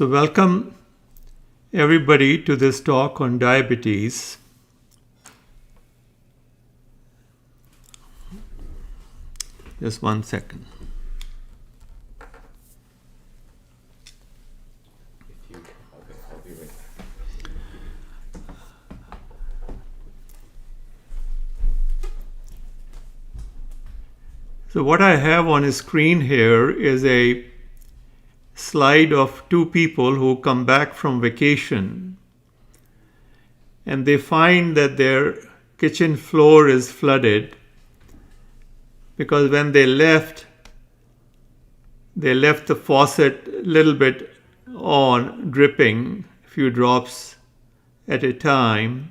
So welcome everybody to this talk on diabetes. Just 1 second. So what I have on a screen here is a slide of two people who come back from vacation, and they find that their kitchen floor is flooded because when they left the faucet a little bit on, dripping a few drops at a time,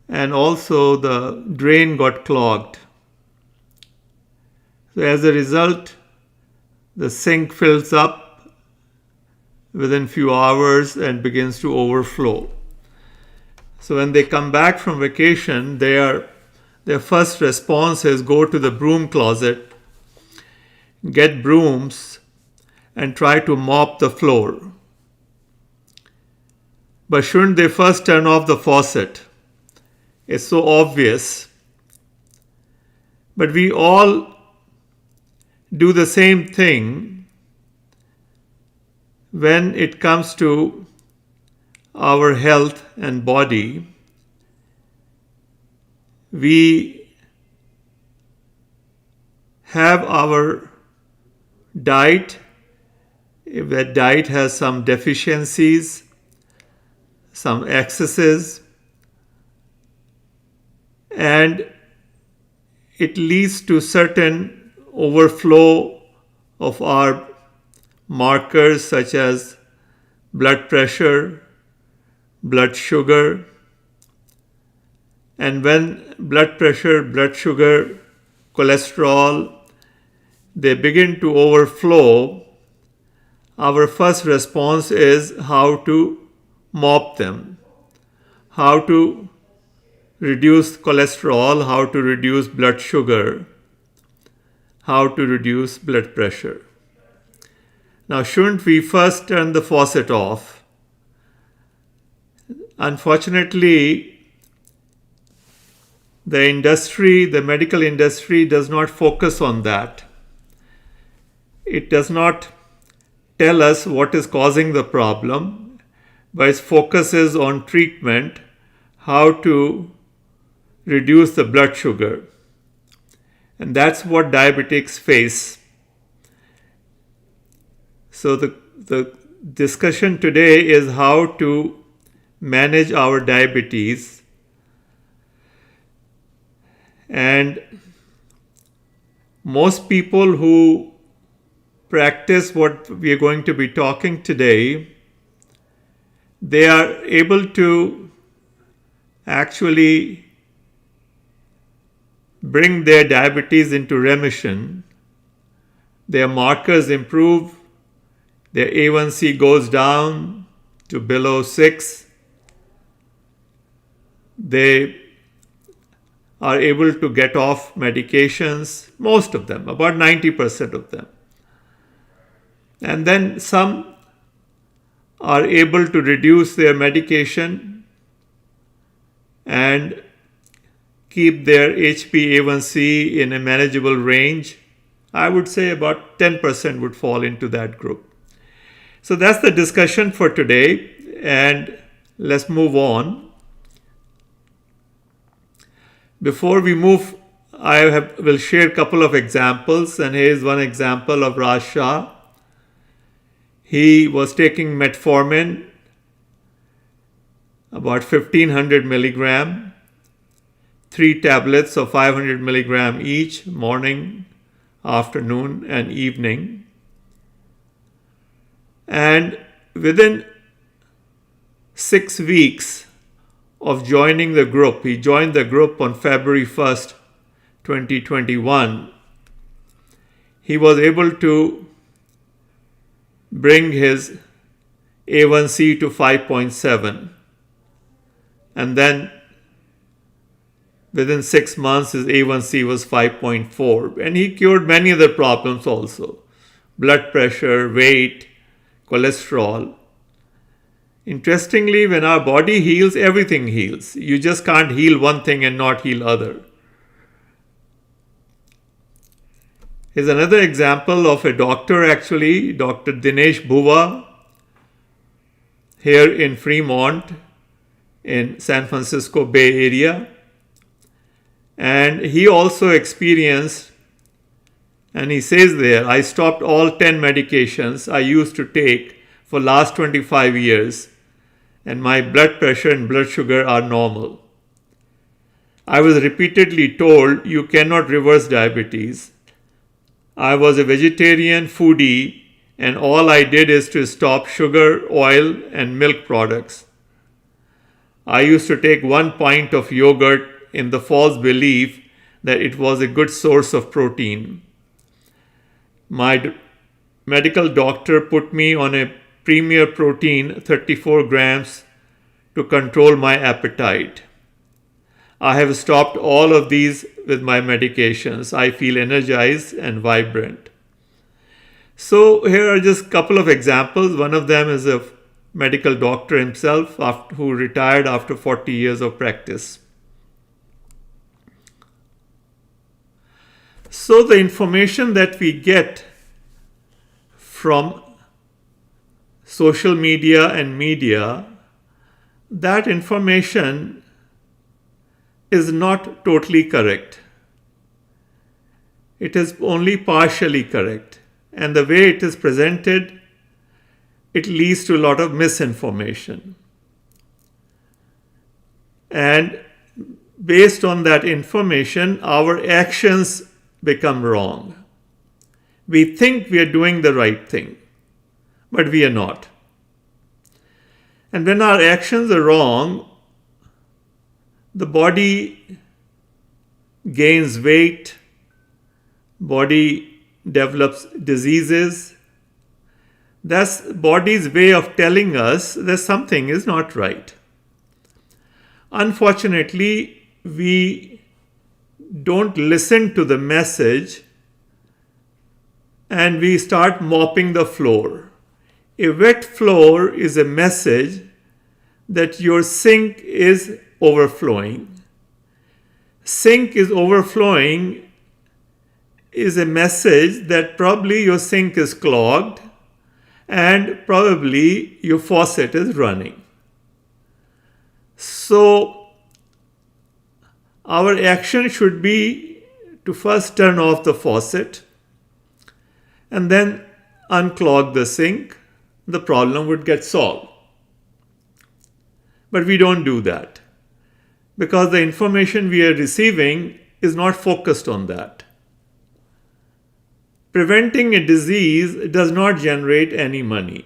and also the drain got clogged. So as a result, the sink fills up within few hours and begins to overflow. So when they come back from vacation, their first response is go to the broom closet, get brooms, and try to mop the floor. But shouldn't they first turn off the faucet? It's so obvious. But we all do the same thing when it comes to our health and body. We have our diet. If that diet has some deficiencies, some excesses, and it leads to certain overflow of our markers such as blood pressure, blood sugar. And when blood pressure, blood sugar, cholesterol, they begin to overflow, our first response is how to mop them, how to reduce cholesterol, how to reduce blood sugar, how to reduce blood pressure. Now, shouldn't we first turn the faucet off? Unfortunately, the medical industry does not focus on that. It does not tell us what is causing the problem, but it focuses on treatment, how to reduce the blood sugar. And that's what diabetics face. So the discussion today is how to manage our diabetes. And most people who practice what we are going to be talking today, they are able to actually bring their diabetes into remission. Their markers improve, their A1C goes down to below 6. They are able to get off medications, most of them, about 90% of them. And then some are able to reduce their medication and keep their HbA1c in a manageable range. I would say about 10% would fall into that group. So that's the discussion for today, and let's move on. Before we move, I will share a couple of examples, and here's one example of Raj Shah. He was taking metformin, about 1500 milligram, 3 tablets of 500 milligram each, morning, afternoon, and evening. And within 6 weeks of joining the group, he joined the group on February 1st, 2021, he was able to bring his A1C to 5.7. And then within 6 months, his A1C was 5.4. And he cured many other problems also. Blood pressure, weight, cholesterol. Interestingly, when our body heals, everything heals. You just can't heal one thing and not heal other. Here's another example of a doctor, actually, Dr. Dinesh Bhuva, here in Fremont, in San Francisco Bay Area. And he also experienced, and he says there, I stopped all 10 medications I used to take for last 25 years, and my blood pressure and blood sugar are normal. I was repeatedly told you cannot reverse diabetes. I was a vegetarian foodie, and all I did is to stop sugar, oil, and milk products. I used to take 1 pint of yogurt in the false belief that it was a good source of protein. My medical doctor put me on a Premier Protein 34 grams to control my appetite. I have stopped all of these with my medications. I feel energized and vibrant. So here are just a couple of examples. One of them is a medical doctor himself who retired after 40 years of practice. So the information that we get from social media and media, that information is not totally correct. It is only partially correct. And the way it is presented, it leads to a lot of misinformation. And based on that information, our actions become wrong. We think we are doing the right thing, but we are not. And when our actions are wrong, the body gains weight, body develops diseases. That's body's way of telling us that something is not right. Unfortunately, we don't listen to the message and we start mopping the floor. A wet floor is a message that your sink is overflowing. Sink is overflowing is a message that probably your sink is clogged and probably your faucet is running. So our action should be to first turn off the faucet and then unclog the sink. The problem would get solved. But we don't do that because the information we are receiving is not focused on that. Preventing a disease does not generate any money.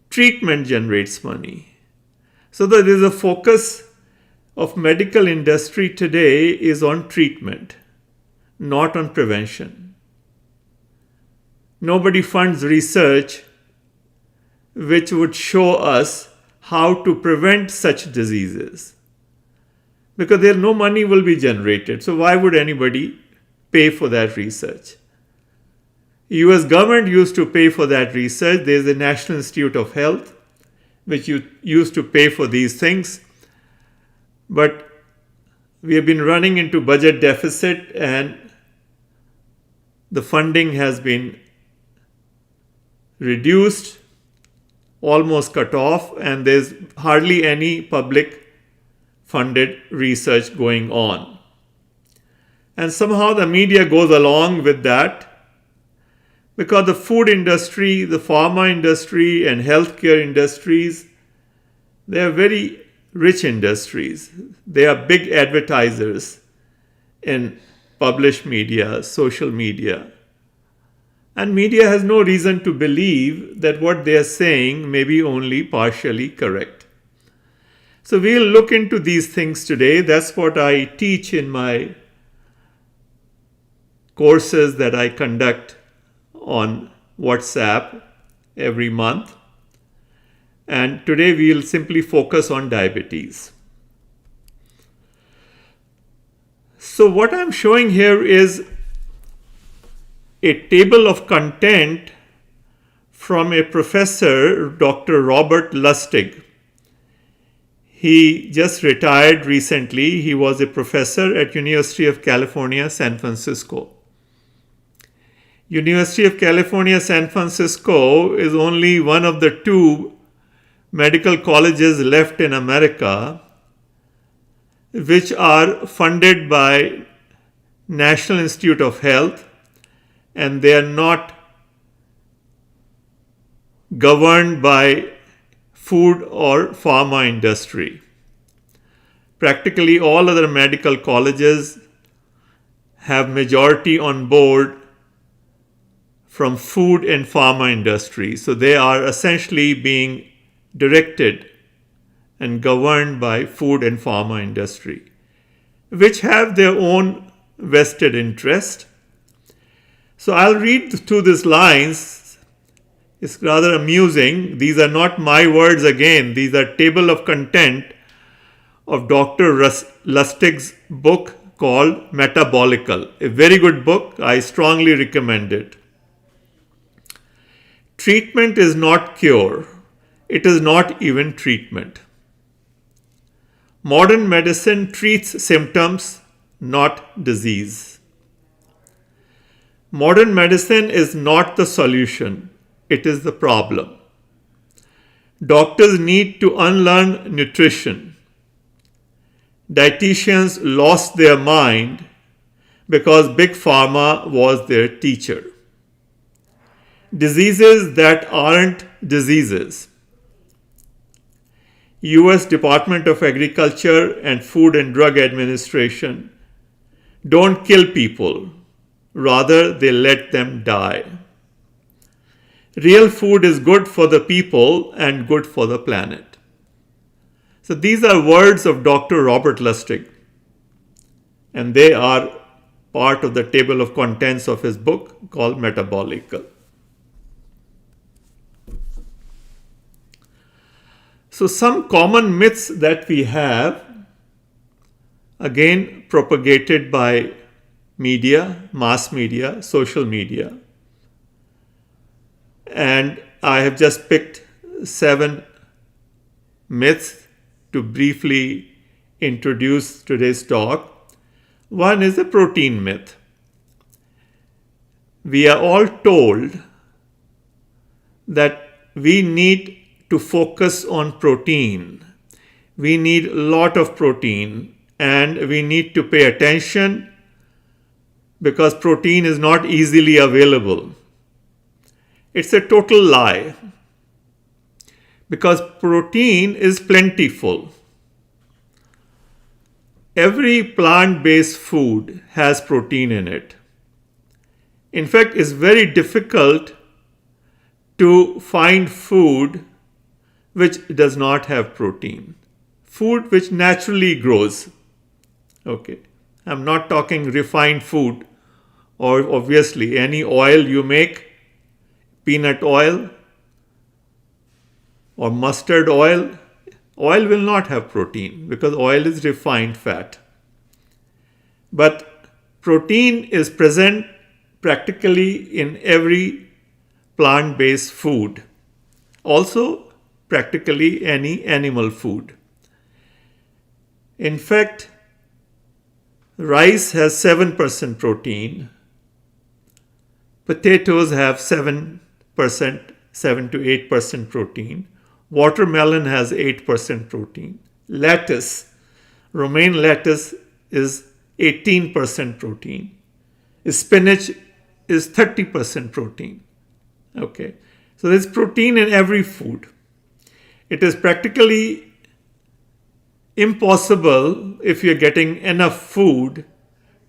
Treatment generates money. So there is a focus of medical industry today is on treatment, not on prevention. Nobody funds research which would show us how to prevent such diseases because there no money will be generated. So why would anybody pay for that research? US government used to pay for that research. There's a National Institute of Health which used to pay for these things. But we have been running into budget deficit and the funding has been reduced, almost cut off, and there's hardly any public funded research going on. And somehow the media goes along with that because the food industry, the pharma industry, and healthcare industries, they are very rich industries. They are big advertisers in published media, social media. And media has no reason to believe that what they are saying may be only partially correct. So we'll look into these things today. That's what I teach in my courses that I conduct on WhatsApp every month. And today we'll simply focus on diabetes. So what I'm showing here is a table of content from a professor, Dr. Robert Lustig. He just retired recently. He was a professor at University of California, San Francisco. University of California, San Francisco is only one of the two medical colleges left in America which are funded by National Institute of Health, and they are not governed by food or pharma industry. Practically all other medical colleges have majority on board from food and pharma industry. So they are essentially being directed and governed by food and pharma industry, which have their own vested interest. So I'll read through these lines. It's rather amusing. These are not my words again. These are table of content of Dr. Lustig's book called Metabolical. A very good book. I strongly recommend it. Treatment is not cure. It is not even treatment. Modern medicine treats symptoms, not disease. Modern medicine is not the solution. It is the problem. Doctors need to unlearn nutrition. Dietitians lost their mind because Big Pharma was their teacher. Diseases that aren't diseases. US Department of Agriculture and Food and Drug Administration don't kill people, rather they let them die. Real food is good for the people and good for the planet. So these are words of Dr. Robert Lustig, and they are part of the table of contents of his book called Metabolical. So some common myths that we have, again propagated by media, mass media, social media. And I have just picked 7 myths to briefly introduce today's talk. One is a protein myth. We are all told that we need to focus on protein. We need a lot of protein and we need to pay attention because protein is not easily available. It's a total lie because protein is plentiful. Every plant-based food has protein in it. In fact, it's very difficult to find food which does not have protein. Food which naturally grows. Okay. I'm not talking refined food or obviously any oil you make, peanut oil or mustard oil, oil will not have protein because oil is refined fat. But protein is present practically in every plant-based food. Also, practically any animal food. In fact, rice has 7% protein. Potatoes have 7%, 7 to 8% protein. Watermelon has 8% protein. Lettuce, romaine lettuce is 18% protein. Spinach is 30% protein. Okay, so there's protein in every food. It is practically impossible if you're getting enough food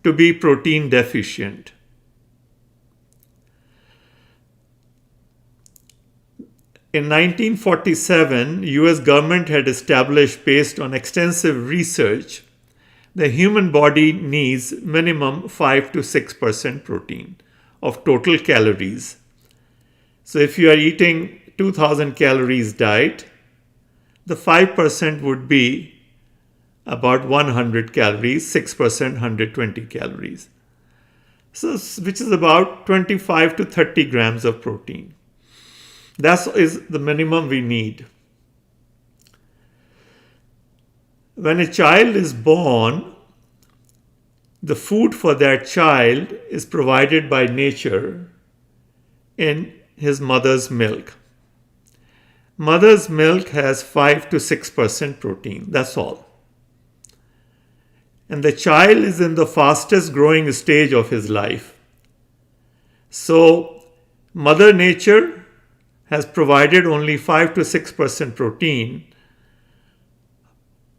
to be protein deficient. In 1947, US government had established, based on extensive research, the human body needs minimum 5 to 6% protein of total calories. So if you are eating 2000 calories diet, the 5% would be about 100 calories, 6% 120 calories. So which is about 25 to 30 grams of protein. That is the minimum we need. When a child is born, the food for that child is provided by nature in his mother's milk. Mother's milk has 5 to 6% protein, that's all. And the child is in the fastest growing stage of his life. So, Mother Nature has provided only 5 to 6% protein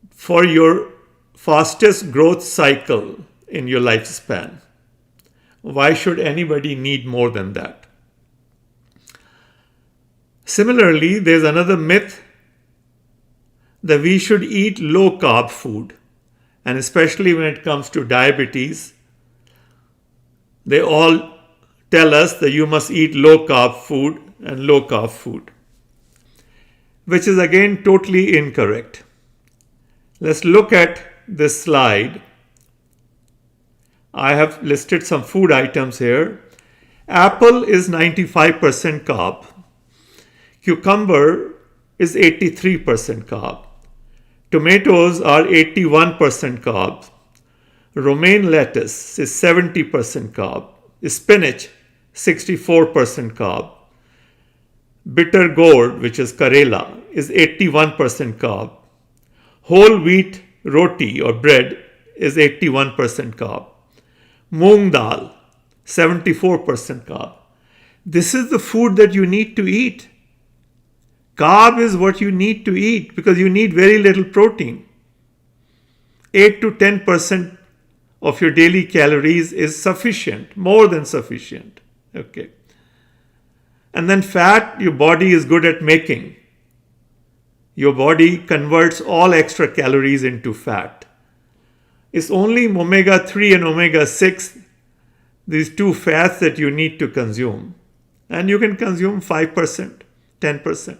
for your fastest growth cycle in your lifespan. Why should anybody need more than that? Similarly, there's another myth that we should eat low carb food, and especially when it comes to diabetes, they all tell us that you must eat low carb food and low carb food, which is again totally incorrect. Let's look at this slide. I have listed some food items here. Apple is 95% carb. Cucumber is 83% carb. Tomatoes are 81% carb. Romaine lettuce is 70% carb. Spinach, 64% carb. Bitter gourd, which is Karela, is 81% carb. Whole wheat roti or bread is 81% carb. Moong dal, 74% carb. This is the food that you need to eat. Carb is what you need to eat because you need very little protein. 8 to 10% of your daily calories is sufficient, more than sufficient. Okay. And then fat, your body is good at making. Your body converts all extra calories into fat. It's only omega-3 and omega-6, these two fats that you need to consume. And you can consume 5%, 10%.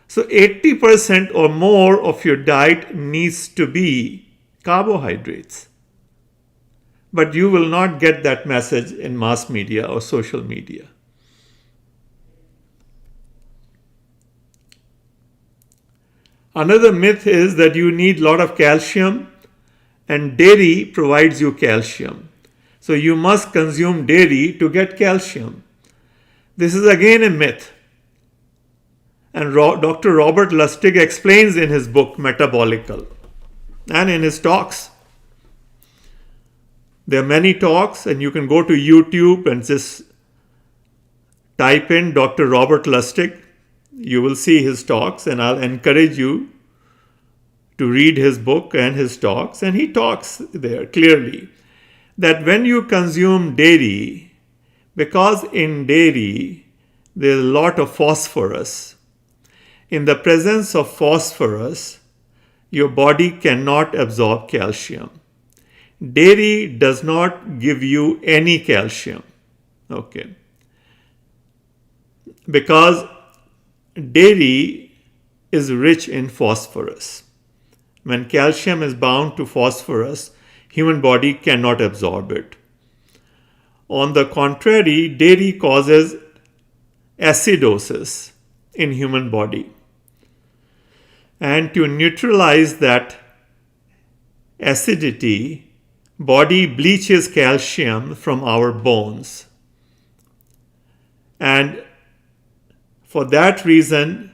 So 80% or more of your diet needs to be carbohydrates. But you will not get that message in mass media or social media. Another myth is that you need a lot of calcium, and dairy provides you calcium. So you must consume dairy to get calcium. This is again a myth. And Dr. Robert Lustig explains in his book Metabolical and in his talks. There are many talks, and you can go to YouTube and just type in Dr. Robert Lustig. You will see his talks, and I'll encourage you to read his book and his talks. And he talks there clearly that when you consume dairy, because in dairy there's a lot of phosphorus, in the presence of phosphorus, your body cannot absorb calcium. Dairy does not give you any calcium. Okay. Because dairy is rich in phosphorus. When calcium is bound to phosphorus, human body cannot absorb it. On the contrary, dairy causes acidosis in human body. And to neutralize that acidity, body bleaches calcium from our bones. And for that reason,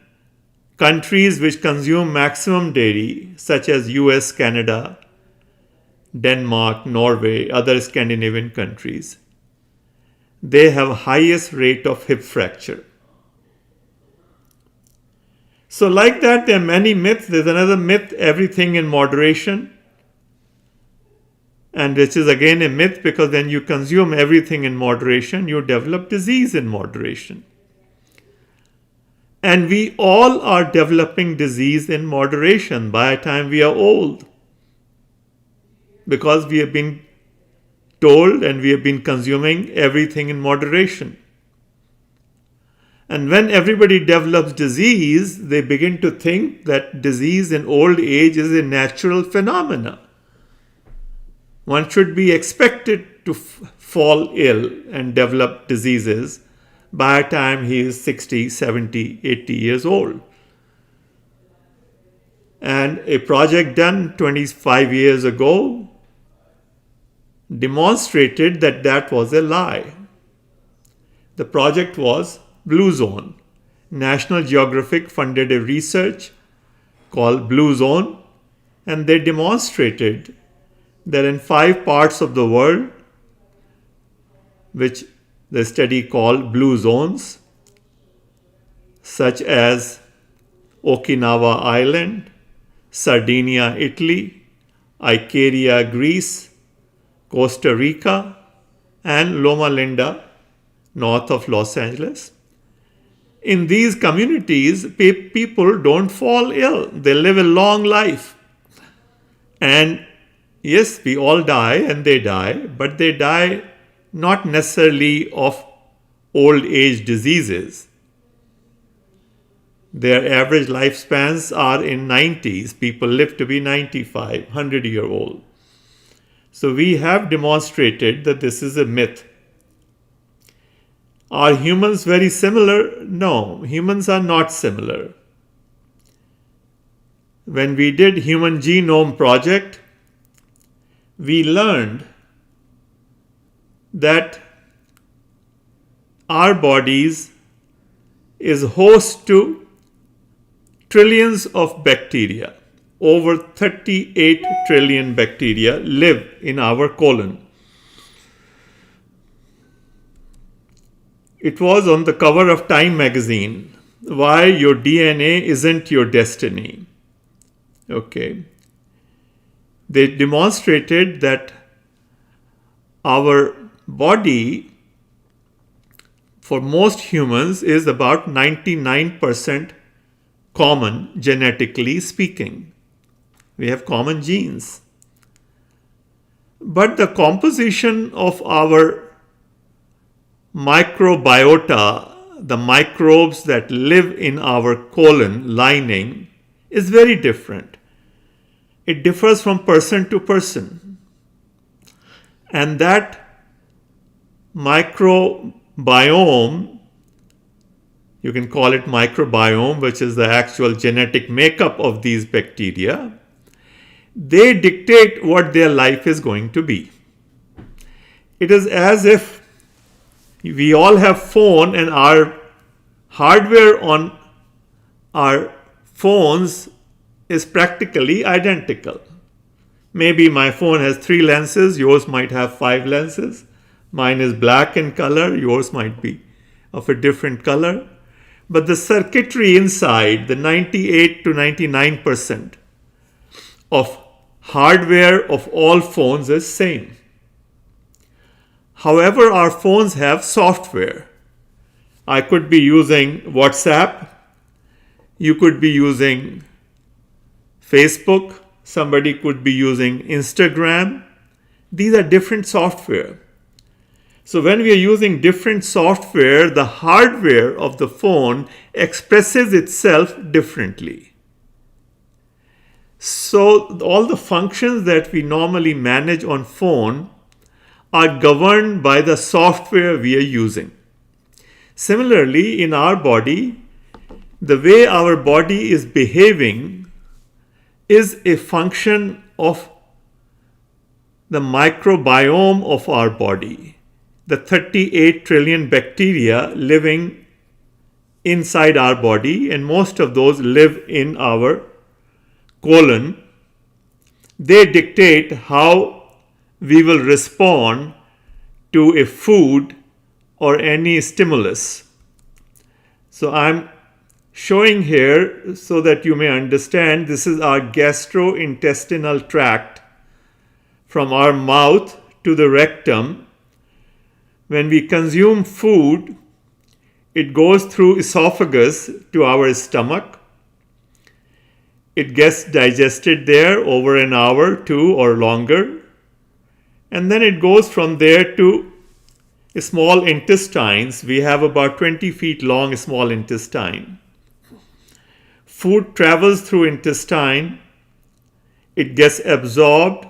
countries which consume maximum dairy, such as US, Canada, Denmark, Norway, other Scandinavian countries, they have highest rate of hip fracture. So like that, there are many myths. There's another myth, everything in moderation. And which is again a myth, because when you consume everything in moderation, you develop disease in moderation. And we all are developing disease in moderation by the time we are old. Because we have been told and we have been consuming everything in moderation. And when everybody develops disease, they begin to think that disease in old age is a natural phenomena. One should be expected to fall ill and develop diseases by the time he is 60, 70, 80 years old. And a project done 25 years ago demonstrated that that was a lie. The project was Blue Zone. National Geographic funded a research called Blue Zone, and they demonstrated that in 5 parts of the world, which the study called blue zones, such as Okinawa Island, Sardinia, Italy, Icaria, Greece, Costa Rica, and Loma Linda, north of Los Angeles. In these communities, people don't fall ill. They live a long life. And yes, we all die and they die, but they die not necessarily of old age diseases. Their average lifespans are in 90s. People live to be 95, 100-year-old. So we have demonstrated that this is a myth. Are humans very similar? No, humans are not similar. When we did Human Genome Project, we learned that our bodies is host to trillions of bacteria. Over 38 trillion bacteria live in our colon. It was on the cover of Time magazine, why your DNA isn't your destiny. Okay. They demonstrated that our body, for most humans, is about 99% common, genetically speaking. We have common genes. But the composition of our microbiota, the microbes that live in our colon lining, is very different. It differs from person to person. And that microbiome, you can call it microbiome, which is the actual genetic makeup of these bacteria, they dictate what their life is going to be. It is as if we all have phone and our hardware on our phones is practically identical. Maybe my phone has 3 lenses, yours might have 5 lenses. Mine is black in color, yours might be of a different color. But the circuitry inside, the 98 to 99% of hardware of all phones is same. However, our phones have software. I could be using WhatsApp, you could be using Facebook, somebody could be using Instagram. These are different software. So when we are using different software, the hardware of the phone expresses itself differently. So all the functions that we normally manage on phone are governed by the software we are using. Similarly, in our body, the way our body is behaving is a function of the microbiome of our body, the 38 trillion bacteria living inside our body, and most of those live in our colon. They dictate how we will respond to a food or any stimulus. So I'm showing here so that you may understand, this is our gastrointestinal tract from our mouth to the rectum. When we consume food, it goes through esophagus to our stomach. It gets digested there over an hour, 2 or longer. And then it goes from there to small intestines. We have about 20 feet long small intestine. Food travels through intestine, it gets absorbed,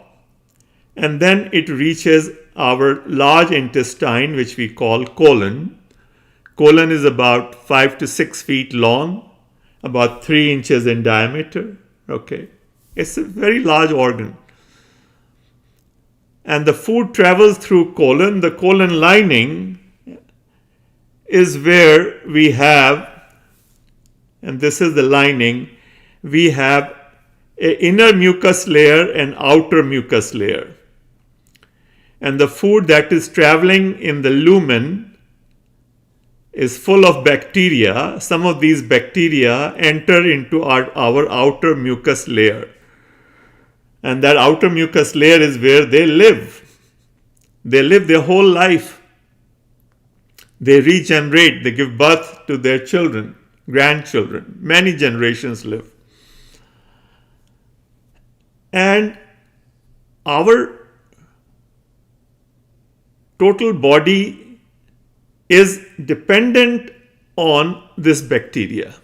and then it reaches our large intestine, which we call colon. colon is about 5 to 6 feet long, about 3 inches in diameter. Okay, it's a very large organ. And the food travels through colon. The colon lining is where we have, and this is the lining, we have an inner mucus layer and outer mucus layer. And the food that is traveling in the lumen is full of bacteria. Some of these bacteria enter into our outer mucus layer. And that outer mucus layer is where they live. They live their whole life. They regenerate, they give birth to their children, grandchildren. Many generations live. And our total body is dependent on this bacteria.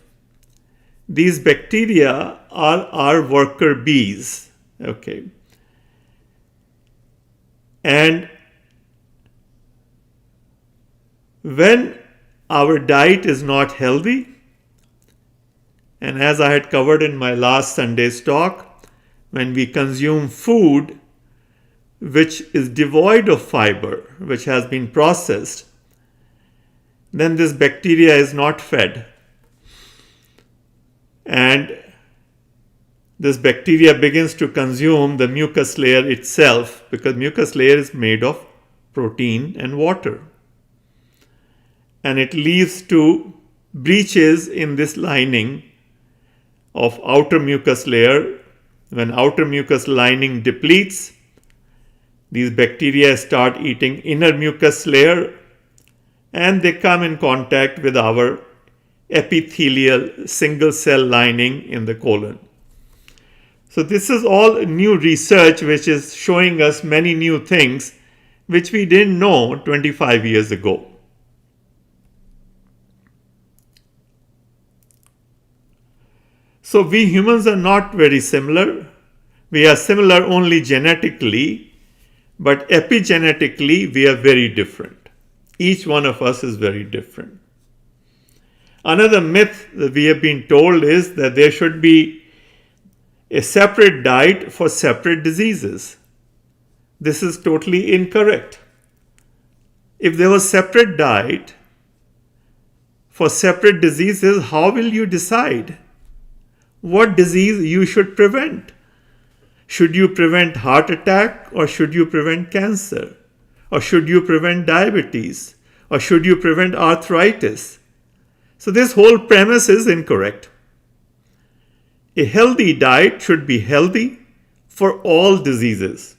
These bacteria are our worker bees. Okay. And when our diet is not healthy, and as I had covered in my last Sunday's talk, when we consume food which is devoid of fiber, which has been processed, then this bacteria is not fed. And this bacteria begins to consume the mucus layer itself, because mucus layer is made of protein and water. And it leads to breaches in this lining of outer mucus layer. When outer mucus lining depletes, these bacteria start eating inner mucus layer, and they come in contact with our epithelial single cell lining in the colon. So this is all new research which is showing us many new things which we didn't know 25 years ago. So we humans are not very similar. We are similar only genetically, but epigenetically we are very different. Each one of us is very different. Another myth that we have been told is that there should be a separate diet for separate diseases. This is totally incorrect. If there was separate diet for separate diseases, how will you decide what disease you should prevent? Should you prevent heart attack, or should you prevent cancer? Or should you prevent diabetes? Or should you prevent arthritis? So this whole premise is incorrect. A healthy diet should be healthy for all diseases.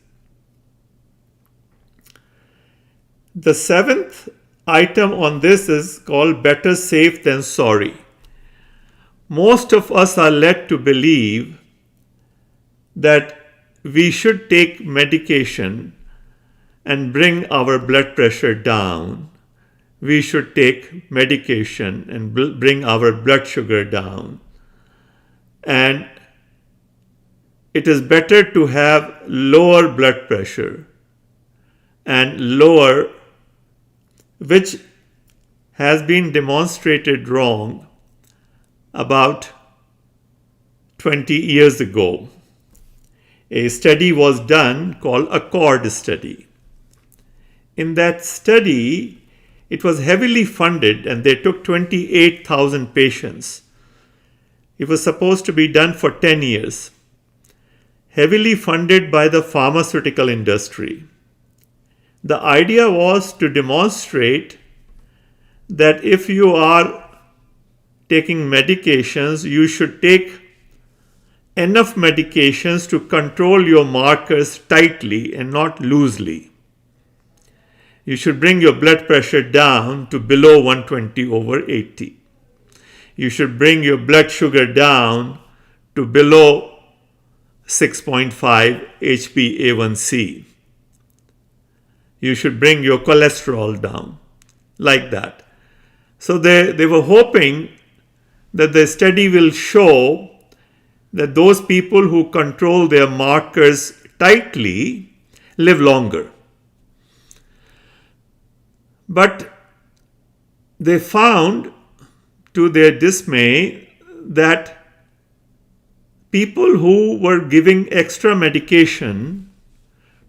The seventh item on this is called better safe than sorry. Most of us are led to believe that we should take medication and bring our blood pressure down. We should take medication and bring our blood sugar down. And it is better to have lower blood pressure and lower, which has been demonstrated wrong about 20 years ago. A study was done called Accord study. In that study, it was heavily funded, and they took 28,000 patients. It was supposed to be done for 10 years. Heavily funded by the pharmaceutical industry. The idea was to demonstrate that if you are taking medications, you should take enough medications to control your markers tightly and not loosely. You should bring your blood pressure down to below 120/80. You should bring your blood sugar down to below 6.5 HbA1c. You should bring your cholesterol down, like that. So they were hoping that the study will show that those people who control their markers tightly live longer. But they found, to their dismay, that people who were giving extra medication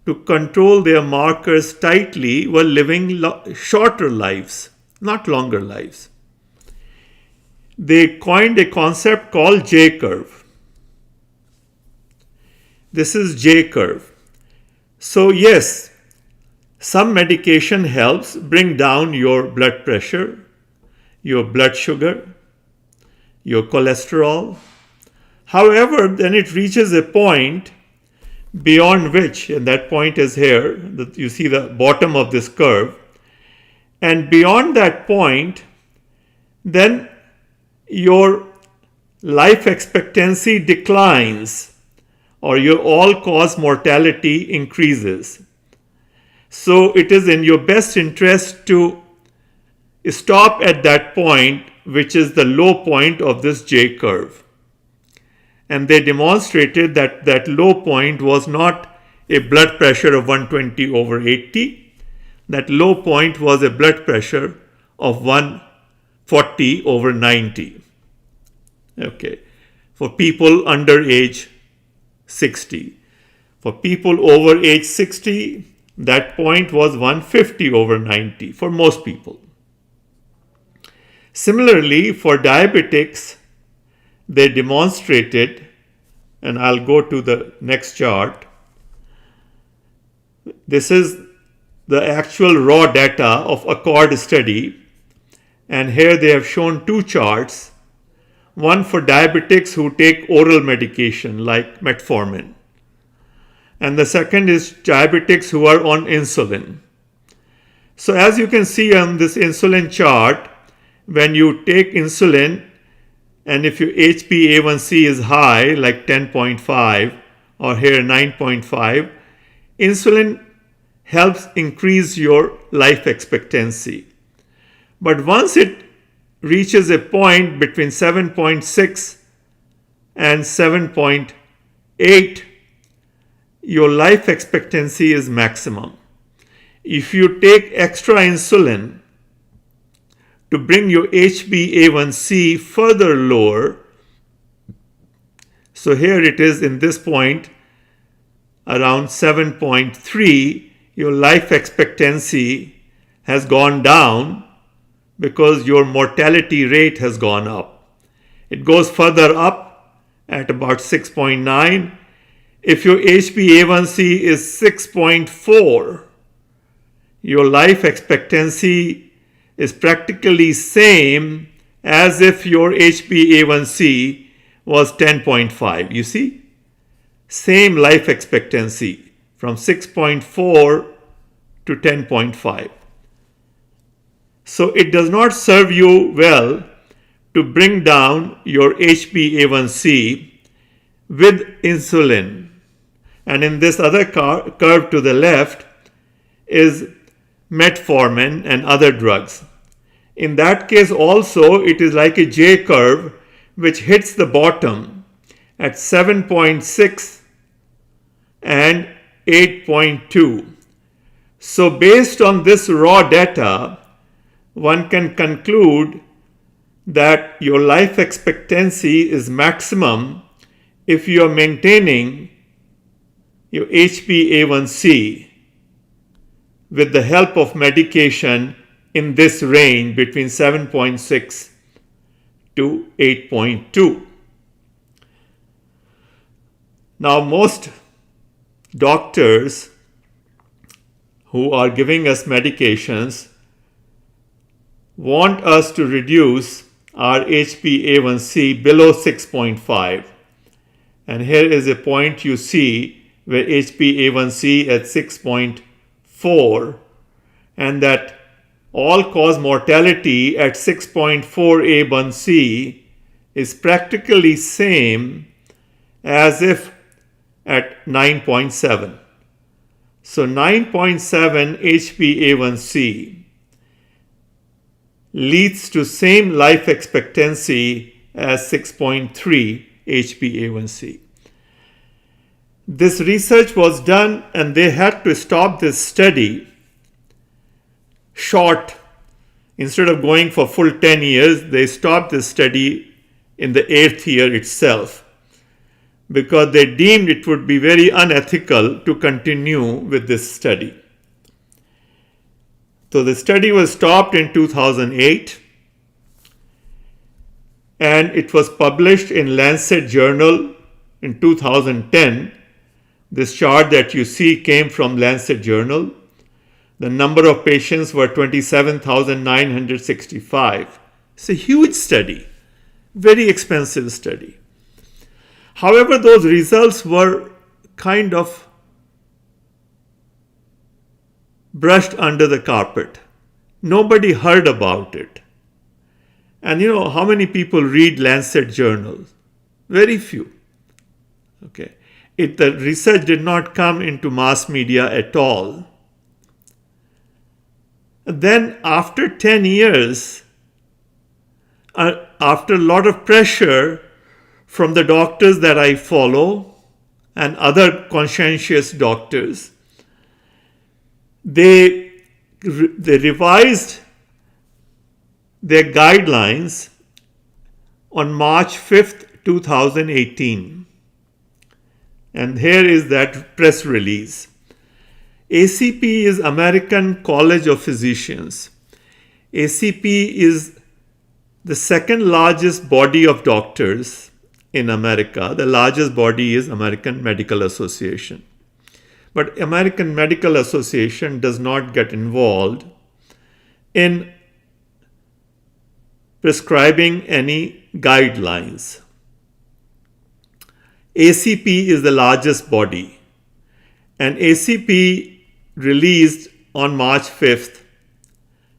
to control their markers tightly were living shorter lives, not longer lives. They coined a concept called J curve. This is J curve. So yes, some medication helps bring down your blood pressure, your blood sugar, your cholesterol. However, then it reaches a point beyond which, and that point is here, you see the bottom of this curve, and beyond that point, then your life expectancy declines or your all-cause mortality increases. So it is in your best interest to stop at that point, which is the low point of this J curve. And they demonstrated that that low point was not a blood pressure of 120/80. That low point was a blood pressure of 140/90. Okay, for people under age 60. For people over age 60, that point was 150/90 for most people. Similarly, for diabetics, they demonstrated, and I'll go to the next chart. This is the actual raw data of Accord study, and here they have shown two charts. One for diabetics who take oral medication like metformin, and the second is diabetics who are on insulin. So as you can see on this insulin chart, when you take insulin, and if your HbA1c is high, like 10.5 or here 9.5, insulin helps increase your life expectancy. But once it reaches a point between 7.6 and 7.8, your life expectancy is maximum. If you take extra insulin to bring your HbA1c further lower, so here it is in this point around 7.3, your life expectancy has gone down because your mortality rate has gone up. It goes further up at about 6.9. If your HbA1c is 6.4, your life expectancy is practically same as if your HbA1c was 10.5. You see? Same life expectancy from 6.4 to 10.5. So it does not serve you well to bring down your HbA1c with insulin. And in this other curve to the left is metformin and other drugs. In that case also, it is like a J curve which hits the bottom at 7.6 and 8.2. So based on this raw data, one can conclude that your life expectancy is maximum if you are maintaining your HbA1c with the help of medication in this range between 7.6 to 8.2. Now, most doctors who are giving us medications want us to reduce our HbA1c below 6.5. And here is a point you see where HbA1c at 6.4, and that all-cause mortality at 6.4 A1c is practically same as if at 9.7. So 9.7 HbA1c leads to same life expectancy as 6.3 HbA1c. This research was done and they had to stop this study short instead of going for full 10 years, they stopped this study in the 8th year itself, because they deemed it would be very unethical to continue with this study. So the study was stopped in 2008, and it was published in Lancet Journal in 2010. This chart that you see came from Lancet Journal. The number of patients were 27,965. It's a huge study, very expensive study. However, those results were kind of brushed under the carpet. Nobody heard about it. And you know how many people read Lancet journals? Very few. Okay. The research did not come into mass media at all. Then after 10 years, after a lot of pressure from the doctors that I follow and other conscientious doctors, they revised their guidelines on March 5th, 2018. And here is that press release. ACP is American College of Physicians. ACP is the second largest body of doctors in America. The largest body is American Medical Association. But American Medical Association does not get involved in prescribing any guidelines. ACP is the largest body, and ACP released on March 5th.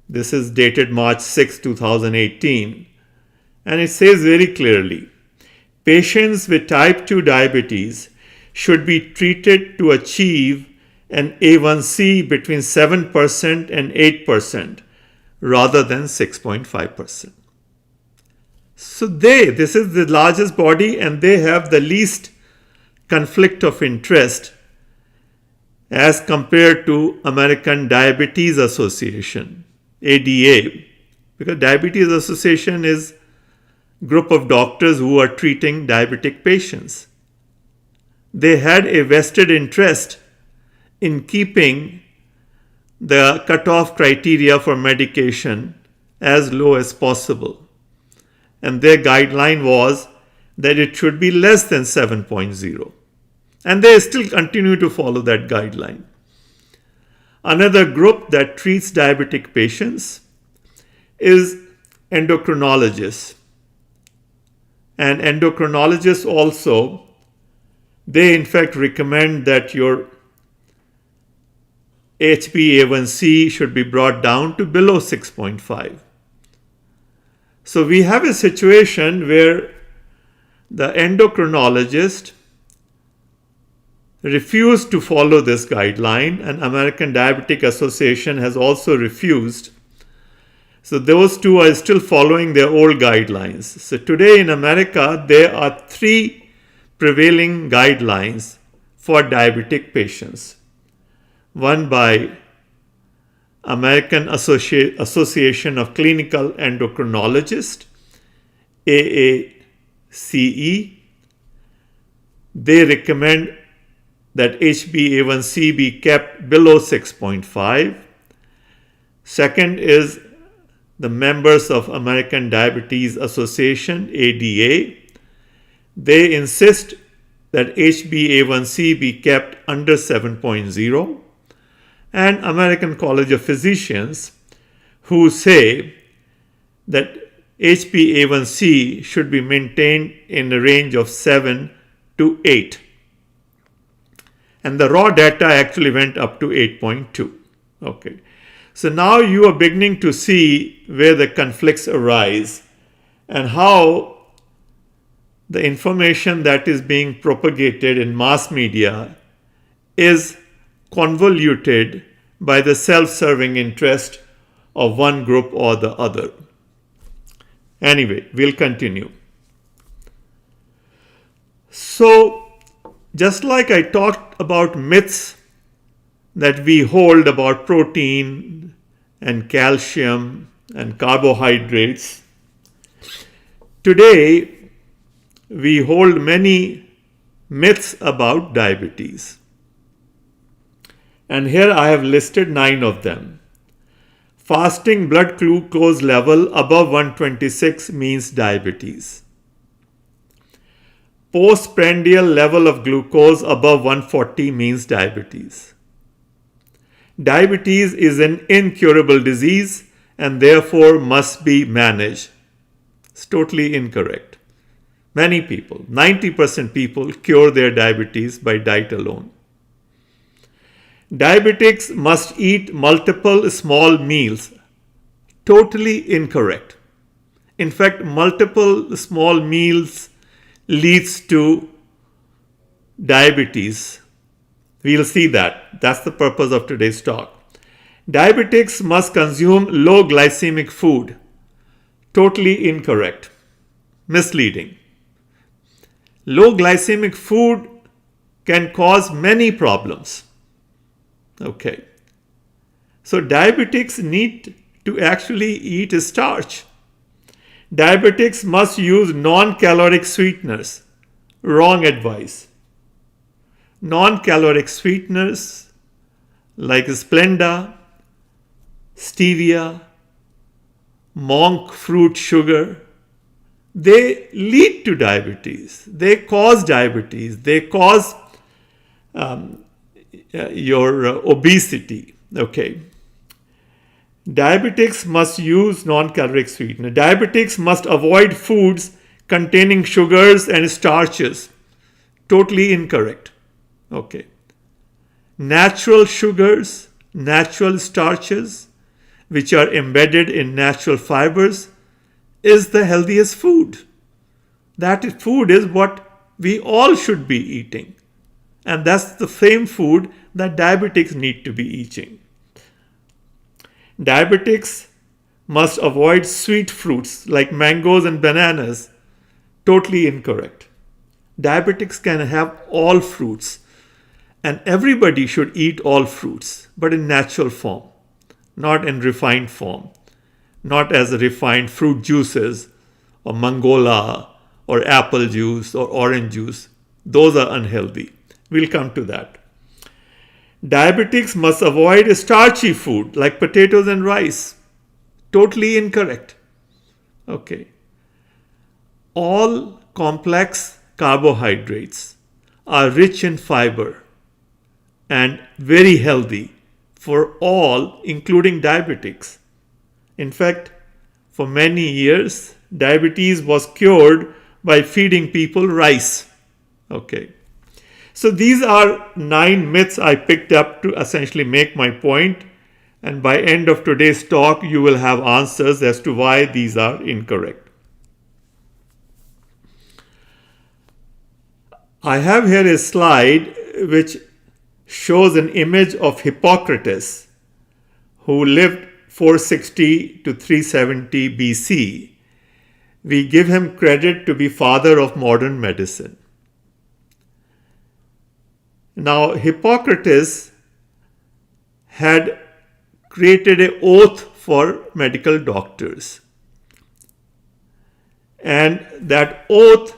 This is dated March 6, 2018, and it says very clearly, patients with type 2 diabetes should be treated to achieve an A1C between 7% and 8% rather than 6.5%. So this is the largest body, and they have the least conflict of interest as compared to American Diabetes Association, ADA, because Diabetes Association is a group of doctors who are treating diabetic patients. They had a vested interest in keeping the cutoff criteria for medication as low as possible. And their guideline was that it should be less than 7.0. And they still continue to follow that guideline. Another group that treats diabetic patients is endocrinologists. And endocrinologists also, they in fact recommend that your HbA1c should be brought down to below 6.5. So we have a situation where the endocrinologist refused to follow this guideline, and American Diabetic Association has also refused. So those two are still following their old guidelines. So today in America, there are 3 prevailing guidelines for diabetic patients. One by American Association of Clinical Endocrinologists, AACE. They recommend that HbA1c be kept below 6.5. Second is the members of American Diabetes Association, ADA. They insist that HbA1c be kept under 7.0. And American College of Physicians, who say that HbA1c should be maintained in the range of 7 to 8. And the raw data actually went up to 8.2. Okay. So now you are beginning to see where the conflicts arise and how the information that is being propagated in mass media is convoluted by the self-serving interest of one group or the other. Anyway, we'll continue. So, just like I talked about myths that we hold about protein and calcium and carbohydrates. Today, we hold many myths about diabetes. And here I have listed 9 of them. Fasting blood glucose level above 126 means diabetes. Postprandial level of glucose above 140 means diabetes. Diabetes is an incurable disease and therefore must be managed. It's totally incorrect. Many people, 90% people, cure their diabetes by diet alone. Diabetics must eat multiple small meals. Totally incorrect. In fact, multiple small meals leads to diabetes. We'll see that. That's the purpose of today's talk. Diabetics must consume low glycemic food. Totally incorrect. Misleading. Low glycemic food can cause many problems. Okay. So diabetics need to actually eat starch. Diabetics must use non-caloric sweeteners. Wrong advice. Non-caloric sweeteners like Splenda, stevia, monk fruit sugar, they lead to diabetes. They cause diabetes. They cause your obesity. Okay. Diabetics must use non-caloric sweetener. Diabetics must avoid foods containing sugars and starches. Totally incorrect. Okay. Natural sugars, natural starches, which are embedded in natural fibers, is the healthiest food. That food is what we all should be eating. And that's the same food that diabetics need to be eating. Diabetics must avoid sweet fruits like mangoes and bananas. Totally incorrect. Diabetics can have all fruits, and everybody should eat all fruits, but in natural form, not in refined form, not as refined fruit juices or mangola or apple juice or orange juice. Those are unhealthy. We'll come to that. Diabetics must avoid starchy food like potatoes and rice. Totally incorrect. Okay. All complex carbohydrates are rich in fiber and very healthy for all, including diabetics. In fact, for many years, diabetes was cured by feeding people rice. Okay. So these are 9 myths I picked up to essentially make my point, and by end of today's talk you will have answers as to why these are incorrect. I have here a slide which shows an image of Hippocrates, who lived 460 to 370 BC. We give him credit to be father of modern medicine. Now, Hippocrates had created an oath for medical doctors. And that oath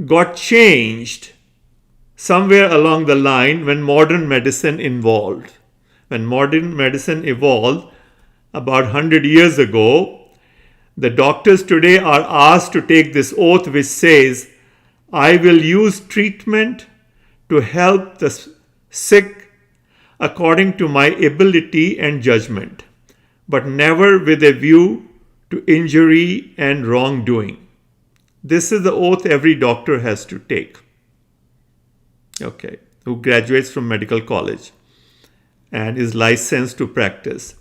got changed somewhere along the line when modern medicine evolved. When modern medicine evolved about 100 years ago, the doctors today are asked to take this oath which says, I will use treatment to help the sick according to my ability and judgment, but never with a view to injury and wrongdoing. This is the oath every doctor has to take, okay, who graduates from medical college and is licensed to practice.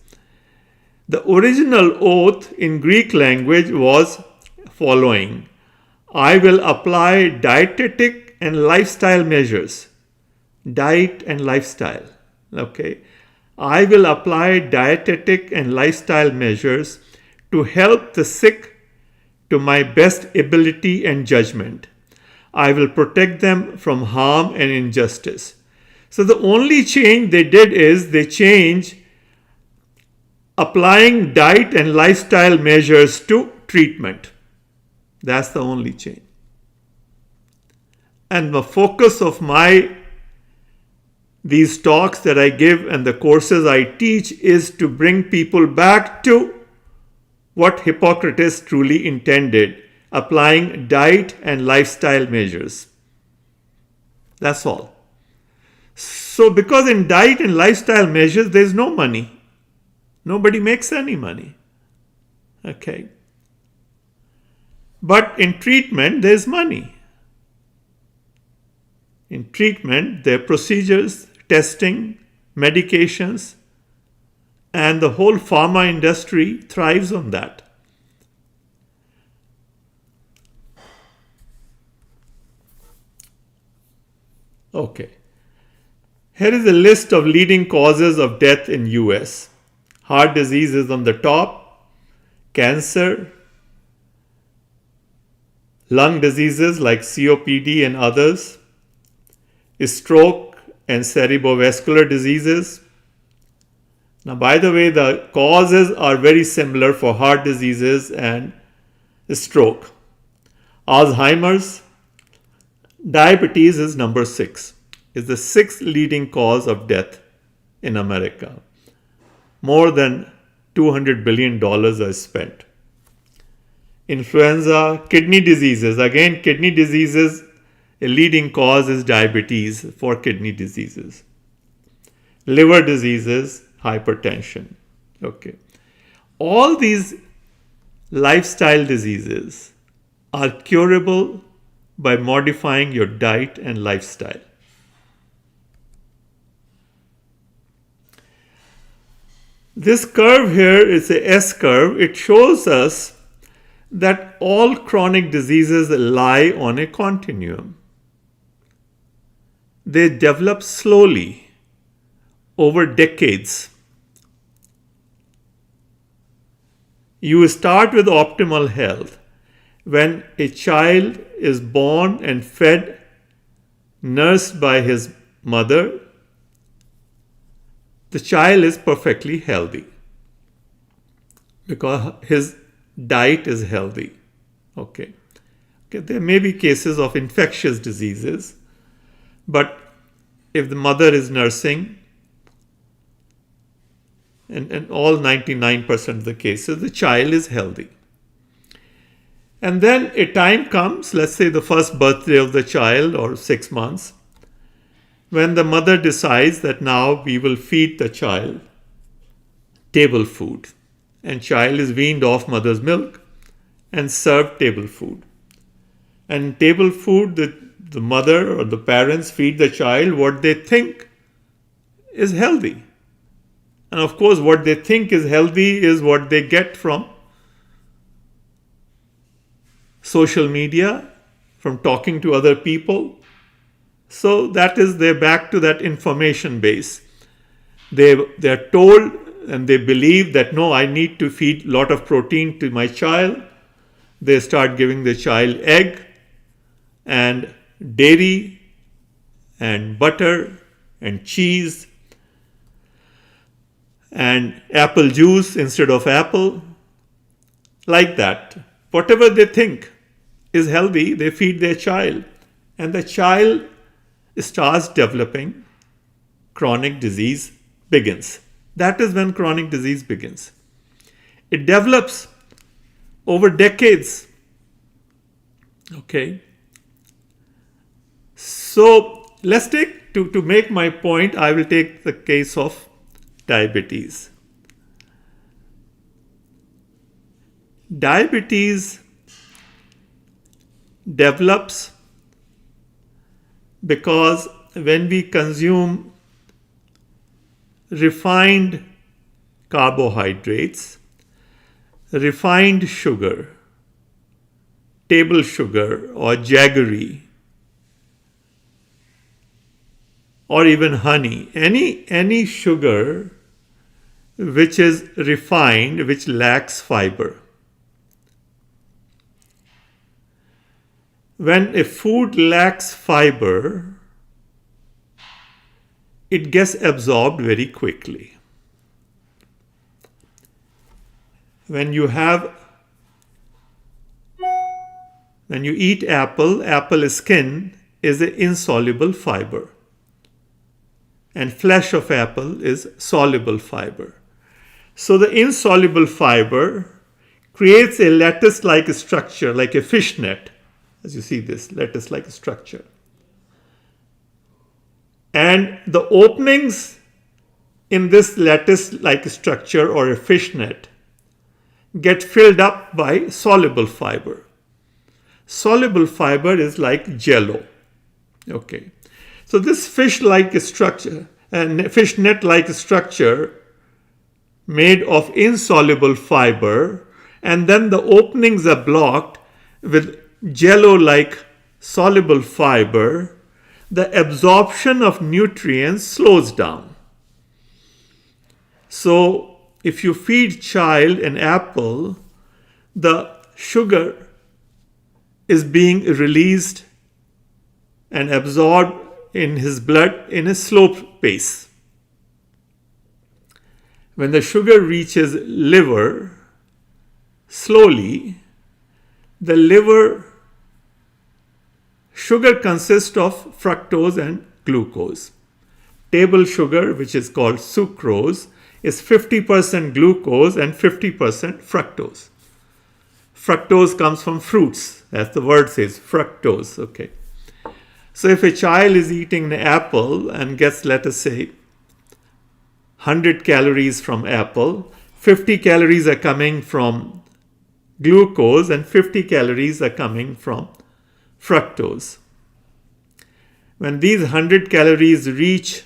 The original oath in Greek language was following: I will apply dietetic and lifestyle measures. Diet and lifestyle. Okay. I will apply dietetic and lifestyle measures to help the sick to my best ability and judgment. I will protect them from harm and injustice. So the only change they did is they changed applying diet and lifestyle measures to treatment. That's the only change. And the focus of these talks that I give and the courses I teach is to bring people back to what Hippocrates truly intended, applying diet and lifestyle measures. That's all. So because in diet and lifestyle measures, there's no money. Nobody makes any money. Okay. But in treatment, there's money. In treatment, there are procedures, testing, medications, and the whole pharma industry thrives on that. Okay. Here is a list of leading causes of death in US. Heart disease is on the top, cancer, lung diseases like COPD and others, stroke and cerebrovascular diseases. Now, by the way, the causes are very similar for heart diseases and stroke. Alzheimer's, diabetes is number 6, is the 6th leading cause of death in America. More than $200 billion are spent. Influenza, kidney diseases. Again, kidney diseases, a leading cause is diabetes for kidney diseases. Liver diseases, hypertension. Okay. All these lifestyle diseases are curable by modifying your diet and lifestyle. This curve here is a S curve. It shows us that all chronic diseases lie on a continuum. They develop slowly over decades. You start with optimal health when a child is born and fed, nursed by his mother. The child is perfectly healthy because his diet is healthy. Okay. There may be cases of infectious diseases, but if the mother is nursing, and all 99% of the cases, the child is healthy. And then a time comes, let's say the first birthday of the child or 6 months, when the mother decides that now we will feed the child table food, and child is weaned off mother's milk and served table food. And table food, the mother or the parents feed the child what they think is healthy. And of course, what they think is healthy is what they get from social media, from talking to other people. So that is, they're back to that information base. They're told and they believe that, no, I need to feed a lot of protein to my child. They start giving the child egg and dairy and butter and cheese and apple juice instead of apple. Like that. Whatever they think is healthy, they feed their child. And the child starts developing, chronic disease begins. That is when chronic disease begins. It develops over decades. Okay. So let's take, to make my point, I will take the case of diabetes. Diabetes develops because when we consume refined carbohydrates, refined sugar, table sugar or jaggery, or even honey, any sugar which is refined, which lacks fiber. When a food lacks fiber, it gets absorbed very quickly. when you eat apple skin is an insoluble fiber, and flesh of apple is soluble fiber. So the insoluble fiber creates a lattice-like structure, like a fishnet, as you see this lattice-like structure. And the openings in this lattice-like structure or a fishnet get filled up by soluble fiber. Soluble fiber is like jello. Okay. So this fish-like structure and fishnet-like structure made of insoluble fiber, and then the openings are blocked with jello-like soluble fiber, the absorption of nutrients slows down. So if you feed child an apple, the sugar is being released and absorbed in his blood in a slow pace. When the sugar reaches liver, slowly, the liver sugar consists of fructose and glucose. Table sugar, which is called sucrose, is 50% glucose and 50% fructose. Fructose comes from fruits, as the word says, fructose. Okay. So if a child is eating an apple and gets, let us say, 100 calories from apple, 50 calories are coming from glucose and 50 calories are coming from fructose. When these 100 calories reach,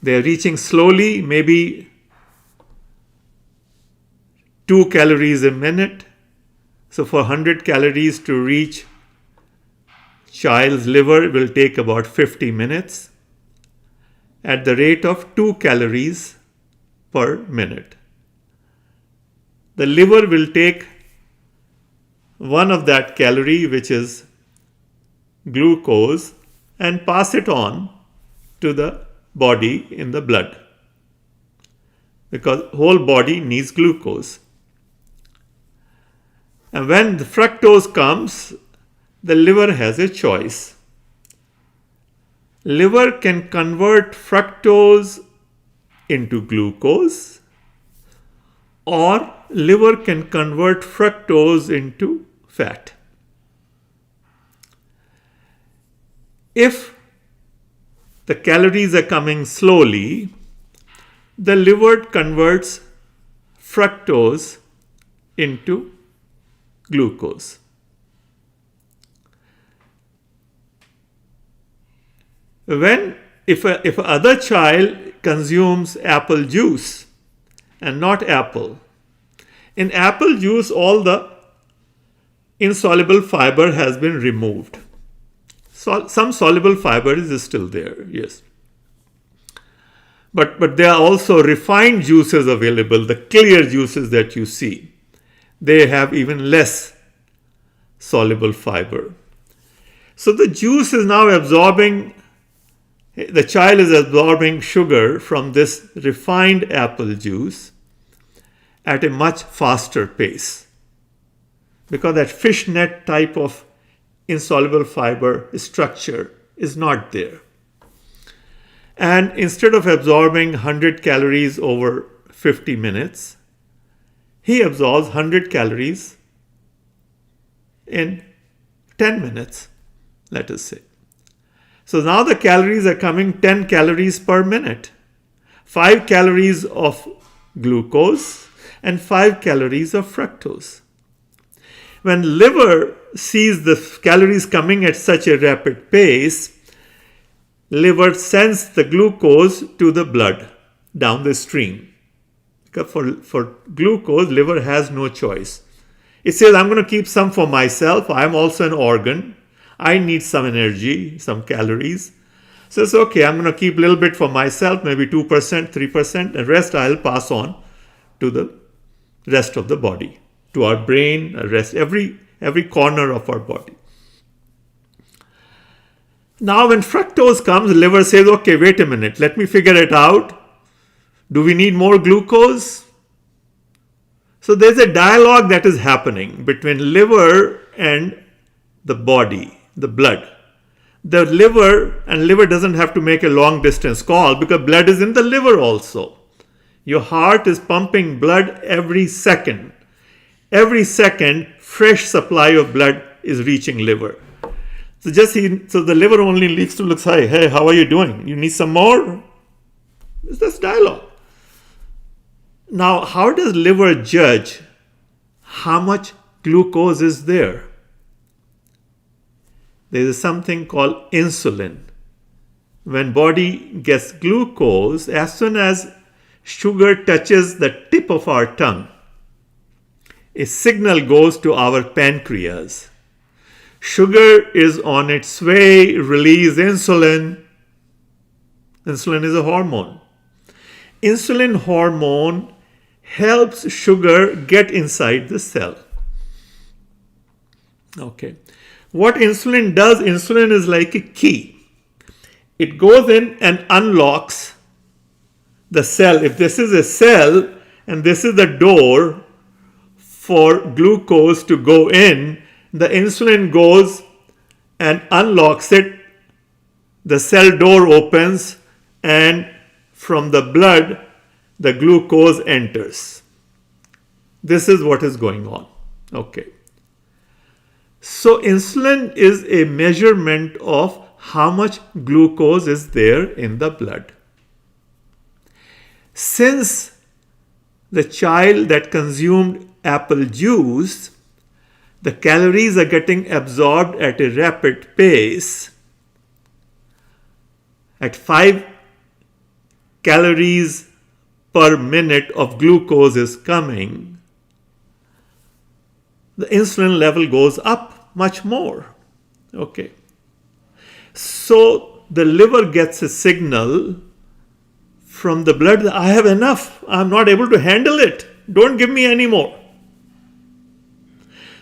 they are reaching slowly, maybe 2 calories a minute. So for 100 calories to reach child's liver will take about 50 minutes at the rate of 2 calories per minute. The liver will take one of that calorie, which is glucose, and pass it on to the body in the blood, because whole body needs glucose. And when the fructose comes, the liver has a choice. Liver can convert fructose into glucose, or liver can convert fructose into fat. If the calories are coming slowly, the liver converts fructose into glucose. If other child consumes apple juice and not apple, in apple juice all the insoluble fiber has been removed. Some soluble fiber is still there, yes. But there are also refined juices available, the clear juices that you see. They have even less soluble fiber. So the juice is now absorbing, the child is absorbing sugar from this refined apple juice at a much faster pace, because that fishnet type of insoluble fiber structure is not there. And instead of absorbing 100 calories over 50 minutes, he absorbs 100 calories in 10 minutes, let us say. So now the calories are coming 10 calories per minute. 5 calories of glucose and 5 calories of fructose. When liver sees the calories coming at such a rapid pace, liver sends the glucose to the blood down the stream. Because for glucose, liver has no choice. It says, I'm going to keep some for myself. I'm also an organ. I need some energy, some calories. So it's okay, I'm going to keep a little bit for myself, maybe 2%, 3%, and the rest I'll pass on to the rest of the body, to our brain, every corner of our body. Now when fructose comes, liver says, okay, wait a minute, let me figure it out. Do we need more glucose? So there's a dialogue that is happening between liver and the body, the blood. The liver doesn't have to make a long distance call because blood is in the liver also. Your heart is pumping blood every second. Every second, fresh supply of blood is reaching liver. So the liver only needs to look, hey, how are you doing? You need some more? It's this dialogue. Now, how does liver judge how much glucose is there? There is something called insulin. When body gets glucose, as soon as sugar touches the tip of our tongue, a signal goes to our pancreas. Sugar is on its way, release insulin. Insulin is a hormone. Insulin hormone helps sugar get inside the cell. Okay. What insulin does, insulin is like a key. It goes in and unlocks the cell. If this is a cell and this is the door for glucose to go in, the insulin goes and unlocks it. The cell door opens and from the blood, the glucose enters. This is what is going on. Okay. So insulin is a measurement of how much glucose is there in the blood. Since the child that consumed apple juice, the calories are getting absorbed at a rapid pace. At 5 calories per minute of glucose is coming, the insulin level goes up much more. Okay. So the liver gets a signal from the blood that I have enough. I'm not able to handle it. Don't give me any more.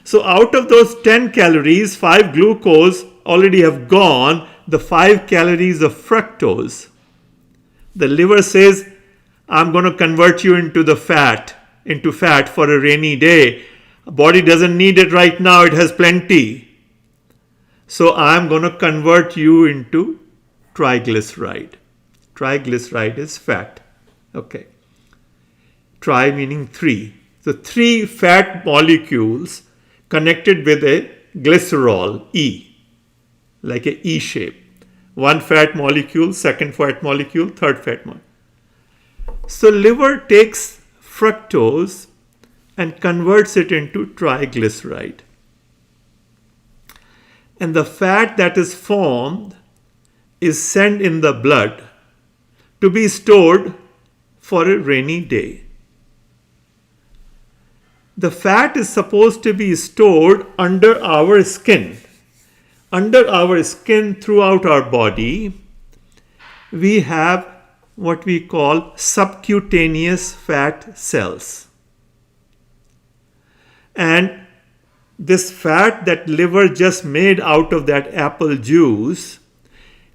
So out of those 10 calories, 5 glucose already have gone. The 5 calories of fructose, the liver says, I'm going to convert you into fat for a rainy day. Body doesn't need it right now, it has plenty. So I'm going to convert you into triglyceride. Triglyceride is fat. Okay. Tri meaning 3. So 3 fat molecules connected with a glycerol, E, like a E shape. 1 fat molecule, 2nd fat molecule, 3rd fat molecule. So liver takes fructose and converts it into triglyceride. And the fat that is formed is sent in the blood to be stored for a rainy day. The fat is supposed to be stored under our skin. Under our skin throughout our body, we have what we call subcutaneous fat cells. And this fat that liver just made out of that apple juice,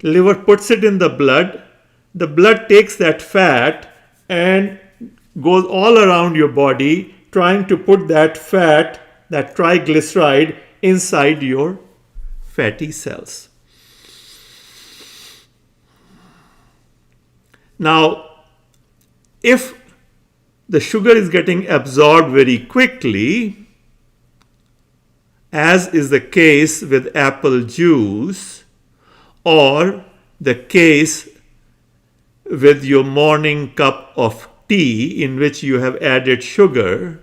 liver puts it in the blood takes that fat and goes all around your body trying to put that fat, that triglyceride, inside your fatty cells. Now, if the sugar is getting absorbed very quickly, as is the case with apple juice, or the case with your morning cup of tea in which you have added sugar,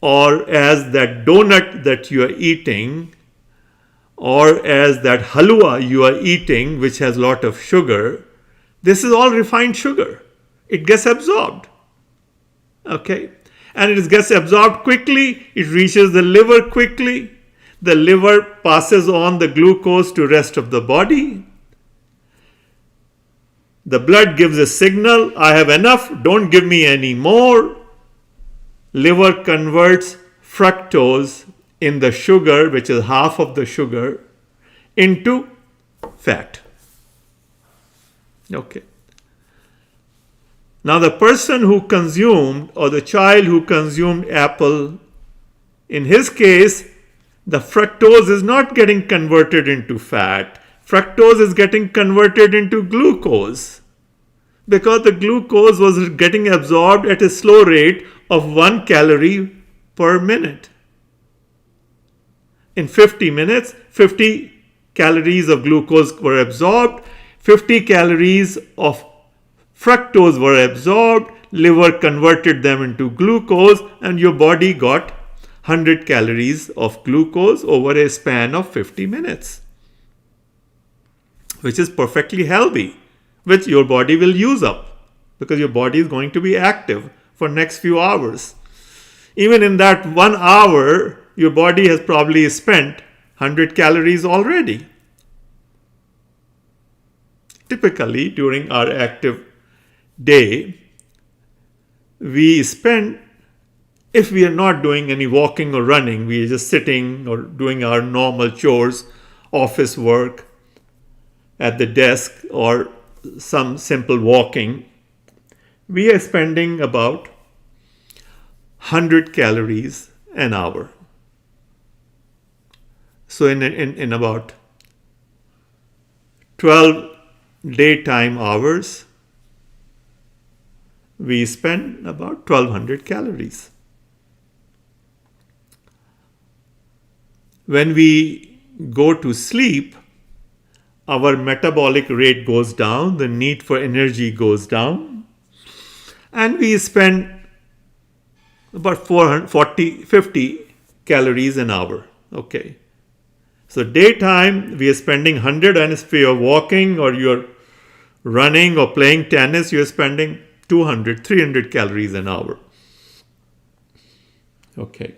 or as that donut that you are eating, or as that halwa you are eating which has a lot of sugar, this is all refined sugar. It gets absorbed. Okay? And it gets absorbed quickly. It reaches the liver quickly. The liver passes on the glucose to rest of the body. The blood gives a signal, I have enough, don't give me any more. Liver converts fructose in the sugar, which is half of the sugar, into fat. Okay. Now the person who consumed, or the child who consumed apple, in his case, the fructose is not getting converted into fat. Fructose is getting converted into glucose, because the glucose was getting absorbed at a slow rate of 1 calorie per minute. In 50 minutes, 50 calories of glucose were absorbed, 50 calories of fructose were absorbed, liver converted them into glucose, and your body got 100 calories of glucose over a span of 50 minutes, which is perfectly healthy, which your body will use up because your body is going to be active for next few hours. Even in that 1 hour, your body has probably spent 100 calories already. Typically, during our active day, we spend, if we are not doing any walking or running, we are just sitting or doing our normal chores, office work at the desk, or some simple walking, we are spending about 100 calories an hour. So in about 12 daytime hours, we spend about 1200 calories. When we go to sleep, our metabolic rate goes down, the need for energy goes down, and we spend about 50 calories an hour. Okay. So daytime, we are spending 100, and if you're walking or you're running or playing tennis, you're spending 200, 300 calories an hour. Okay.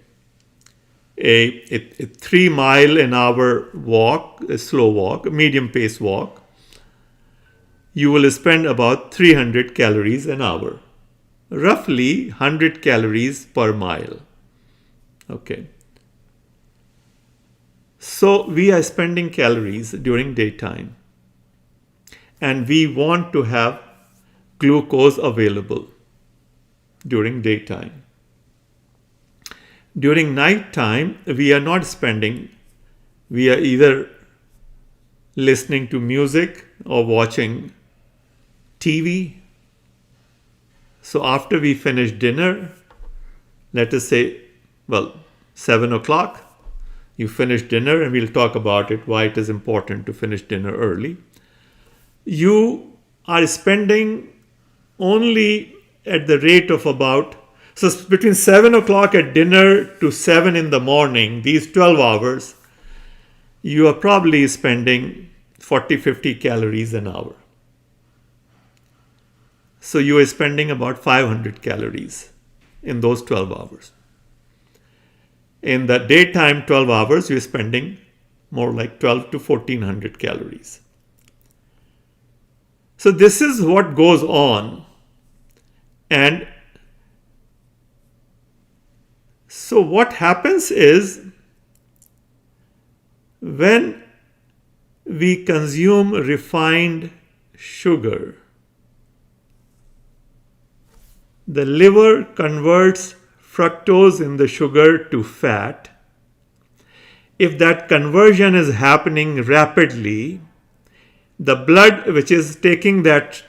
A 3 mile an hour walk, a slow walk, a medium pace walk, you will spend about 300 calories an hour. Roughly 100 calories per mile. Okay. So we are spending calories during daytime, and we want to have glucose available during daytime. During night time, we are not spending. We are either listening to music or watching TV. So after we finish dinner, let us say, 7 o'clock, you finish dinner, and we'll talk about it, why it is important to finish dinner early. You are spending only at the rate of so between 7 o'clock at dinner to 7 in the morning, these 12 hours, you are probably spending 40-50 calories an hour. So you are spending about 500 calories in those 12 hours. In the daytime 12 hours, you're spending more like 12 to 1400 calories. So this is what goes on. And so what happens is, when we consume refined sugar, the liver converts fructose in the sugar to fat. If that conversion is happening rapidly, the blood, which is taking that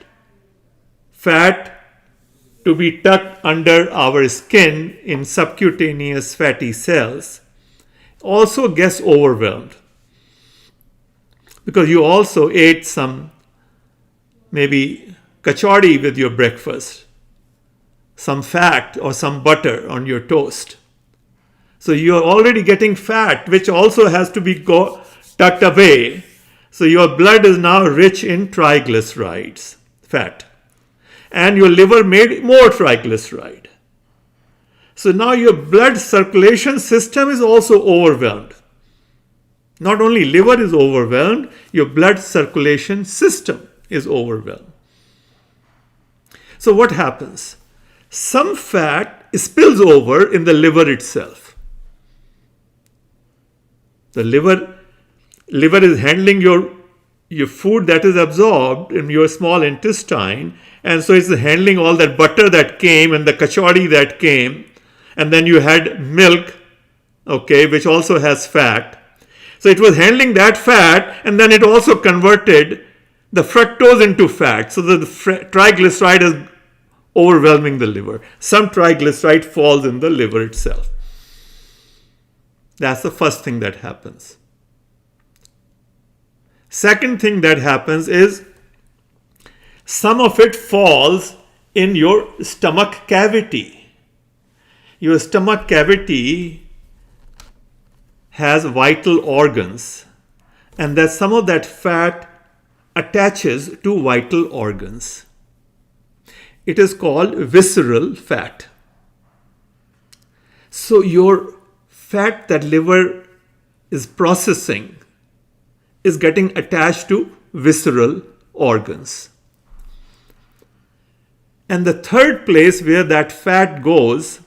fat to be tucked under our skin in subcutaneous fatty cells, also gets overwhelmed, because you also ate some maybe kachori with your breakfast, some fat or some butter on your toast. So you are already getting fat, which also has to be tucked away. So your blood is now rich in triglycerides, fat. And your liver made more triglyceride. So now your blood circulation system is also overwhelmed. Not only liver is overwhelmed, your blood circulation system is overwhelmed. So what happens? Some fat spills over in the liver itself. The liver is handling your your food that is absorbed in your small intestine, and so it's handling all that butter that came and the kachori that came, and then you had milk, okay, which also has fat. So it was handling that fat, and then it also converted the fructose into fat, so that the triglyceride is overwhelming the liver. Some triglyceride falls in the liver itself. That's the first thing that happens. Second thing that happens is some of it falls in your stomach cavity. Your stomach cavity has vital organs, and that some of that fat attaches to vital organs. It is called visceral fat. So your fat that liver is processing is getting attached to visceral organs. And the third place where that fat goes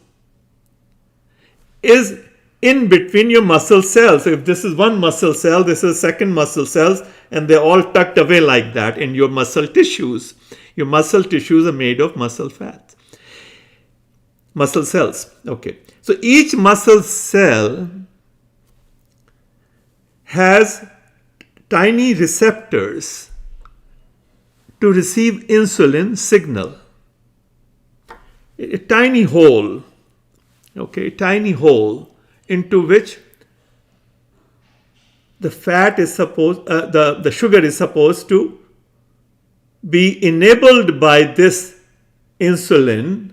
is in between your muscle cells. So if this is one muscle cell, this is second muscle cells, and they're all tucked away like that in your muscle tissues. Your muscle tissues are made of muscle fat. Muscle cells. Okay. So each muscle cell has tiny receptors to receive insulin signal. A tiny hole, okay, tiny hole into which the fat is supposed, the sugar is supposed to be enabled by this insulin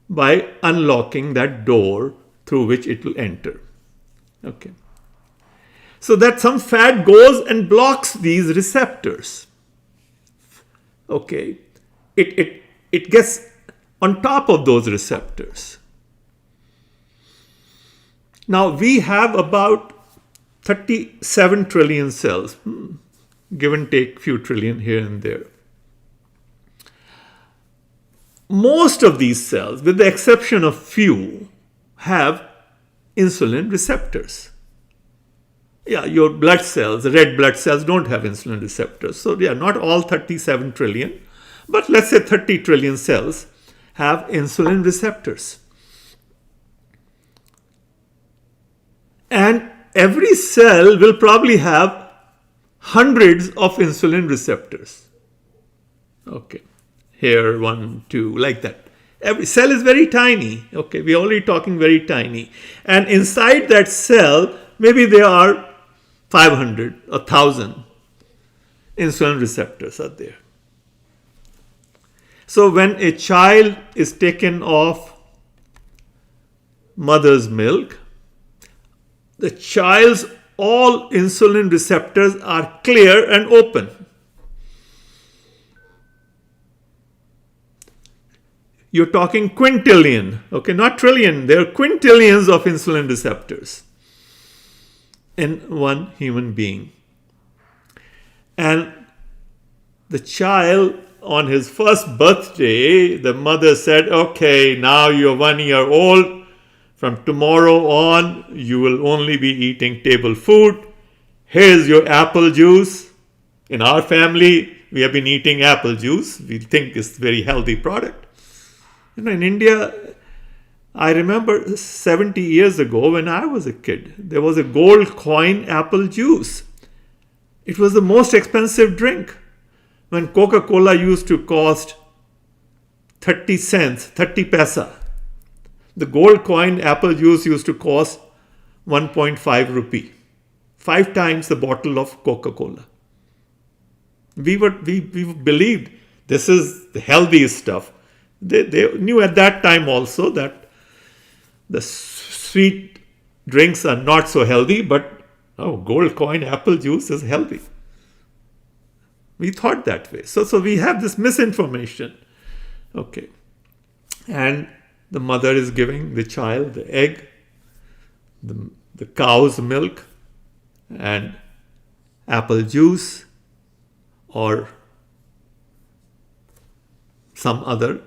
by unlocking that door through which it will enter. Okay. So that some fat goes and blocks these receptors. Okay. It gets on top of those receptors. Now we have about 37 trillion cells, give and take few trillion here and there. Most of these cells, with the exception of few, have insulin receptors. Yeah, your blood cells, the red blood cells don't have insulin receptors. So yeah, not all 37 trillion, but let's say 30 trillion cells have insulin receptors. And every cell will probably have hundreds of insulin receptors. Okay, here, 1, 2, like that. Every cell is very tiny. Okay, we're only talking very tiny. And inside that cell, maybe there are 500 or 1,000 insulin receptors are there. So when a child is taken off mother's milk, the child's all insulin receptors are clear and open. You're talking quintillion, okay, not trillion. There are quintillions of insulin receptors in one human being. And the child, on his first birthday, the mother said, okay, now you're 1 year old. From tomorrow on, you will only be eating table food. Here's your apple juice. In our family, we have been eating apple juice. We think it's a very healthy product. You know, in India, I remember 70 years ago when I was a kid, there was a gold coin apple juice. It was the most expensive drink. When Coca-Cola used to cost 30 cents, 30 paisa, the gold coin apple juice used to cost 1.5 rupee, 5 times the bottle of Coca-Cola. We believed this is the healthiest stuff. They knew at that time also that the sweet drinks are not so healthy, but gold coin apple juice is healthy. We thought that way. So we have this misinformation. Okay. And the mother is giving the child the egg, the cow's milk, and apple juice, or some other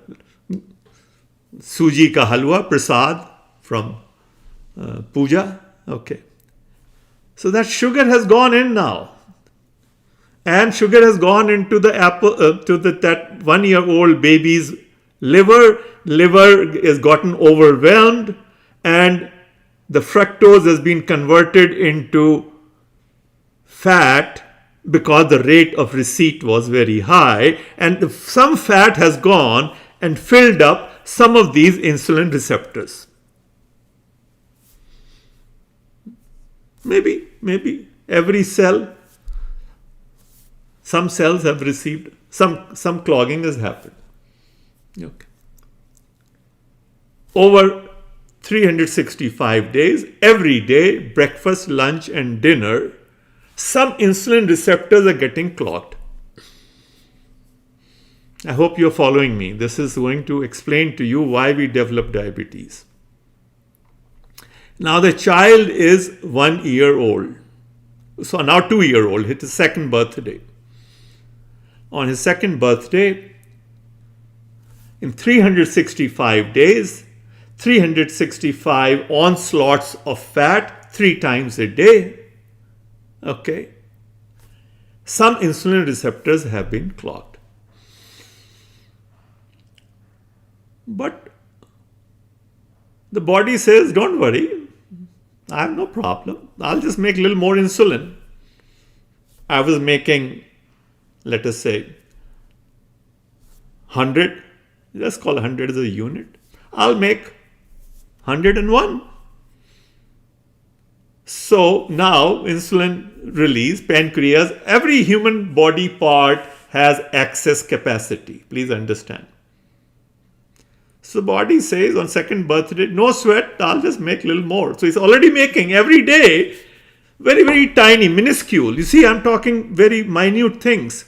suji ka halwa, prasad from puja. Okay. So that sugar has gone in now. and sugar has gone into the that 1-year-old baby's liver. Liver is gotten overwhelmed, and the fructose has been converted into fat because the rate of receipt was very high, and some fat has gone and filled up some of these insulin receptors. Maybe every cell, some cells have received, some clogging has happened. Okay. Over 365 days, every day, breakfast, lunch, and dinner, some insulin receptors are getting clogged. I hope you're following me. This is going to explain to you why we develop diabetes. Now the child is 1 year old. So now 2-year-old, his second birthday. On his second birthday, in 365 days, 365 onslaughts of fat 3 times a day. Okay. Some insulin receptors have been clogged. But the body says, don't worry, I have no problem. I'll just make a little more insulin. I was making, let us say, 100. Let's call 100 as a unit. I'll make 101. So now insulin release, pancreas, every human body part has excess capacity. Please understand. So the body says on second birthday, no sweat, I'll just make a little more. So it's already making every day very, very tiny, minuscule. You see, I'm talking very minute things.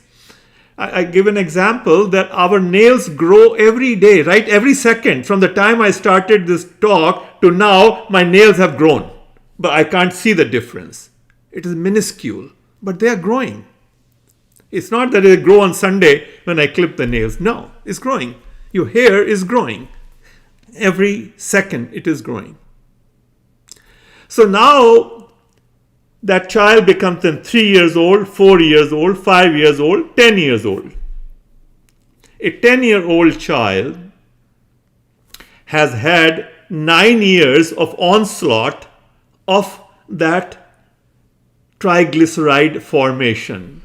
I give an example that our nails grow every day, right? Every second. From the time I started this talk to now, my nails have grown. But I can't see the difference. It is minuscule, but they are growing. It's not that they grow on Sunday when I clip the nails. No, it's growing. Your hair is growing. Every second it is growing. So now that child becomes then 3 years old, 4 years old, 5 years old, 10 years old. A 10-year-old child has had 9 years of onslaught of that triglyceride formation.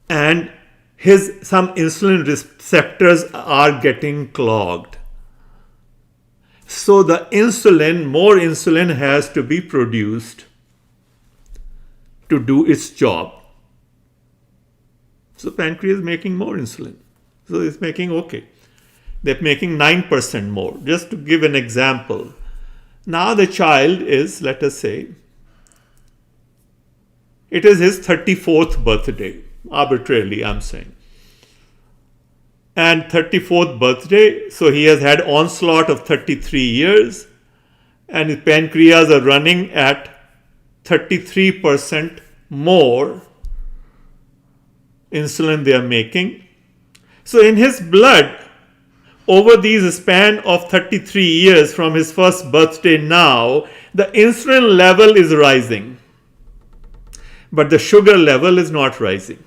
And some insulin receptors are getting clogged. So the more insulin has to be produced to do its job. So pancreas is making more insulin. So it's making okay. They're making 9% more. Just to give an example. Now the child is, let us say, it is his 34th birthday. Arbitrarily, I'm saying. And 34th birthday, so he has had onslaught of 33 years, and his pancreas are running at 33% more insulin they are making. So in his blood, over these span of 33 years from his first birthday now, the insulin level is rising. But the sugar level is not rising.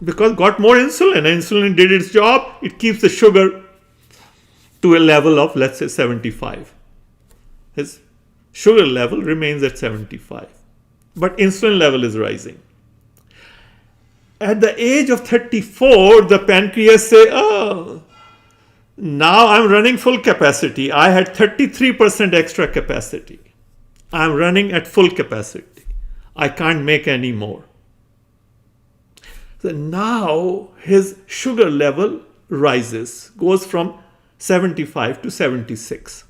Because got more insulin. Insulin did its job. It keeps the sugar to a level of, let's say, 75. His sugar level remains at 75. But insulin level is rising. At the age of 34, the pancreas say, oh, now I'm running full capacity. I had 33% extra capacity. I'm running at full capacity. I can't make any more. So now his sugar level rises, goes from 75 to 76.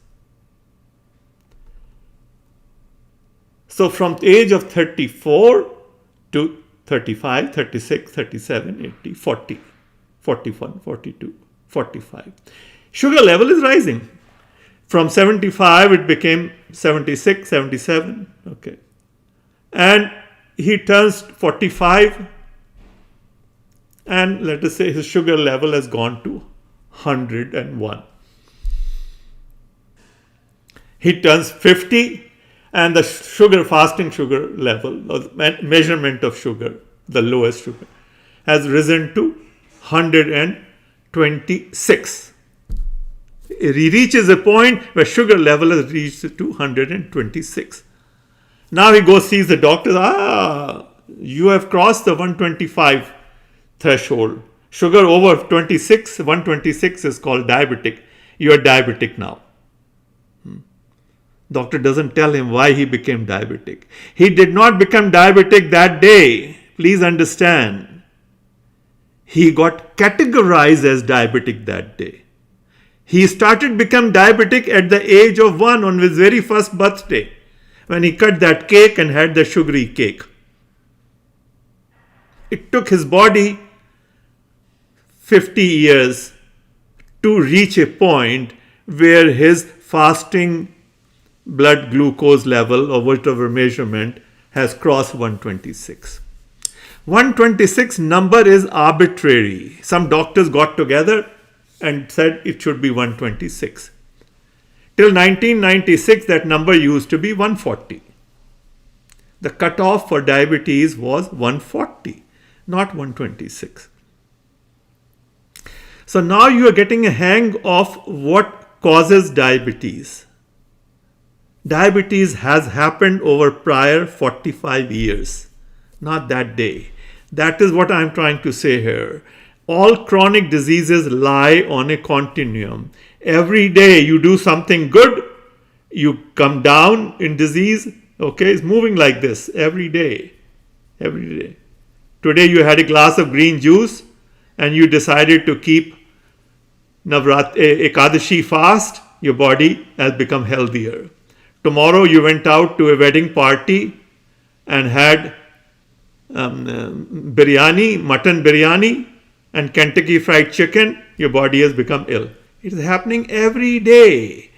So from the age of 34 to 35, 36, 37, 80, 40, 41, 42, 45. Sugar level is rising. From 75 it became 76, 77. Okay. And he turns 45. And let us say his sugar level has gone to 101. He turns 50 and the sugar, fasting sugar level, or measurement of sugar, the lowest sugar, has risen to 126. He reaches a point where sugar level has reached to 126. Now he goes, sees the doctor. You have crossed the 125 threshold. Sugar over 26, 126 is called diabetic. You are diabetic now. Doctor doesn't tell him why he became diabetic. He did not become diabetic that day. Please understand. He got categorized as diabetic that day. He started become diabetic at the age of 1 on his very first birthday, when he cut that cake and had the sugary cake. It took his body 50 years to reach a point where his fasting blood glucose level or whatever measurement has crossed 126. 126 number is arbitrary. Some doctors got together and said it should be 126. Till 1996, that number used to be 140. The cutoff for diabetes was 140, not 126. So now you are getting a hang of what causes diabetes. Diabetes has happened over prior 45 years, not that day. That is what I am trying to say here. All chronic diseases lie on a continuum. Every day you do something good, you come down in disease. Okay, it's moving like this every day. Every day. Today you had a glass of green juice and you decided to keep Ekadashi fast, your body has become healthier. Tomorrow you went out to a wedding party and had biryani, mutton biryani and Kentucky fried chicken, your body has become ill. It is happening every day.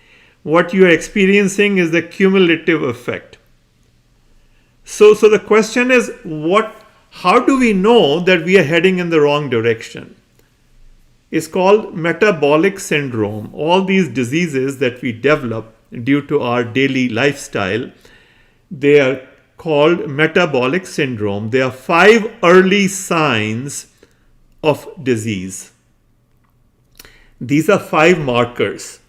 What you are experiencing is the cumulative effect. So the question is, how do we know that we are heading in the wrong direction? It's called metabolic syndrome. All these diseases that we develop due to our daily lifestyle, they are called metabolic syndrome. There are 5 early signs of disease. These are 5 markers.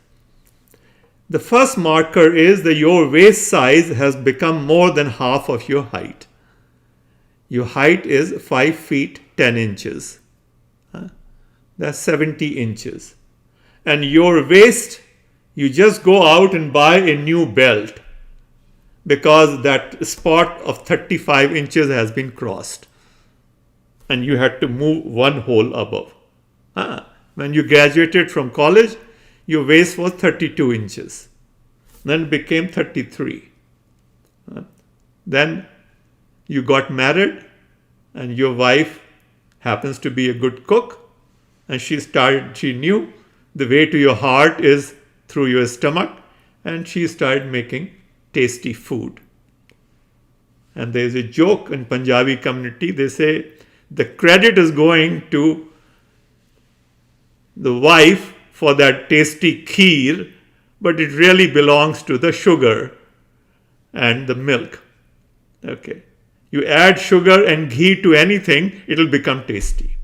The first marker is that your waist size has become more than half of your height. Your height is 5 feet 10 inches. That's 70 inches. And your waist, you just go out and buy a new belt because that spot of 35 inches has been crossed. And you had to move 1 hole above. When you graduated from college, your waist was 32 inches. Then it became 33. Then you got married and your wife happens to be a good cook. And she knew the way to your heart is through your stomach. And she started making tasty food. And there's a joke in Punjabi community. They say the credit is going to the wife for that tasty kheer, but it really belongs to the sugar and the milk. Okay. You add sugar and ghee to anything, it will become tasty.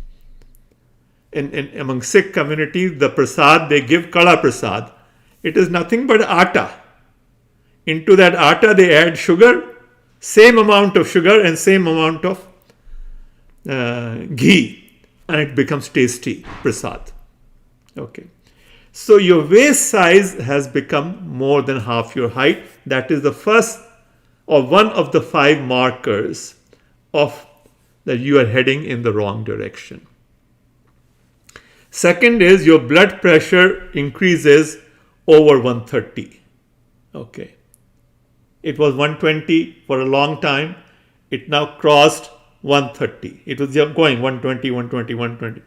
Among Sikh communities, the prasad they give, kala prasad, it is nothing but atta. Into that atta they add sugar, same amount of sugar and same amount of ghee, and it becomes tasty prasad. Okay. So your waist size has become more than half your height. That is the first or one of the 5 markers of that you are heading in the wrong direction. Second is your blood pressure increases over 130. Okay. It was 120 for a long time. It now crossed 130. It was going 120, 120, 120.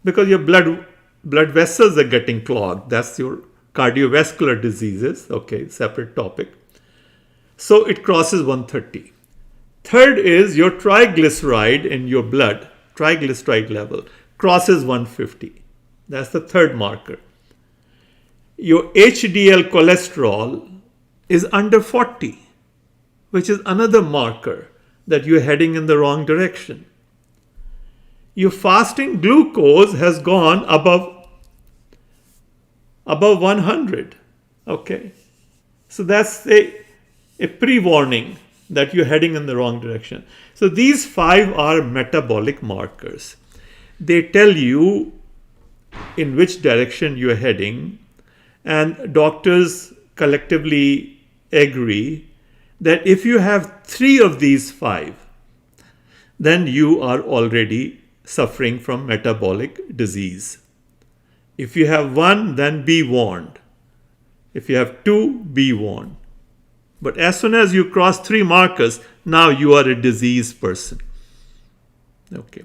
Because your blood vessels are getting clogged. That's your cardiovascular diseases. Okay, separate topic. So it crosses 130. Third is your triglyceride in your blood, triglyceride level, crosses 150. That's the third marker. Your HDL cholesterol is under 40, which is another marker that you're heading in the wrong direction. Your fasting glucose has gone above 100. Okay. So that's a pre-warning that you're heading in the wrong direction. So these 5 are metabolic markers. They tell you in which direction you're heading, and doctors collectively agree that if you have 3 of these 5, then you are already suffering from metabolic disease. If you have 1, then be warned. If you have 2, be warned. But as soon as you cross 3 markers, now you are a diseased person. Okay.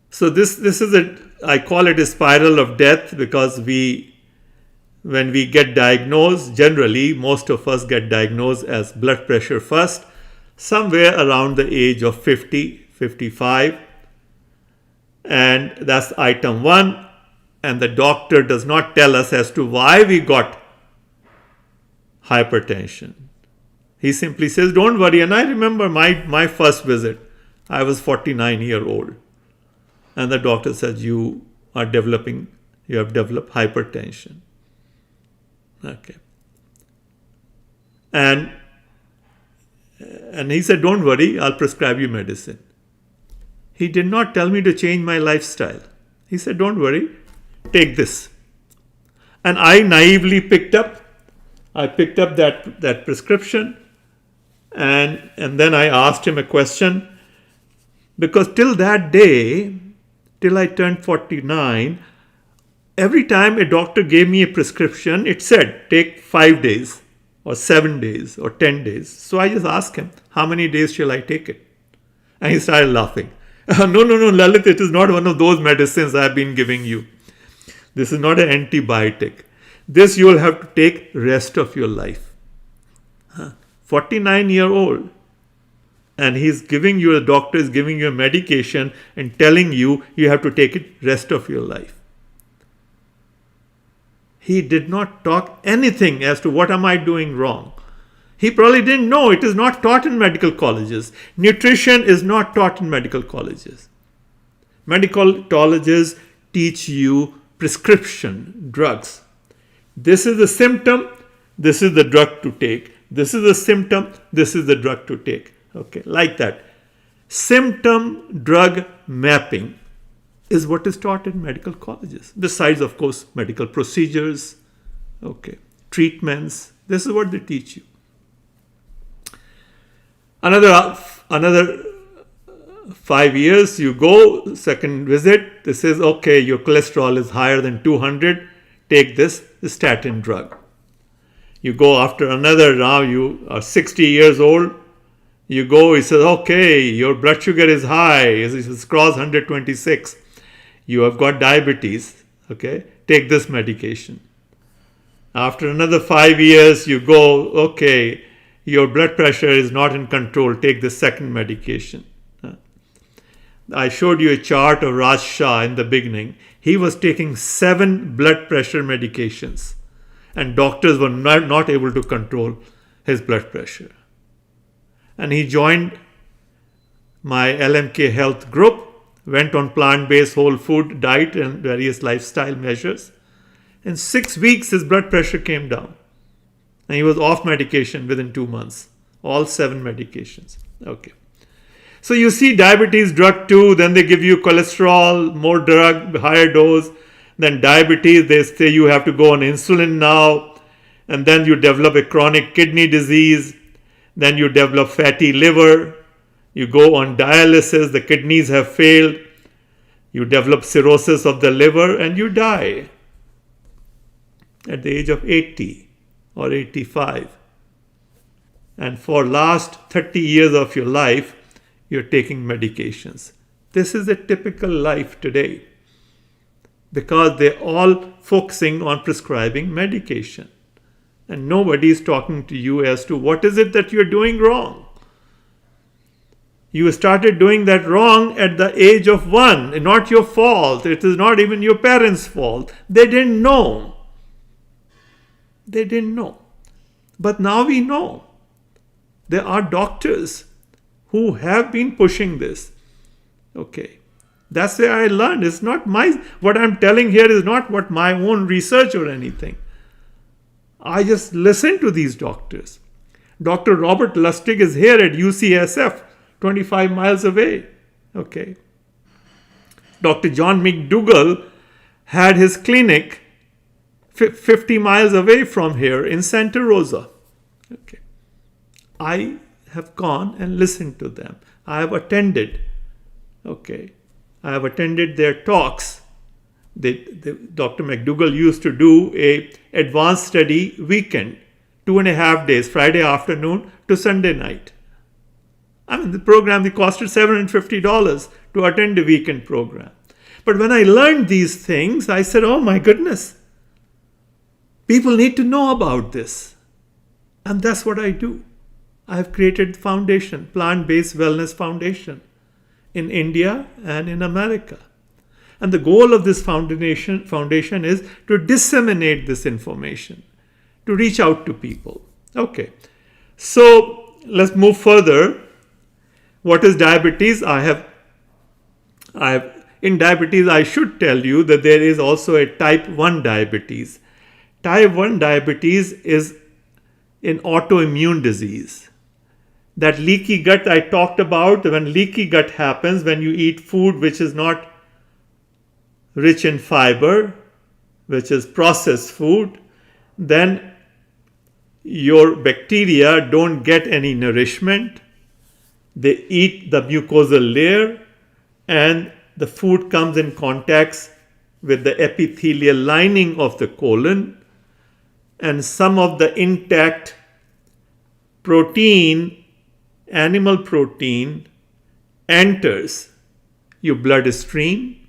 So this is I call it a spiral of death, because when we get diagnosed, generally most of us get diagnosed as blood pressure first, somewhere around the age of 50, 55. And that's item 1. And the doctor does not tell us as to why we got hypertension. He simply says, don't worry. And I remember my first visit, I was 49-year-old. And the doctor says, you have developed hypertension. Okay. And he said, don't worry, I'll prescribe you medicine. He did not tell me to change my lifestyle. He said, don't worry, take this. And I naively picked up that prescription, and then I asked him a question, because till that day, till I turned 49, every time a doctor gave me a prescription, it said take 5 days or 7 days or 10 days. So I just asked him, how many days shall I take it? And he started laughing. No, Lalit, it is not one of those medicines I have been giving you. This is not an antibiotic. This you will have to take rest of your life. 49-year-old. And the doctor is giving you a medication and telling you have to take it rest of your life. He did not talk anything as to what am I doing wrong. He probably didn't know. It is not taught in medical colleges. Nutrition is not taught in medical colleges. Medical colleges teach you prescription drugs. This is the symptom, this is the drug to take. This is the symptom, this is the drug to take. Okay, like that. Symptom drug mapping is what is taught in medical colleges. Besides, of course, medical procedures, okay, treatments. This is what they teach you. Another 5 years, you go, second visit, this is, okay, your cholesterol is higher than 200, take this statin drug. You go after another, now you are 60 years old, you go, he says, okay, your blood sugar is high, it's crossed 126, you have got diabetes, okay, take this medication. After another 5 years, you go, okay, your blood pressure is not in control, take the second medication. I showed you a chart of Raj Shah in the beginning. He was taking 7 blood pressure medications, and doctors were not able to control his blood pressure. And he joined my LMK health group, went on plant-based whole food diet and various lifestyle measures. In 6 weeks, his blood pressure came down. And he was off medication within 2 months. All 7 medications. Okay. So you see diabetes drug 2, then they give you cholesterol, more drug, higher dose. Then diabetes, they say you have to go on insulin now. And then you develop a chronic kidney disease. Then you develop fatty liver. You go on dialysis, the kidneys have failed. You develop cirrhosis of the liver and you die at the age of 80 or 85. And for last 30 years of your life, you're taking medications. This is a typical life today because they're all focusing on prescribing medication. And nobody is talking to you as to what is it that you're doing wrong. You started doing that wrong at the age of 1. Not your fault. It is not even your parents' fault. They didn't know. They didn't know. But now we know. There are doctors who have been pushing this. Okay. That's where I learned. It's not what I'm telling here is not what my own research or anything. I just listen to these doctors. Dr. Robert Lustig is here at UCSF, 25 miles away. Okay. Dr. John McDougall had his clinic 50 miles away from here in Santa Rosa. Okay. I have gone and listened to them. I have attended. Okay. I have attended their talks. Dr. McDougall used to do a advanced study weekend, 2.5 days, Friday afternoon to Sunday night. I mean, the program, it costed $750 to attend the weekend program. But when I learned these things, I said, oh my goodness, people need to know about this. And that's what I do. I have created foundation, Plant-Based Wellness Foundation, in India and in America. And the goal of this foundation is to disseminate this information, to reach out to people. Okay, so let's move further. What is diabetes? In diabetes, I should tell you that there is also a type 1 diabetes. Type 1 diabetes is an autoimmune disease. That leaky gut I talked about, when leaky gut happens, when you eat food which is not rich in fiber, which is processed food, then your bacteria don't get any nourishment. They eat the mucosal layer and the food comes in contact with the epithelial lining of the colon, and some of the intact protein, animal protein, enters your bloodstream.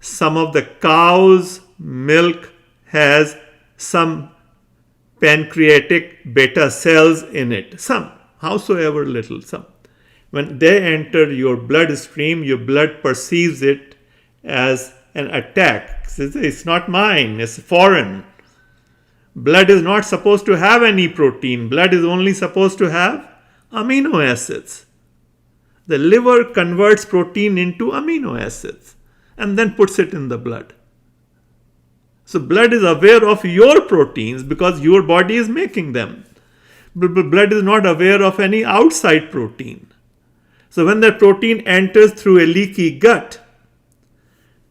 Some of the cow's milk has some pancreatic beta cells in it. Some, howsoever little, some. When they enter your bloodstream, your blood perceives it as an attack. It's not mine, it's foreign. Blood is not supposed to have any protein. Blood is only supposed to have amino acids. The liver converts protein into amino acids and then puts it in the blood. So blood is aware of your proteins because your body is making them. Blood is not aware of any outside protein. So when that protein enters through a leaky gut,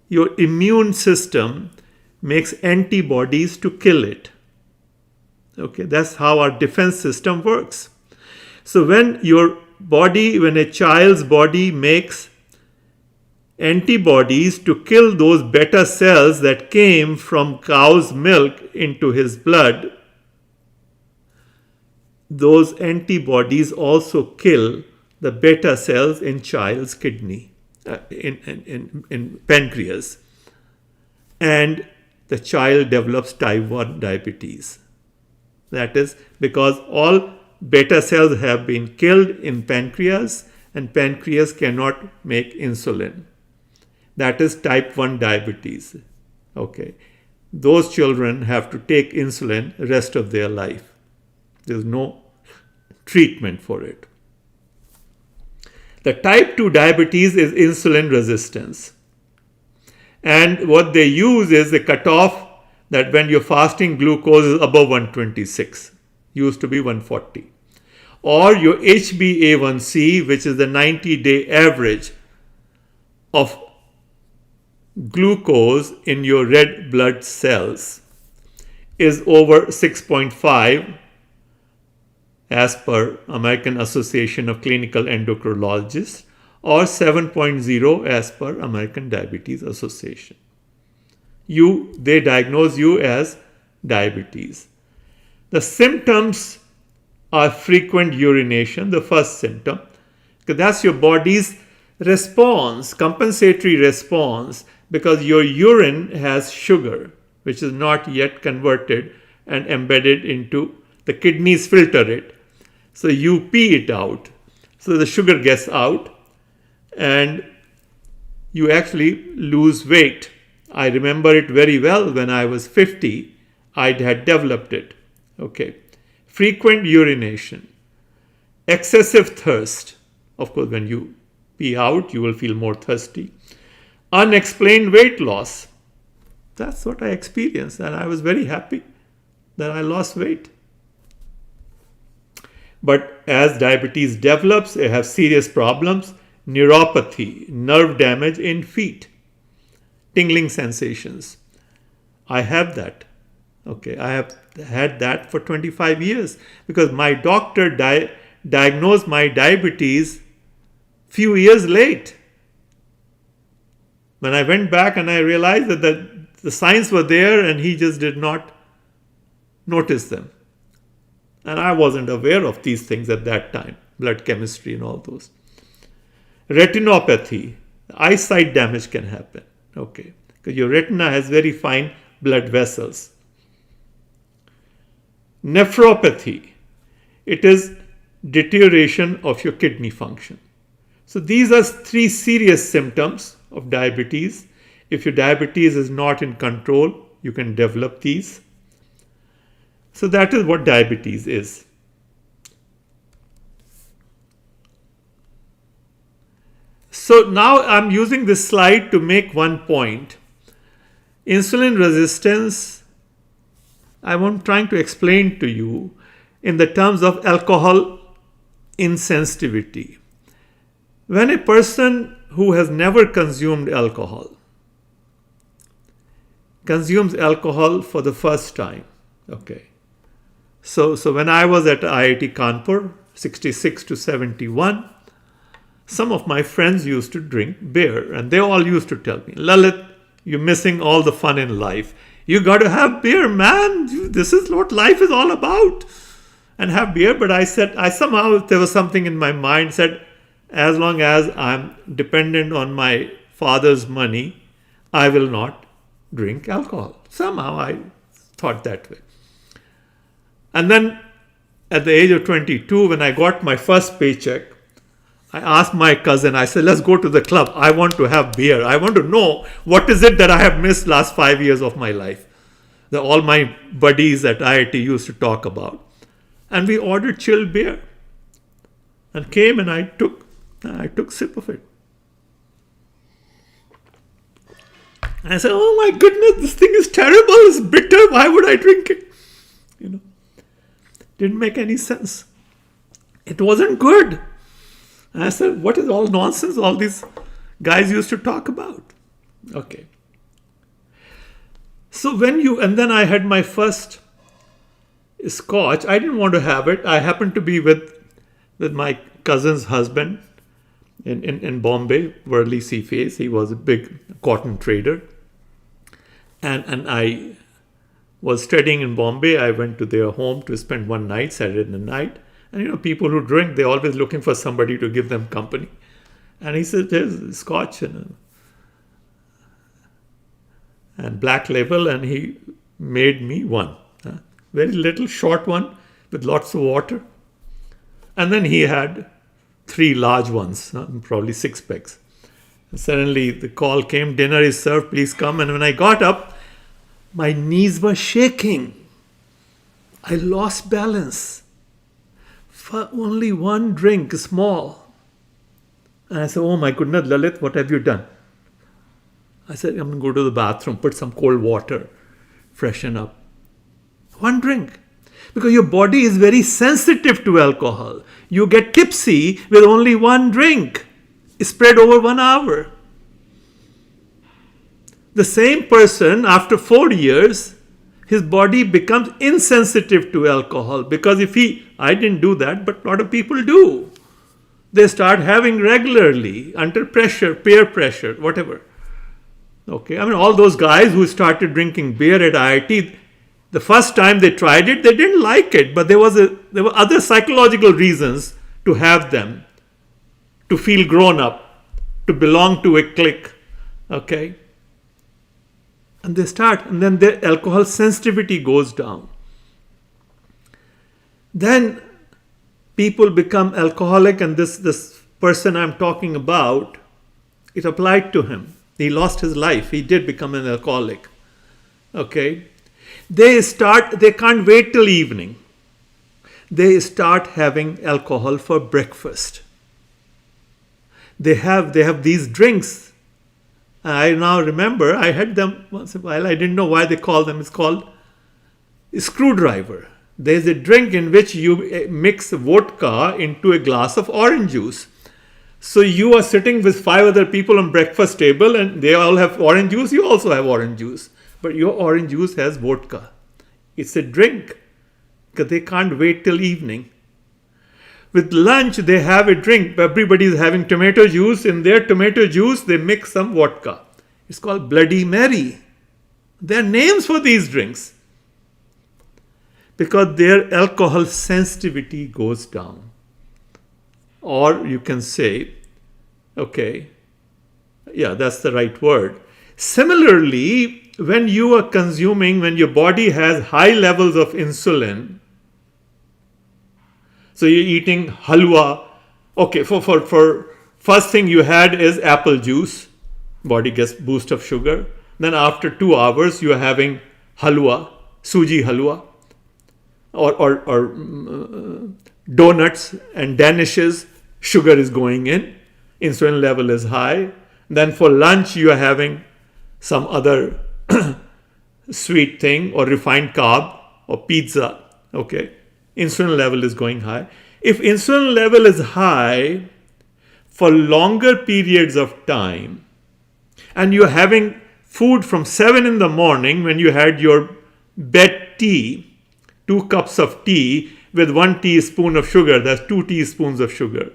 your immune system makes antibodies to kill it. Okay, that's how our defense system works. So when a child's body makes antibodies to kill those beta cells that came from cow's milk into his blood, those antibodies also kill the beta cells in child's kidney, in pancreas. And the child develops type 1 diabetes. That is because all beta cells have been killed in pancreas and pancreas cannot make insulin. That is type 1 diabetes. Okay. Those children have to take insulin the rest of their life. There's no treatment for it. The type 2 diabetes is insulin resistance. And what they use is a cutoff that when your fasting glucose is above 126, used to be 140. Or your HbA1c, which is the 90-day average of glucose in your red blood cells, is over 6.5 as per American Association of Clinical Endocrinologists, or 7.0 as per American Diabetes Association. They diagnose you as diabetes. The symptoms are frequent urination, the first symptom, because that's your body's response, compensatory response, because your urine has sugar, which is not yet converted and embedded into the kidneys, filter it. So you pee it out. So the sugar gets out and you actually lose weight. I remember it very well when I was 50, I had developed it. Okay. Frequent urination. Excessive thirst. Of course, when you pee out, you will feel more thirsty. Unexplained weight loss. That's what I experienced, and I was very happy that I lost weight. But as diabetes develops, I have serious problems. Neuropathy, nerve damage in feet, tingling sensations. I have that. Okay, I have had that for 25 years because my doctor diagnosed my diabetes few years late. When I went back and I realized that the signs were there and he just did not notice them. And I wasn't aware of these things at that time, blood chemistry and all those. Retinopathy, eyesight damage can happen. Okay, because your retina has very fine blood vessels. Nephropathy, it is deterioration of your kidney function. So these are 3 serious symptoms of diabetes. If your diabetes is not in control, you can develop these. So that is what diabetes is. So now I'm using this slide to make one point. Insulin resistance, I'm trying to explain to you in the terms of alcohol insensitivity. When a person who has never consumed alcohol consumes alcohol for the first time, okay. So when I was at IIT Kanpur, 66 to 71, some of my friends used to drink beer and they all used to tell me, Lalit, you're missing all the fun in life. You got to have beer, man. This is what life is all about. And have beer. But I said, somehow, there was something in my mind said, as long as I'm dependent on my father's money, I will not drink alcohol. Somehow I thought that way. And then at the age of 22, when I got my first paycheck, I asked my cousin, I said, let's go to the club. I want to have beer. I want to know what is it that I have missed last 5 years of my life. That all my buddies at IIT used to talk about. And we ordered chilled beer. And came and I took a sip of it. And I said, oh my goodness, this thing is terrible. It's bitter. Why would I drink it? Didn't make any sense. It wasn't good. And I said, what is all nonsense all these guys used to talk about? Okay. So and then I had my first scotch. I didn't want to have it. I happened to be with my cousin's husband in Bombay, Worli Seaface. He was a big cotton trader. And I was studying in Bombay. I went to their home to spend one night, Saturday night. And people who drink, they're always looking for somebody to give them company. And he said, there's scotch and black label, and he made me one. Very little, short one with lots of water. And then he had 3 large ones, probably 6 packs. And suddenly the call came, dinner is served, please come. And when I got up, my knees were shaking. I lost balance. For only one drink, small. And I said, oh my goodness, Lalit, what have you done? I said, I'm going to go to the bathroom, put some cold water, freshen up. One drink. Because your body is very sensitive to alcohol. You get tipsy with only one drink, spread over 1 hour. The same person, after 4 years, his body becomes insensitive to alcohol. Because I didn't do that, but a lot of people do. They start having regularly, under pressure, peer pressure, whatever. Okay, all those guys who started drinking beer at IIT, the first time they tried it, they didn't like it, but there were other psychological reasons to have them, to feel grown up, to belong to a clique. Okay, and they start, and then their alcohol sensitivity goes down. Then people become alcoholic, and this person I'm talking about, it applied to him. He lost his life. He did become an alcoholic. Okay. They can't wait till evening. They start having alcohol for breakfast. They have these drinks. I now remember I had them once in a while. I didn't know why they call them. It's called screwdriver. There's a drink in which you mix vodka into a glass of orange juice. So you are sitting with 5 other people on breakfast table and they all have orange juice. You also have orange juice. But your orange juice has vodka. It's a drink because they can't wait till evening. With lunch, they have a drink. Everybody is having tomato juice. In their tomato juice, they mix some vodka. It's called Bloody Mary. There are names for these drinks because their alcohol sensitivity goes down. Or you can say, okay, yeah, that's the right word. Similarly, when you are consuming, when your body has high levels of insulin, so you're eating halwa. Okay, for first thing you had is apple juice. Body gets boost of sugar. Then after 2 hours, you are having halwa, suji halwa, or donuts and danishes. Sugar is going in. Insulin level is high. Then for lunch, you are having some other sweet thing or refined carb or pizza. Okay. Insulin level is going high. If insulin level is high for longer periods of time and you're having food from 7 in the morning when you had your bed tea, 2 cups of tea with 1 teaspoon of sugar, that's 2 teaspoons of sugar,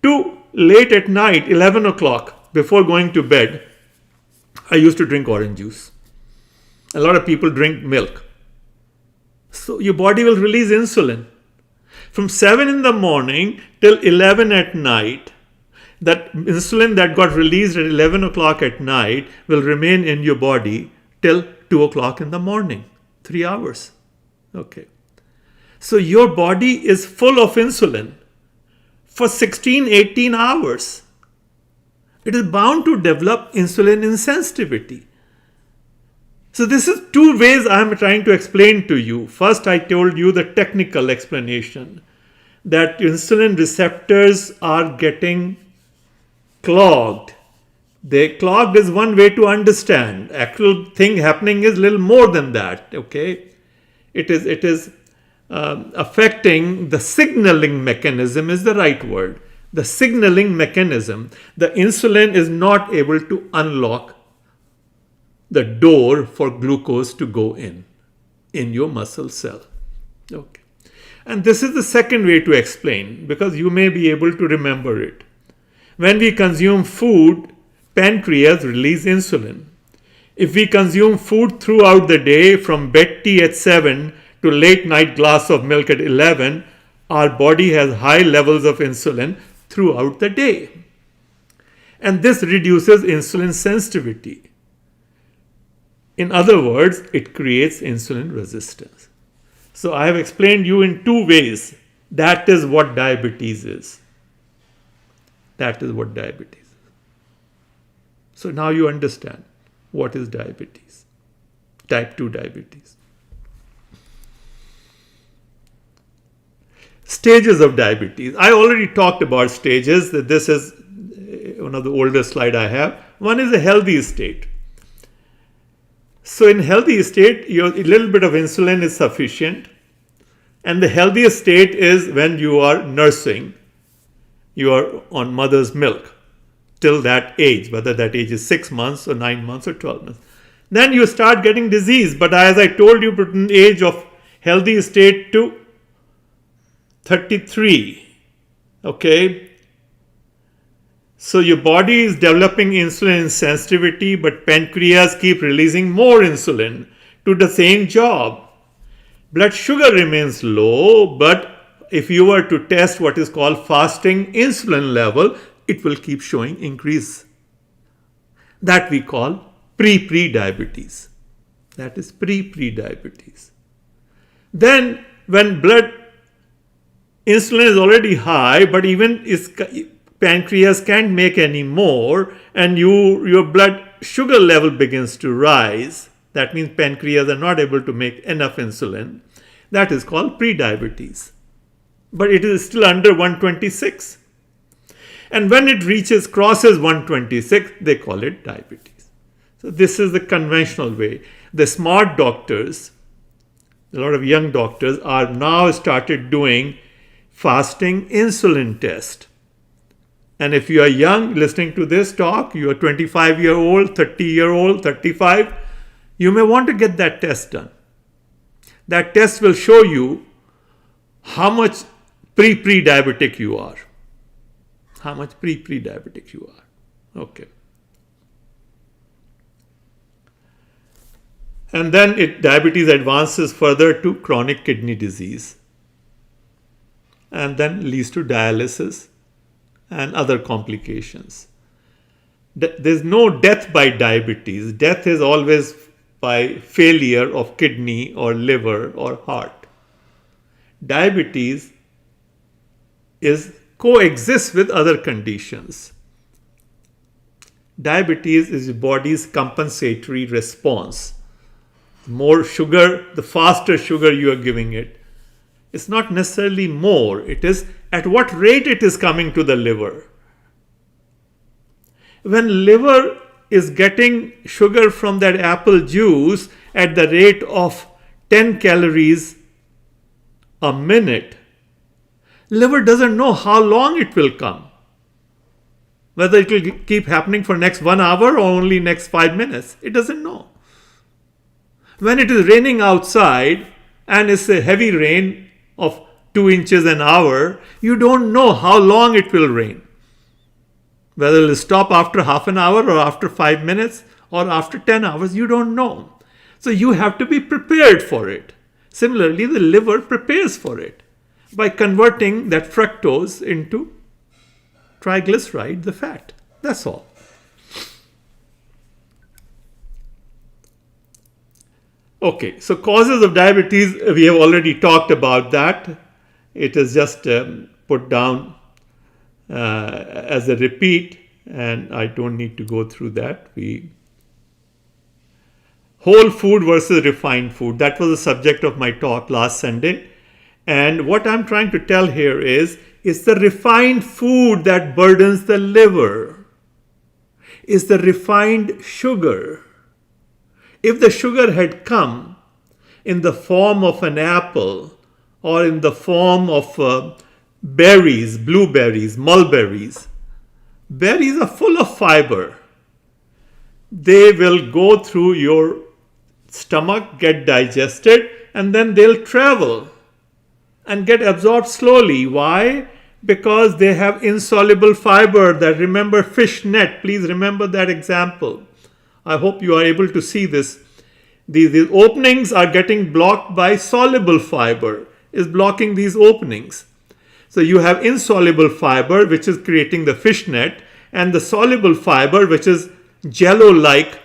to late at night, 11 o'clock, before going to bed, I used to drink orange juice. A lot of people drink milk. So your body will release insulin. From 7 in the morning till 11 at night, that insulin that got released at 11 o'clock at night will remain in your body till 2 o'clock in the morning. 3 hours. Okay. So your body is full of insulin for 16, 18 hours. It is bound to develop insulin insensitivity. So this is 2 ways I am trying to explain to you. First, I told you the technical explanation that insulin receptors are getting clogged. Clogged is one way to understand. Actual thing happening is a little more than that. Okay, it is affecting the signaling mechanism is the right word. The signaling mechanism. The insulin is not able to unlock the door for glucose to go in your muscle cell. Okay. And this is the second way to explain because you may be able to remember it. When we consume food, pancreas release insulin. If we consume food throughout the day from bed tea at 7 to late night glass of milk at 11, our body has high levels of insulin throughout the day. And this reduces insulin sensitivity. In other words, it creates insulin resistance. So I have explained you in 2 ways. That is what diabetes is. That is what diabetes is. So now you understand what is diabetes. Type 2 diabetes. Stages of diabetes. I already talked about stages. This is one of the oldest slides I have. One is a healthy state. So in healthy state, a little bit of insulin is sufficient. And the healthiest state is when you are nursing. You are on mother's milk till that age, whether that age is 6 months or 9 months or 12 months. Then you start getting disease. But as I told you, between the age of healthy state to 33, okay? So your body is developing insulin sensitivity, but pancreas keep releasing more insulin to the same job. Blood sugar remains low, but if you were to test what is called fasting insulin level, it will keep showing increase. That we call pre-diabetes. That is pre-diabetes. Then when blood insulin is already high, but even pancreas can't make any more, and your blood sugar level begins to rise. that means pancreas are not able to make enough insulin, that is called prediabetes. But it is still under 126. And when it crosses 126, they call it diabetes. So this is the conventional way. The smart doctors, a lot of young doctors, are now started doing fasting insulin test. And if you are young listening to this talk, you are 25-year-old, 30-year-old, 35, you may want to get that test done. That test will show you how much pre-diabetic you are. How much pre-diabetic you are. Okay. And then diabetes advances further to chronic kidney disease. And then leads to dialysis and other complications. There's no death by diabetes. Death is always by failure of kidney or liver or heart. Diabetes coexists with other conditions. Diabetes is the body's compensatory response. The more sugar, the faster sugar you are giving it. It's not necessarily more. It is at what rate it is coming to the liver. When liver is getting sugar from that apple juice at the rate of 10 calories a minute, liver doesn't know how long it will come. Whether it will keep happening for next 1 hour or only next 5 minutes. It doesn't know. When it is raining outside and it's a heavy rain of 2 inches an hour, you don't know how long it will rain. Whether it will stop after half an hour or after 5 minutes or after 10 hours, you don't know. So you have to be prepared for it. Similarly, the liver prepares for it by converting that fructose into triglyceride, the fat. That's all. Okay, so causes of diabetes, we have already talked about that. It is just put down as a repeat, and I don't need to go through that. Whole food versus refined food. That was the subject of my talk last Sunday. And what I'm trying to tell here is, it's the refined food that burdens the liver. It's the refined sugar. If the sugar had come in the form of an apple or in the form of berries, blueberries, mulberries, berries are full of fiber. They will go through your stomach, get digested, and then they'll travel and get absorbed slowly. Why? Because they have insoluble fiber. That, remember fish net. Please remember that example. I hope you are able to see this. These openings are getting blocked by soluble fiber. Is blocking these openings. So you have insoluble fiber, which is creating the fish net, and the soluble fiber, which is jello-like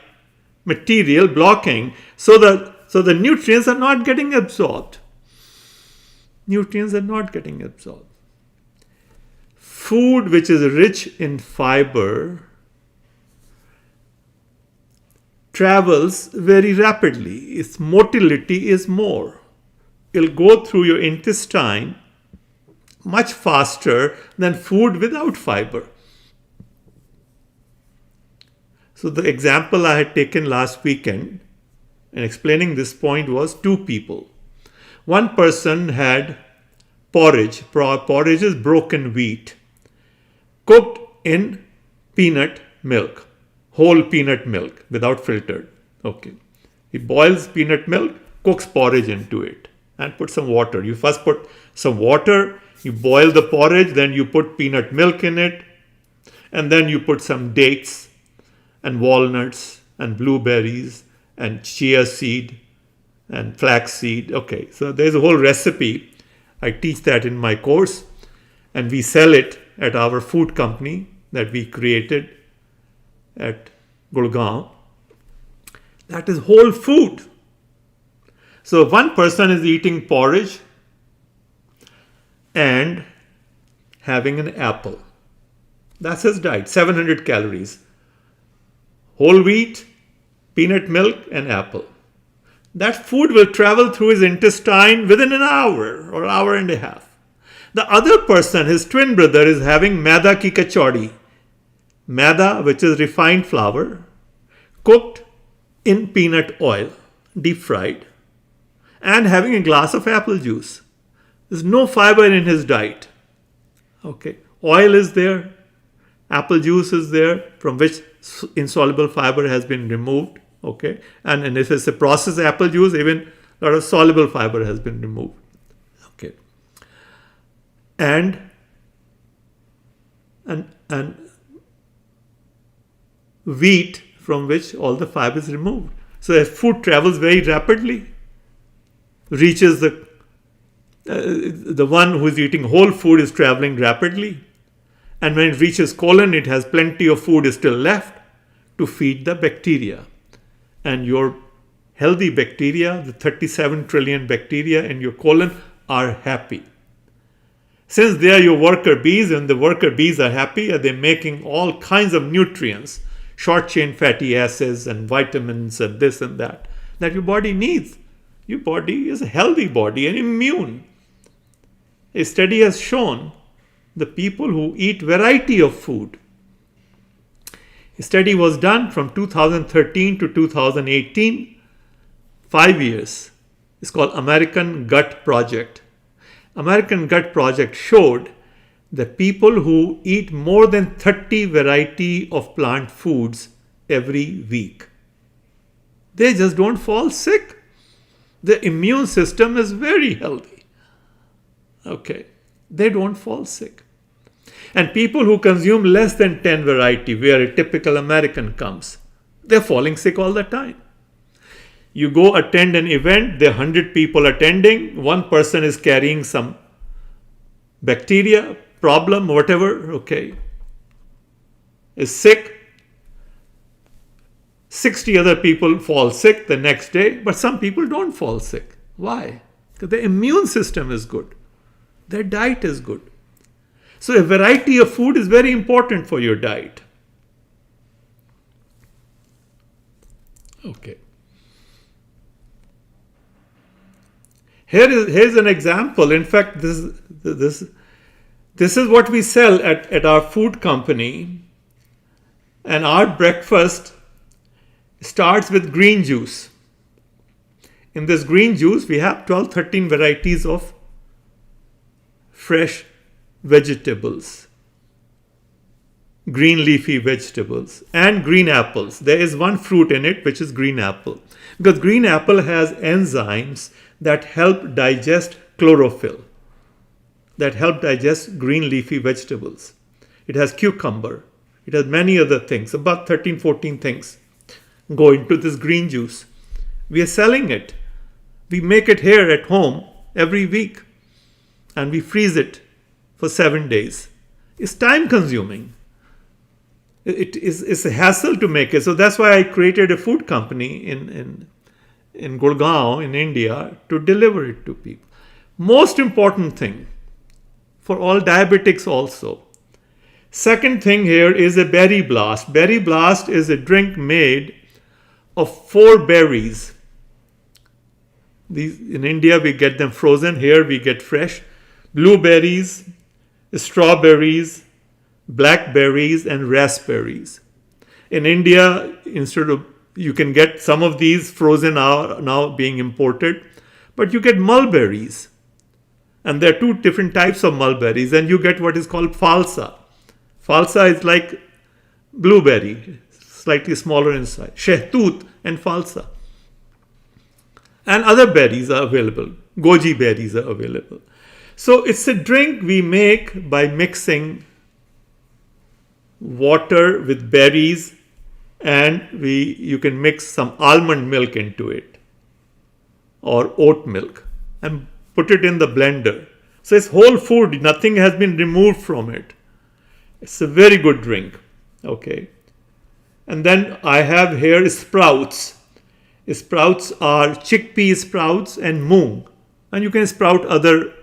material blocking. So the nutrients are not getting absorbed. Nutrients are not getting absorbed. Food which is rich in fiber travels very rapidly. Its motility is more. It'll go through your intestine much faster than food without fiber. So the example I had taken last weekend in explaining this point was 2 people. One person had porridge. Porridge is broken wheat, cooked in peanut milk, whole peanut milk without filtered. Okay. He boils peanut milk, cooks porridge into it, and put some water. You first put some water, you boil the porridge, then you put peanut milk in it, and then you put some dates and walnuts and blueberries and chia seed and flax seed. Okay, so there's a whole recipe. I teach that in my course, and we sell it at our food company that we created at Gurgaon. That is whole food. So one person is eating porridge and having an apple. That's his diet, 700 calories. Whole wheat, peanut milk, and apple. that food will travel through his intestine within an hour or hour and a half. The other person, his twin brother, is having maida ki kachori. Maida, which is refined flour, cooked in peanut oil, deep fried, and having a glass of apple juice. There's no fiber in his diet. Okay, oil is there, apple juice is there, from which insoluble fiber has been removed. Okay, and if it's a processed apple juice, even a lot of soluble fiber has been removed. Okay, and wheat, from which all the fiber is removed. So as food travels very rapidly, reaches the one who is eating whole food is traveling rapidly, and when it reaches colon, it has plenty of food still left to feed the bacteria. And your healthy bacteria, the 37 trillion bacteria in your colon, are happy. Since they are your worker bees, and the worker bees are happy, they're making all kinds of nutrients, short chain fatty acids and vitamins and this and that your body needs. Your body is a healthy body and immune. A study has shown the people who eat variety of food. A study was done from 2013 to 2018, 5 years. It's called American Gut Project. American Gut Project showed that people who eat more than 30 variety of plant foods every week, they just don't fall sick. The immune system is very healthy. Okay, they don't fall sick. And people who consume less than 10 variety, where a typical American comes, they're falling sick all the time. You go attend an event, there are 100 people attending, one person is carrying some bacteria, problem, whatever, okay, is sick. 60 other people fall sick the next day, but some people don't fall sick. Why? Because their immune system is good. Their diet is good. So a variety of food is very important for your diet. Okay. Here's an example. In fact, this is what we sell at our food company. And our breakfast starts with green juice. In this green juice, we have 12, 13 varieties of fresh vegetables, green leafy vegetables, and green apples. There is one fruit in it, which is green apple. Because green apple has enzymes that help digest chlorophyll, that help digest green leafy vegetables. It has cucumber. It has many other things, about 13, 14 things go into this green juice. We are selling it. We make it here at home every week, and we freeze it for 7 days. It's time consuming. It's a hassle to make it. So that's why I created a food company in Gurgaon in India to deliver it to people. Most important thing for all diabetics also. Second thing here is a berry blast. Berry blast is a drink made of 4 berries. These, in India we get them frozen, here we get fresh. Blueberries, strawberries, blackberries, and raspberries. In India, instead of, you can get some of these frozen now being imported, but you get mulberries. And there are 2 different types of mulberries, and you get what is called falsa. Falsa is like blueberry, slightly smaller in size. Shehtoot and falsa. And other berries are available. Goji berries are available. So it's a drink we make by mixing water with berries, and you can mix some almond milk into it or oat milk and put it in the blender. So it's whole food, nothing has been removed from it. It's a very good drink. Okay. And then I have here sprouts. Sprouts are chickpea sprouts and moong. And you can sprout other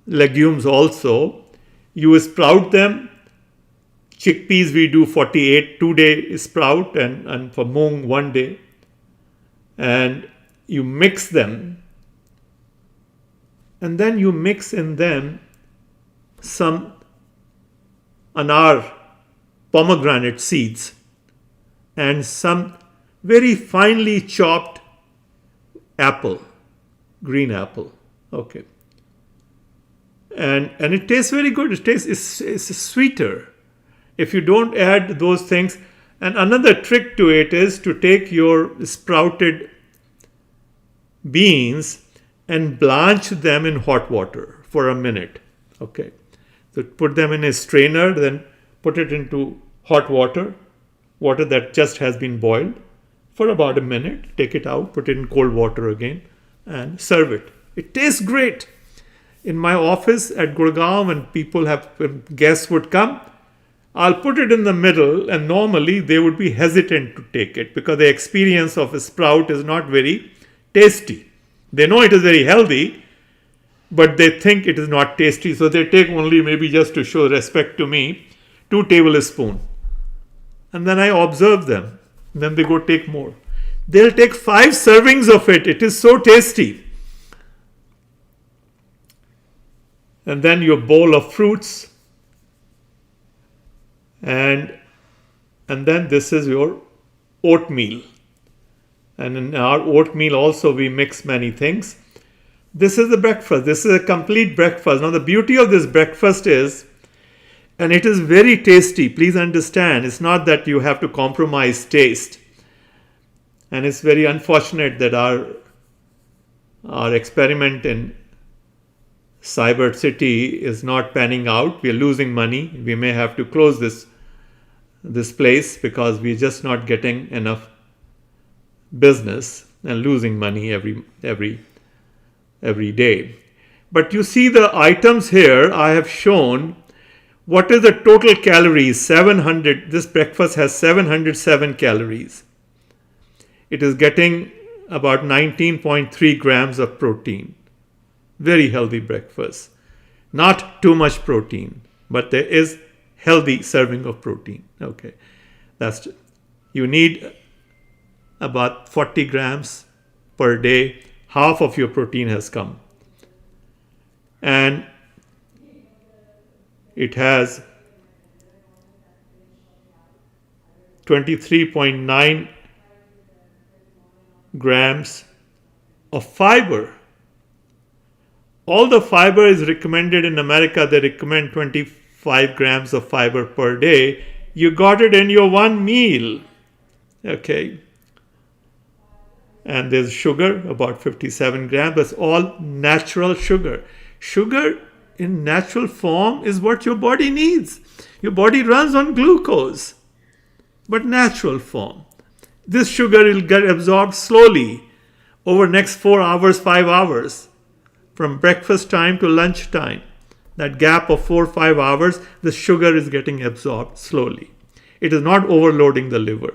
legumes also. You sprout them. Chickpeas we do 48, 2-day sprout, and for moong 1 day. And you mix them, and then you mix in them some anar, pomegranate seeds, and some very finely chopped apple, green apple. Okay. And it tastes very good. It's sweeter if you don't add those things. And another trick to it is to take your sprouted beans and blanch them in hot water for a minute. Okay. So put them in a strainer, then put it into hot water that just has been boiled for about a minute. Take it out, put it in cold water again, and serve it. It tastes great. In my office at Gurgaon, when guests would come, I'll put it in the middle, and normally they would be hesitant to take it because the experience of a sprout is not very tasty. They know it is very healthy, but they think it is not tasty, so they take only, maybe just to show respect to me, 2 tablespoons. And then I observe them. Then they go take more. They'll take 5 servings of it. It is so tasty. And then your bowl of fruits. And then this is your oatmeal. And in our oatmeal also we mix many things. This is the breakfast. This is a complete breakfast. Now the beauty of this breakfast is, and it is very tasty, please understand, it's not that you have to compromise taste. And it's very unfortunate that our experiment in Cyber City is not panning out. We are losing money. We may have to close this place because we're just not getting enough business and losing money every day. But you see the items here, I have shown what is the total calories. 700. This breakfast has 707 calories. It is getting about 19.3 grams of protein. Very healthy breakfast. Not too much protein, but there is healthy serving of protein. Okay, you need about 40 grams per day. Half of your protein has come. And it has 23.9 grams of fiber. All the fiber is recommended in America. They recommend 25 grams of fiber per day. You got it in your one meal. Okay. And there's sugar, about 57 grams. That's all natural sugar. Sugar in natural form is what your body needs. Your body runs on glucose, but natural form. This sugar will get absorbed slowly over next 4 hours, 5 hours. From breakfast time to lunch time, that gap of 4 or 5 hours, the sugar is getting absorbed slowly. It is not overloading the liver.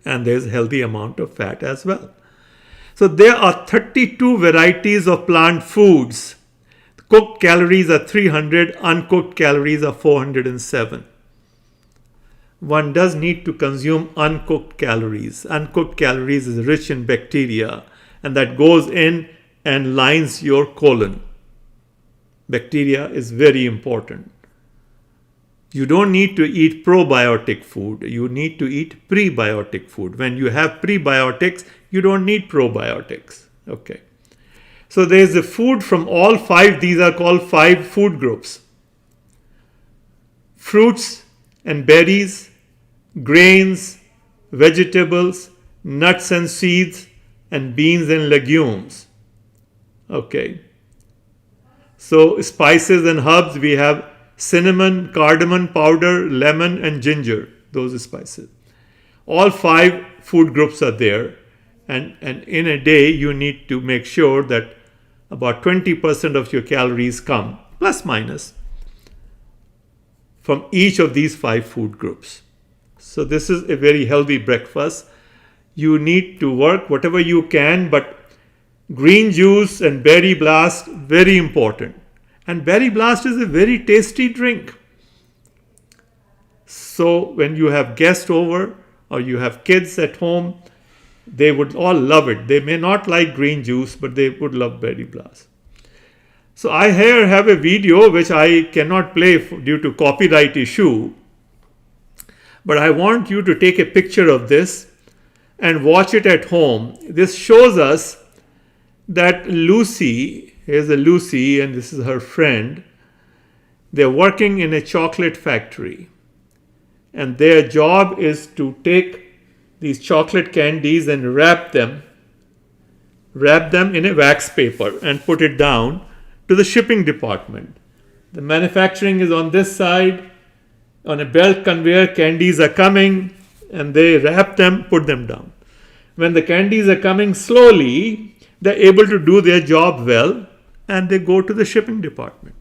And there's a healthy amount of fat as well. So there are 32 varieties of plant foods. Cooked calories are 300, uncooked calories are 407. One does need to consume uncooked calories. Uncooked calories is rich in bacteria, and that goes in and lines your colon. Bacteria is very important. You don't need to eat probiotic food. You need to eat prebiotic food. When you have prebiotics, you don't need probiotics. Okay. So there is a food from all 5. These are called 5 food groups. Fruits and berries, grains, vegetables, nuts and seeds, and beans and legumes. Okay. So spices and herbs, we have cinnamon, cardamom powder, lemon, and ginger. Those are spices. All 5 food groups are there. And in a day, you need to make sure that about 20% of your calories come, plus minus, from each of these 5 food groups. So this is a very healthy breakfast. You need to work whatever you can, but green juice and berry blast, very important. And berry blast is a very tasty drink. So when you have guests over or you have kids at home, They would all love it. They may not like green juice, but they would love berry blast. So I here have a video which I cannot play due to copyright issue, but I want you to take a picture of this and watch it at home. This shows us that Lucy, here's a Lucy and this is her friend, they're working in a chocolate factory. And their job is to take these chocolate candies and wrap them in a wax paper and put it down to the shipping department. The manufacturing is on this side. On a belt conveyor, candies are coming and they wrap them, put them down. When the candies are coming slowly, they're able to do their job well and they go to the shipping department.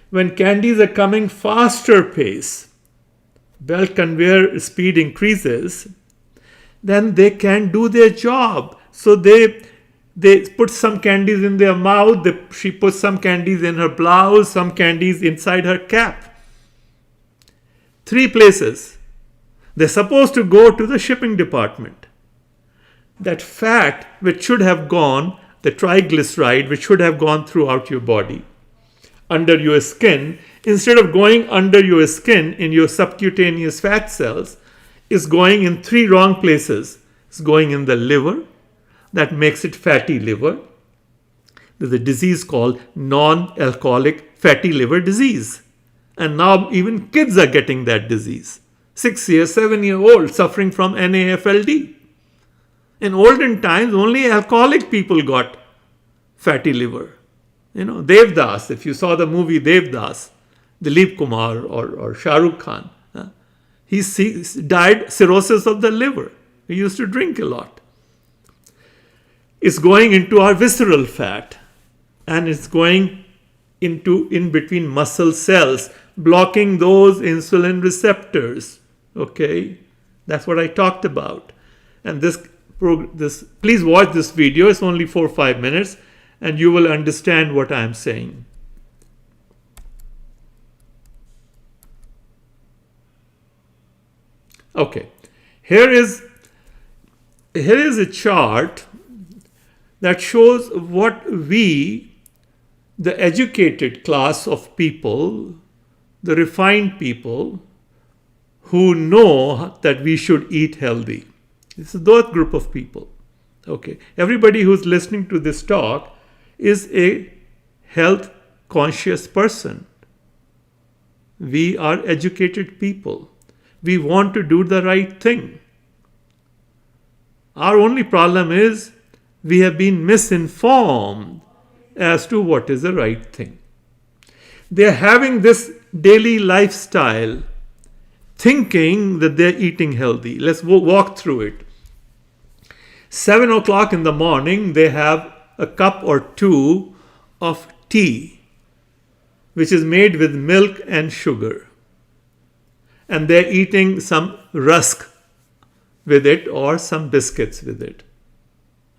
When candies are coming faster pace, belt conveyor speed increases, then they can do their job. So they put some candies in their mouth, she puts some candies in her blouse, some candies inside her cap. 3 places. They're supposed to go to the shipping department. That fat which should have gone, the triglyceride which should have gone throughout your body, under your skin, instead of going under your skin in your subcutaneous fat cells, is going in 3 wrong places. It's going in the liver. That makes it fatty liver. There's a disease called non-alcoholic fatty liver disease. And now even kids are getting that disease. 6-year, 7-year-old suffering from NAFLD. In olden times, only alcoholic people got fatty liver. Devdas, if you saw the movie Devdas, Dilip Kumar or Shah Rukh Khan, he died cirrhosis of the liver. He used to drink a lot. It's going into our visceral fat and it's going in between muscle cells, blocking those insulin receptors. Okay, that's what I talked about. And please watch this video. It's only 4 or 5 minutes, and you will understand what I'm saying. Okay, here is a chart that shows what we, the educated class of people, the refined people who know that we should eat healthy. This is that group of people. Okay, everybody who's listening to this talk is a health conscious person. We are educated people. We want to do the right thing. Our only problem is we have been misinformed as to what is the right thing. They are having this daily lifestyle thinking that they're eating healthy. Let's walk through it. 7 o'clock in the morning, they have a cup or 2 of tea, which is made with milk and sugar. And they're eating some rusk with it or some biscuits with it.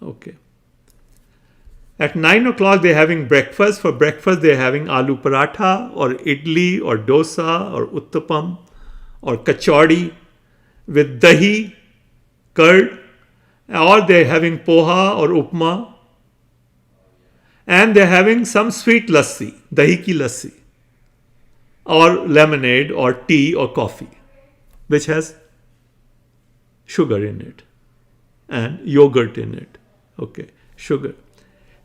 Okay. At 9 o'clock, they're having breakfast. For breakfast, they're having aloo paratha or idli or dosa or uttapam or kachori with dahi, curd, or they're having poha or upma. And they're having some sweet lassi, dahi ki lassi, or lemonade or tea or coffee, which has sugar in it and yogurt in it. Okay, sugar.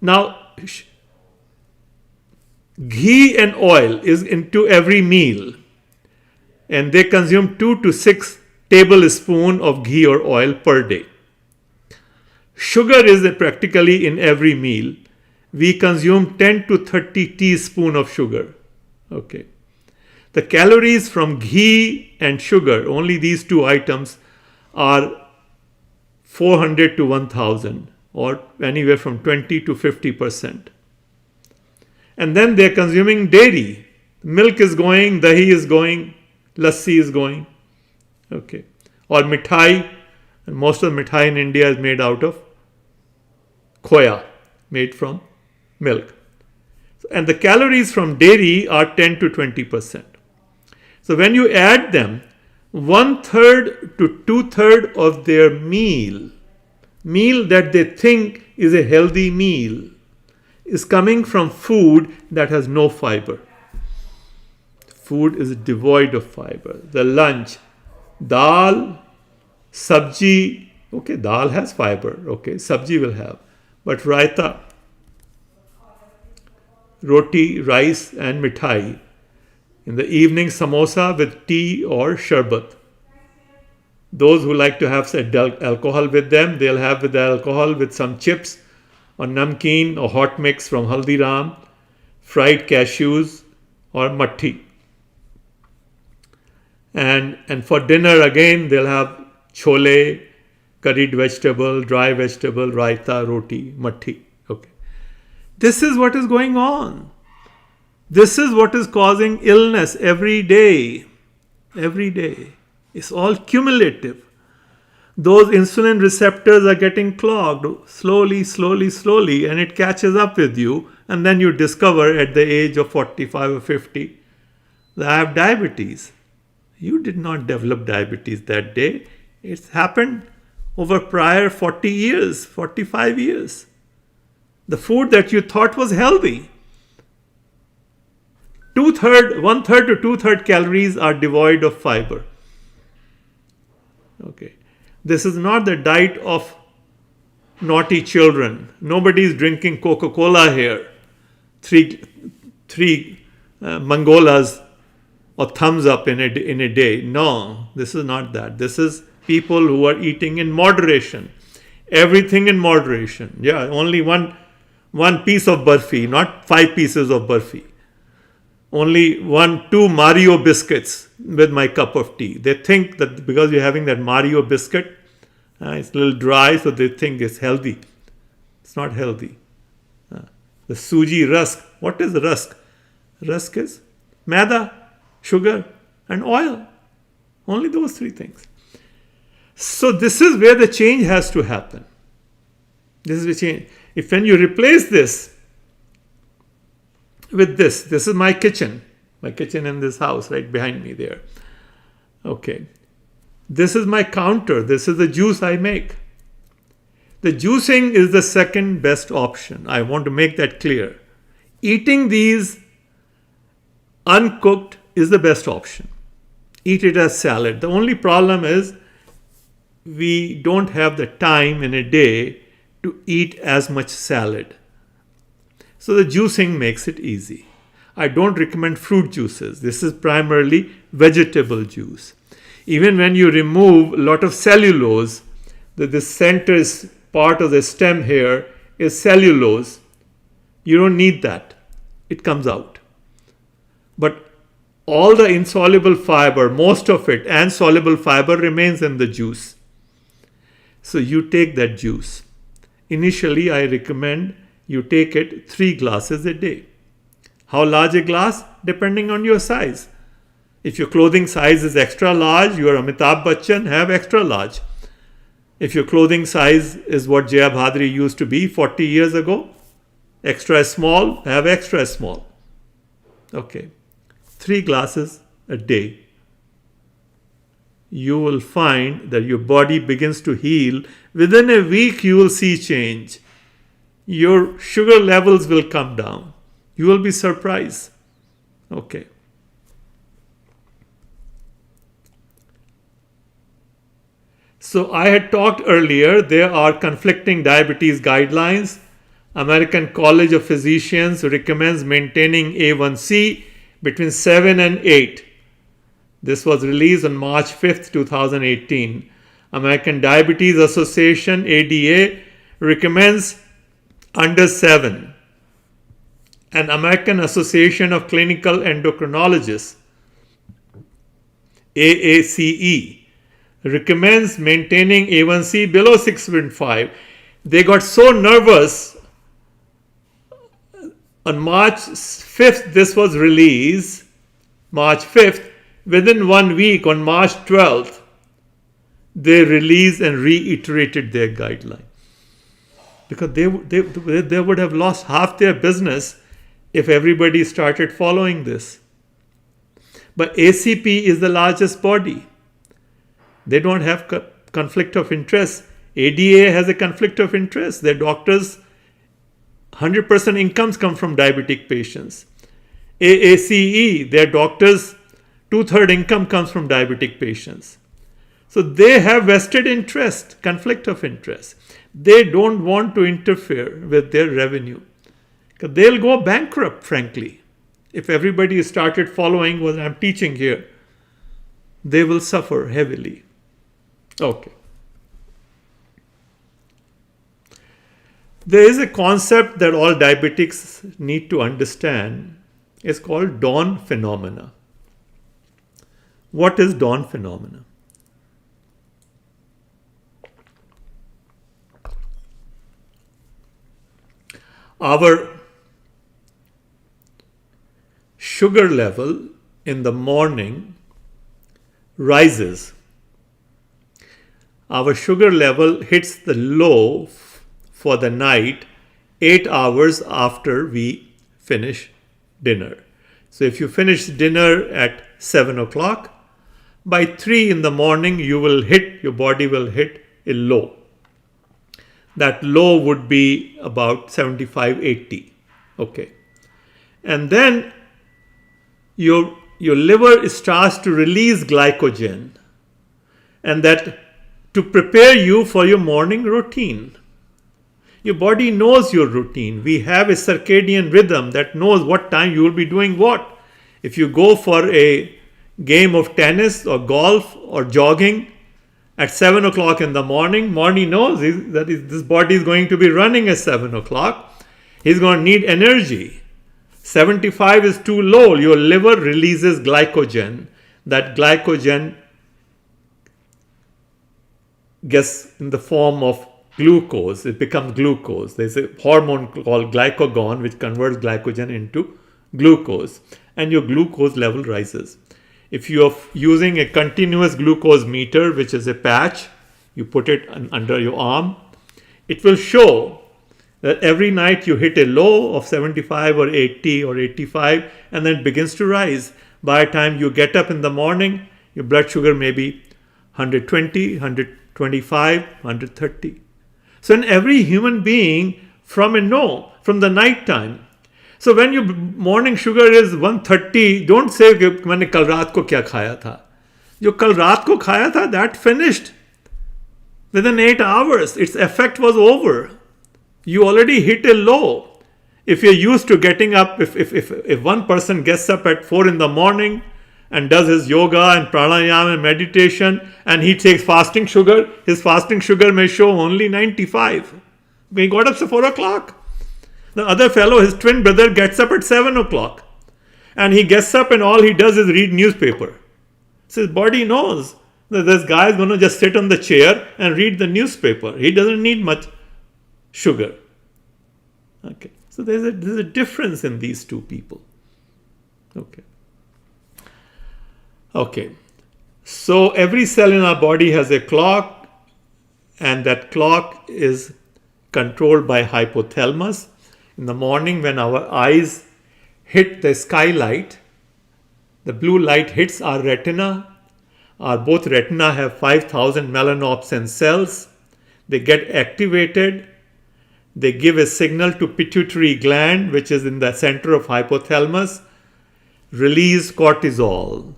Now, ghee and oil is into every meal, and they consume 2 to 6 tablespoons of ghee or oil per day. Sugar is practically in every meal. We consume 10 to 30 teaspoons of sugar. Okay. The calories from ghee and sugar, only these 2 items, are 400 to 1000, or anywhere from 20 to 50%. And then they're consuming dairy. Milk is going, dahi is going, lassi is going. Okay. Or mithai, and most of the mithai in India is made out of khoya, made from milk. And the calories from dairy are 10 to 20%. So when you add them, 1/3 to 2/3 of their meal meal that they think is a healthy meal is coming from food that has no fiber. Food is devoid of fiber. The lunch, dal, sabji, okay, dal has fiber, okay, sabji will have, but raita, roti, rice and mithai. In the evening, samosa with tea or sharbat. Those who like to have alcohol with them, they'll have with the alcohol with some chips or namkeen or hot mix from Haldiram, fried cashews or matti. And for dinner again, they'll have chole, curried vegetable, dry vegetable, raita, roti, matti. Okay. This is what is going on. This is what is causing illness every day. Every day. It's all cumulative. Those insulin receptors are getting clogged slowly, and it catches up with you. And then you discover at the age of 45 or 50 that I have diabetes. You did not develop diabetes that day. It's happened over prior 40 years, 45 years. The food that you thought was healthy. One-third to two-thirds calories are devoid of fiber. Okay. This is not the diet of naughty children. Nobody is drinking Coca-Cola here. Three mangolas or thumbs up in a day. No, this is not that. This is people who are eating in moderation. Everything in moderation. Yeah, only one piece of burfi, not 5 pieces of burfi. Only 2 Mario biscuits with my cup of tea. They think that because you're having that Mario biscuit, it's a little dry, so they think it's healthy. It's not healthy. The suji rusk. What is rusk? Rusk is maida, sugar, and oil. Only those 3 things. So this is where the change has to happen. This is the change. If when you replace this with this is my kitchen in this house right behind me there. Okay. This is my counter. This is the juice I make. The juicing is the second best option. I want to make that clear. Eating these uncooked is the best option. Eat it as salad. The only problem is we don't have the time in a day to eat as much salad. So the juicing makes it easy. I don't recommend fruit juices. This is primarily vegetable juice. Even when you remove a lot of cellulose, the center part of the stem here is cellulose. You don't need that. It comes out. But all the insoluble fiber, most of it, and soluble fiber remains in the juice. So you take that juice. Initially, I recommend you take it 3 glasses a day. How large a glass? Depending on your size. If your clothing size is extra large, you are Amitabh Bachchan, have extra large. If your clothing size is what Jaya Bhadri used to be 40 years ago, extra small, have extra small. Okay. 3 glasses a day. You will find that your body begins to heal. Within a week, you will see change. Your sugar levels will come down. You will be surprised. Okay. So I had talked earlier, there are conflicting diabetes guidelines. American College of Physicians recommends maintaining A1C between 7 and 8. This was released on March 5th, 2018. American Diabetes Association, ADA, recommends under 7. And American Association of Clinical Endocrinologists, AACE, recommends maintaining A1C below 6.5. They got so nervous. On March 5th, this was released. March 5th, within 1 week, on March 12th, they released and reiterated their guideline. Because they would have lost half their business if everybody started following this. But ACP is the largest body. They don't have conflict of interest. ADA has a conflict of interest. Their doctors, 100% incomes come from diabetic patients. AACE, their doctors, 2/3 income comes from diabetic patients. So they have vested interest, conflict of interest. They don't want to interfere with their revenue. They'll go bankrupt, frankly. If everybody started following what I'm teaching here, they will suffer heavily. Okay. There is a concept that all diabetics need to understand. It's called dawn phenomena. What is dawn phenomena? Our sugar level in the morning rises. Our sugar level hits the low for the night 8 hours after we finish dinner. So if you finish dinner at 7 o'clock, by 3 in the morning your body will hit a low. That low would be about 75, 80. Okay. And then your liver starts to release glycogen, and that to prepare you for your morning routine. Your body knows your routine. We have a circadian rhythm that knows what time you will be doing what. If you go for a game of tennis or golf or jogging at 7 o'clock in the morning, Morty knows that this body is going to be running at 7 o'clock. He's going to need energy. 75 is too low. Your liver releases glycogen. That glycogen gets in the form of glucose. It becomes glucose. There's a hormone called glycagon which converts glycogen into glucose, and your glucose level rises. If you are using a continuous glucose meter, which is a patch, you put it under your arm, it will show that every night you hit a low of 75 or 80 or 85, and then it begins to rise. By the time you get up in the morning, your blood sugar may be 120, 125, 130. So in every human being, from the night time. So when your morning sugar is 130, don't say मैंने कल रात को क्या खाया था. जो कल रात को खाया था, that finished within 8 hours. Its effect was over. You already hit a low. If you're used to getting up, if one person gets up at 4 in the morning and does his yoga and pranayama and meditation, and he takes fasting sugar, his fasting sugar may show only 95. He got up at 4 o'clock. The other fellow, his twin brother, gets up at 7 o'clock. And he gets up and all he does is read newspaper. So his body knows that this guy is going to just sit on the chair and read the newspaper. He doesn't need much sugar. Okay. So there's a difference in these two people. Okay. Okay. So every cell in our body has a clock, and that clock is controlled by hypothalamus. In the morning, when our eyes hit the skylight, the blue light hits our retina. Both retina have 5,000 melanopsin cells. They get activated. They give a signal to pituitary gland, which is in the center of hypothalamus. Release cortisol.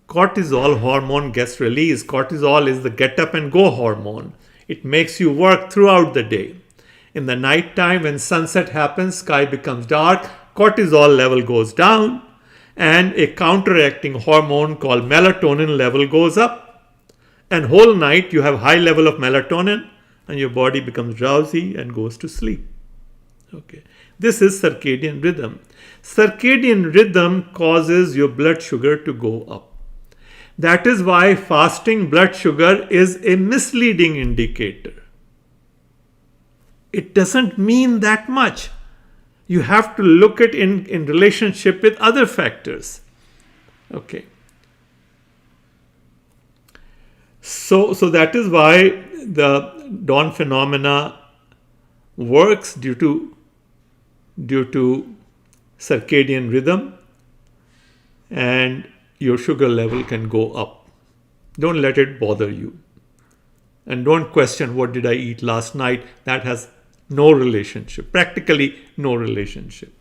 Cortisol hormone gets released. Cortisol is the get up and go hormone. It makes you work throughout the day. In the night time, when sunset happens, sky becomes dark, cortisol level goes down, and a counteracting hormone called melatonin level goes up. And whole night you have high level of melatonin, and your body becomes drowsy and goes to sleep. Okay. This is circadian rhythm. Circadian rhythm causes your blood sugar to go up. That is why fasting blood sugar is a misleading indicator. It doesn't mean that much. You have to look at it in relationship with other factors. Okay. So that is why the dawn phenomena works due to circadian rhythm, and your sugar level can go up. Don't let it bother you. And don't question what did I eat last night. That has no relationship, practically no relationship.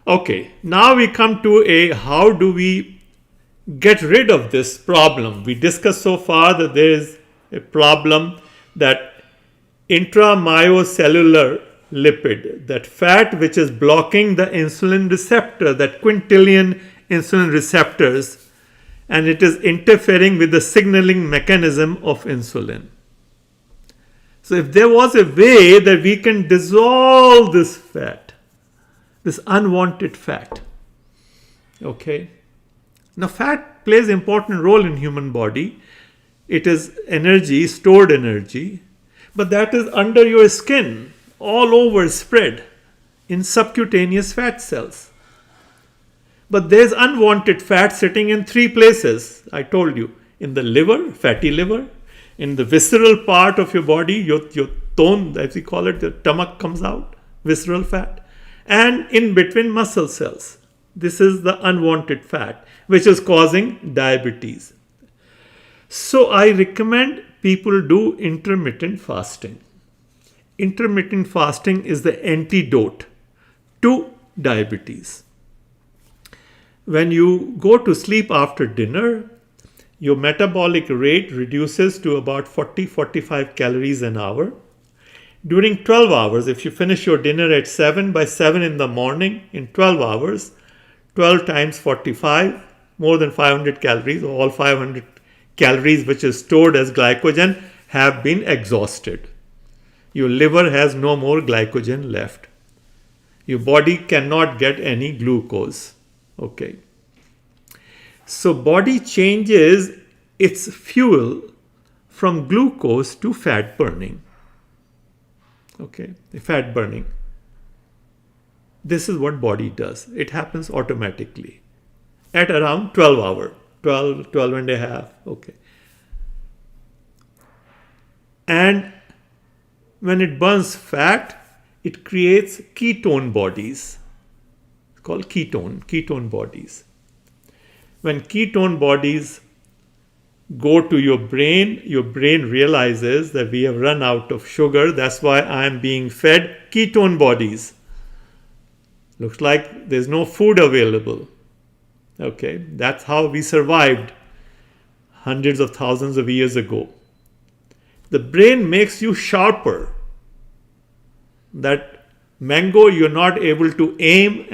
Okay, now we come to a how do we get rid of this problem. We discussed so far that there is a problem that intramyocellular lipid, that fat which is blocking the insulin receptor, that quintillion insulin receptors, and it is interfering with the signaling mechanism of insulin. So if there was a way that we can dissolve this fat, this unwanted fat, okay. Now fat plays an important role in human body. It is energy, stored energy, but that is under your skin, all over spread in subcutaneous fat cells. But there's unwanted fat sitting in three places. I told you, in the liver, fatty liver, in the visceral part of your body, your tone, as we call it, the stomach comes out, visceral fat, and in between muscle cells. This is the unwanted fat, which is causing diabetes. So I recommend people do intermittent fasting. Intermittent fasting is the antidote to diabetes. When you go to sleep after dinner, your metabolic rate reduces to about 40-45 calories an hour. During 12 hours, if you finish your dinner at 7, by 7 in the morning, in 12 hours, 12 times 45, more than 500 calories, all 500 calories which is stored as glycogen have been exhausted. Your liver has no more glycogen left. Your body cannot get any glucose. Okay. So body changes its fuel from glucose to fat burning. Okay, fat burning. This is what body does. It happens automatically at around 12 hours, 12 and a half. Okay. And when it burns fat, it creates ketone bodies. It's called ketone bodies. When ketone bodies go to your brain realizes that we have run out of sugar. That's why I am being fed ketone bodies. Looks like there's no food available. Okay, that's how we survived hundreds of thousands of years ago. The brain makes you sharper. That mango you're not able to aim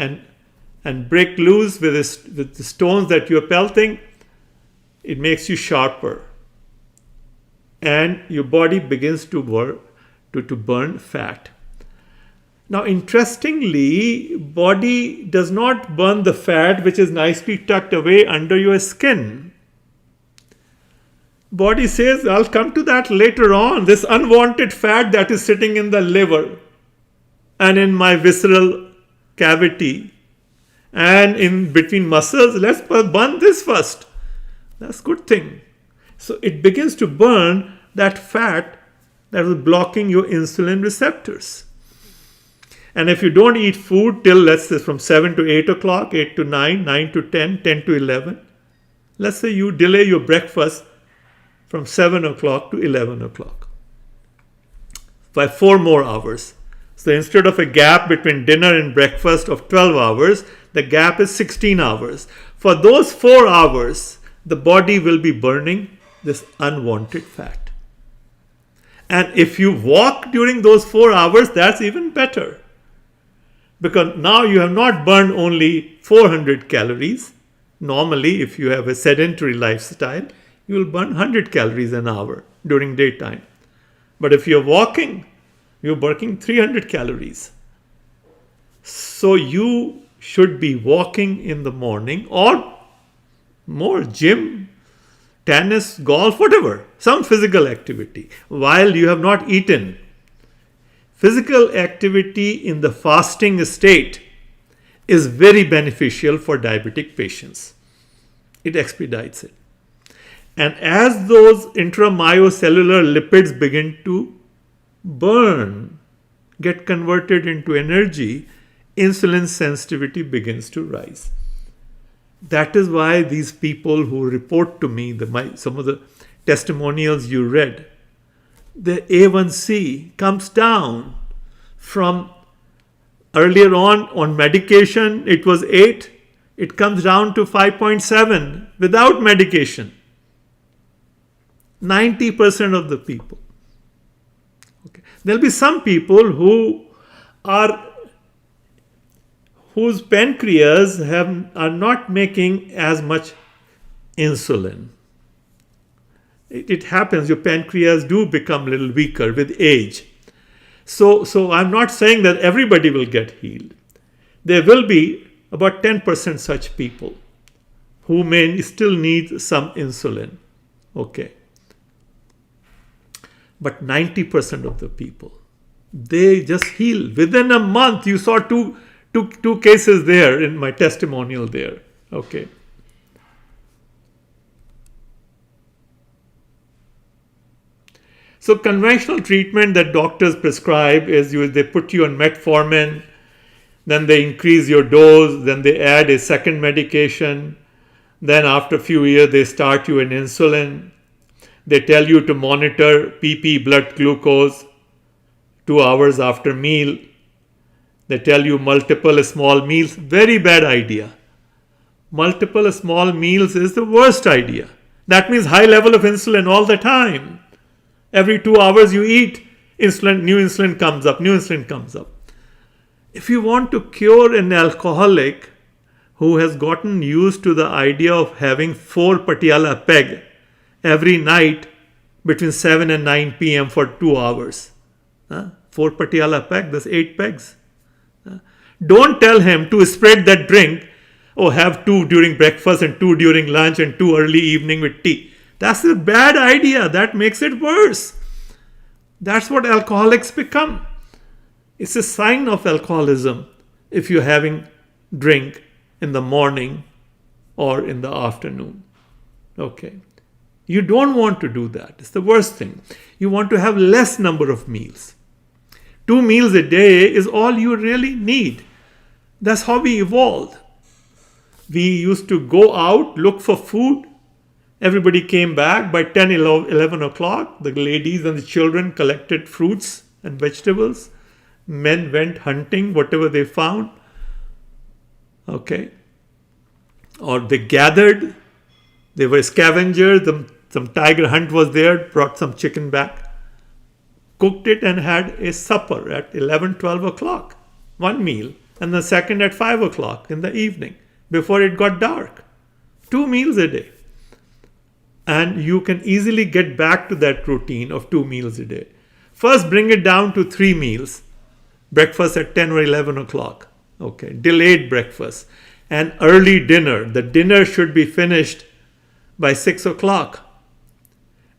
and break loose with the stones that you're pelting. It makes you sharper. And your body begins to burn fat. Now, interestingly, body does not burn the fat which is nicely tucked away under your skin. Body says, I'll come to that later on. This unwanted fat that is sitting in the liver and in my visceral cavity and in between muscles, let's burn this first. That's a good thing. So it begins to burn that fat that was blocking your insulin receptors. And if you don't eat food till, let's say, from 7 to 8 o'clock, 8 to 9, 9 to 10, 10 to 11, let's say you delay your breakfast from 7 o'clock to 11 o'clock by 4 more hours. So instead of a gap between dinner and breakfast of 12 hours, the gap is 16 hours. For those 4 hours, the body will be burning this unwanted fat. And if you walk during those 4 hours, that's even better. Because now you have not burned only 400 calories. Normally, if you have a sedentary lifestyle, you will burn 100 calories an hour during daytime. But if you're walking, you're burning 300 calories. So you should be walking in the morning or more, gym, tennis, golf, whatever, some physical activity while you have not eaten. Physical activity in the fasting state is very beneficial for diabetic patients. It expedites it. And as those intramyocellular lipids begin to burn, get converted into energy, insulin sensitivity begins to rise. That is why these people who report to me, some of the testimonials you read, the A1C comes down from earlier on medication, it was 8. It comes down to 5.7 without medication. 90% of the people. Okay. There'll be some people whose pancreas are not making as much insulin. It happens, your pancreas do become a little weaker with age. So I'm not saying that everybody will get healed. There will be about 10% such people who may still need some insulin. Okay. But 90% of the people, they just heal. Within a month, you saw two cases there in my testimonial there. Okay. So conventional treatment that doctors prescribe is they put you on metformin, then they increase your dose, then they add a second medication, then after a few years they start you an insulin. They tell you to monitor PP blood glucose 2 hours after meal. They tell you multiple small meals. Very bad idea. Multiple small meals is the worst idea. That means high level of insulin all the time. Every 2 hours you eat, insulin, new insulin comes up, new insulin comes up. If you want to cure an alcoholic who has gotten used to the idea of having 4 Patiala peg every night between 7 and 9 p.m. for 2 hours. 4 Patiala peg, that's 8 pegs. Don't tell him to spread that drink, have 2 during breakfast and 2 during lunch and 2 early evening with tea. That's a bad idea. That makes it worse. That's what alcoholics become. It's a sign of alcoholism if you're having drink in the morning or in the afternoon. Okay. You don't want to do that. It's the worst thing. You want to have less number of meals. 2 meals a day is all you really need. That's how we evolved. We used to go out, look for food. Everybody came back by 10, 11 o'clock. The ladies and the children collected fruits and vegetables. Men went hunting, whatever they found. Okay. Or they gathered. They were scavengers. Some tiger hunt was there, brought some chicken back, cooked it and had a supper at 11, 12 o'clock. 1 meal. And the second at 5 o'clock in the evening before it got dark. 2 meals a day. And you can easily get back to that routine of 2 meals a day. First, bring it down to 3 meals. Breakfast at 10 or 11 o'clock. Okay. Delayed breakfast. And early dinner. The dinner should be finished by 6 o'clock.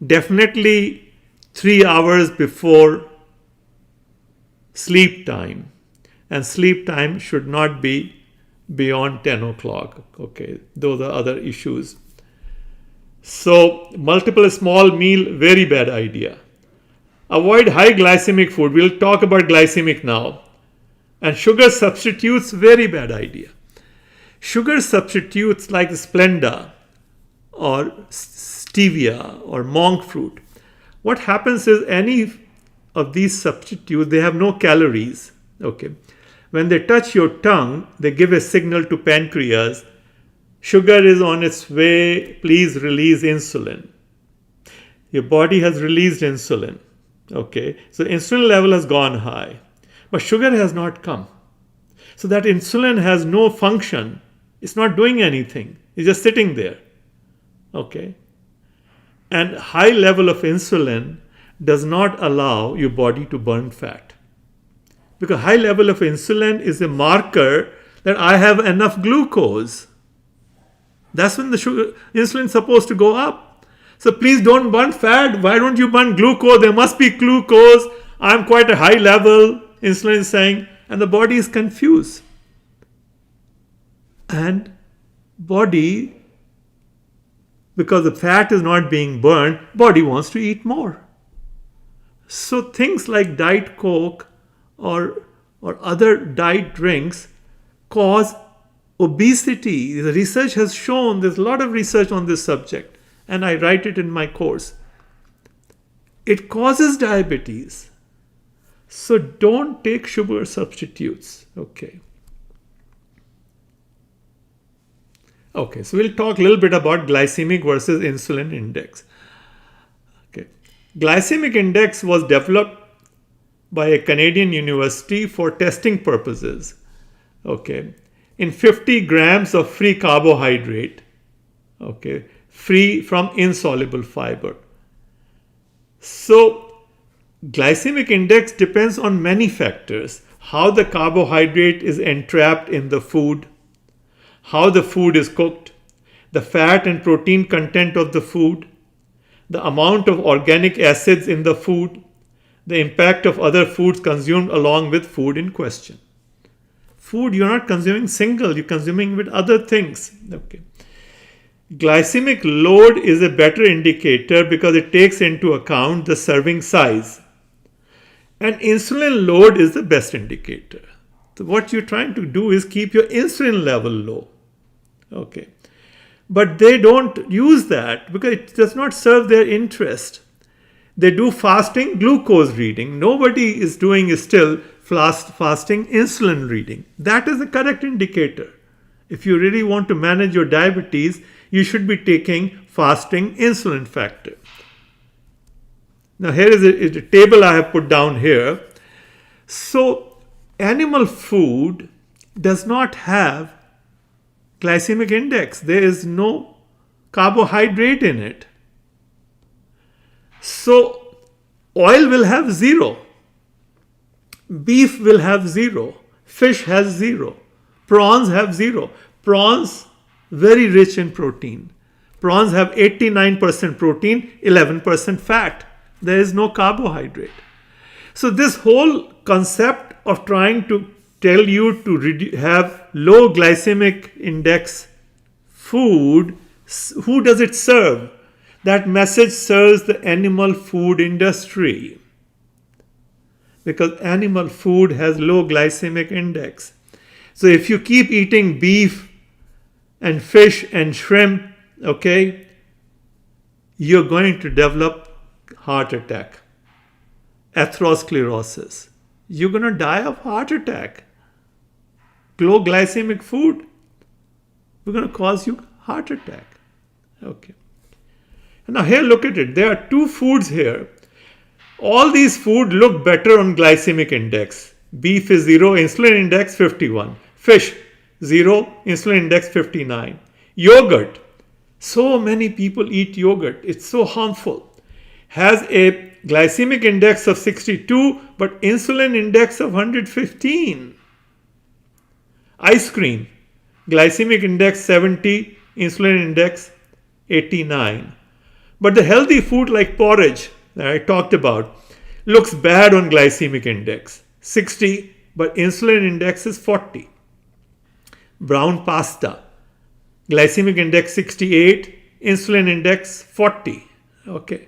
Definitely 3 hours before sleep time. And sleep time should not be beyond 10 o'clock. Okay. Those are other issues. So, multiple small meal, very bad idea. Avoid high glycemic food. We'll talk about glycemic now. And sugar substitutes, very bad idea. Sugar substitutes like Splenda or stevia or monk fruit. What happens is any of these substitutes, they have no calories. Okay. When they touch your tongue, they give a signal to pancreas. Sugar is on its way. Please release insulin. Your body has released insulin. Okay. So insulin level has gone high. But sugar has not come. So that insulin has no function. It's not doing anything. It's just sitting there. Okay. And high level of insulin does not allow your body to burn fat. Because high level of insulin is a marker that I have enough glucose. That's when the insulin is supposed to go up. So please don't burn fat. Why don't you burn glucose? There must be glucose. I'm quite a high level, insulin is saying, and the body is confused. And body, because the fat is not being burned, body wants to eat more. So things like Diet Coke or other diet drinks cause obesity. The research has shown, there's a lot of research on this subject, and I write it in my course. it causes diabetes. So don't take sugar substitutes. Okay. Okay, so we'll talk a little bit about glycemic versus insulin index. Okay. Glycemic index was developed by a Canadian university for testing purposes. Okay. In 50 grams of free carbohydrate, okay, free from insoluble fiber. So glycemic index depends on many factors: how the carbohydrate is entrapped in the food, how the food is cooked, the fat and protein content of the food, the amount of organic acids in the food, the impact of other foods consumed along with food in question. Food you're not consuming single, you're consuming with other things. Okay. Glycemic load is a better indicator because it takes into account the serving size. And insulin load is the best indicator. So what you're trying to do is keep your insulin level low. Okay. But they don't use that because it does not serve their interest. They do fasting glucose reading. Nobody is doing still fasting insulin reading. That is the correct indicator. If you really want to manage your diabetes, you should be taking fasting insulin factor. Now here is a table I have put down here. So animal food does not have glycemic index. There is no carbohydrate in it. So oil will have 0. Beef will have 0. Fish has 0. Prawns have 0. Prawns very rich in protein. Prawns have 89% protein, 11% fat. There is no carbohydrate. So this whole concept of trying to tell you to have low glycemic index food, who does it serve? That message serves the animal food industry, because animal food has low glycemic index. So if you keep eating beef and fish and shrimp, okay, you're going to develop heart attack, atherosclerosis. You're going to die of heart attack. Low glycemic food, we're going to cause you heart attack. Okay. Now here, look at it. There are two foods here. All these food look better on glycemic index. Beef is 0, insulin index 51. Fish 0, insulin index 59. Yogurt. So many people eat yogurt. It's so harmful. Has a glycemic index of 62 but insulin index of 115. Ice cream. Glycemic index 70, insulin index 89. But the healthy food like porridge that I talked about looks bad on glycemic index 60, but insulin index is 40. Brown pasta, glycemic index 68, insulin index 40. Okay.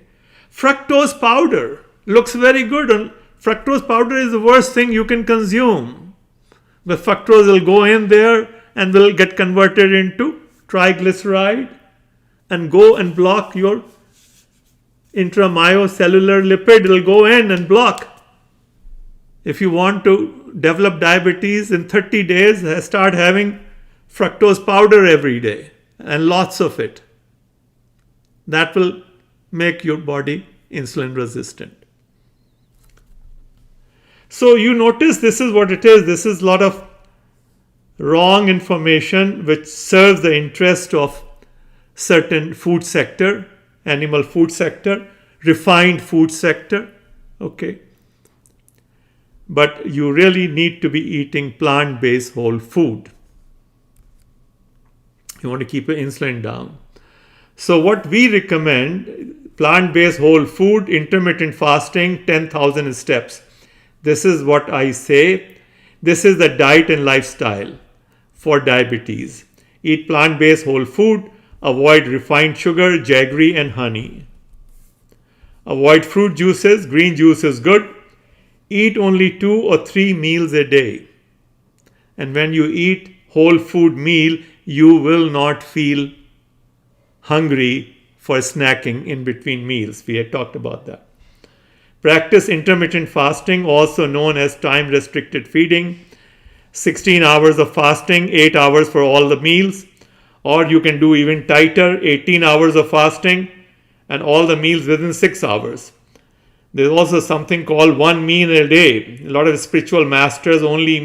Fructose powder looks very good. Fructose powder is the worst thing you can consume. The fructose will go in there and will get converted into triglyceride and go and block your intramyocellular lipid. It will go in and block. If you want to develop diabetes in 30 days, start having fructose powder every day and lots of it. That will make your body insulin resistant. So you notice this is what it is. This is a lot of wrong information which serves the interest of certain food sector, animal food sector, refined food sector. Okay. But you really need to be eating plant-based whole food. You want to keep your insulin down. So what we recommend, plant-based whole food, intermittent fasting, 10,000 steps. This is what I say. This is the diet and lifestyle for diabetes. Eat plant-based whole food. Avoid refined sugar, jaggery and honey. Avoid fruit juices. Green juice is good. Eat only 2 or 3 meals a day. And when you eat whole food meal, you will not feel hungry for snacking in between meals. We had talked about that. Practice intermittent fasting, also known as time restricted feeding. 16 hours of fasting, 8 hours for all the meals. Or you can do even tighter, 18 hours of fasting and all the meals within 6 hours. There's also something called one meal a day. A lot of spiritual masters only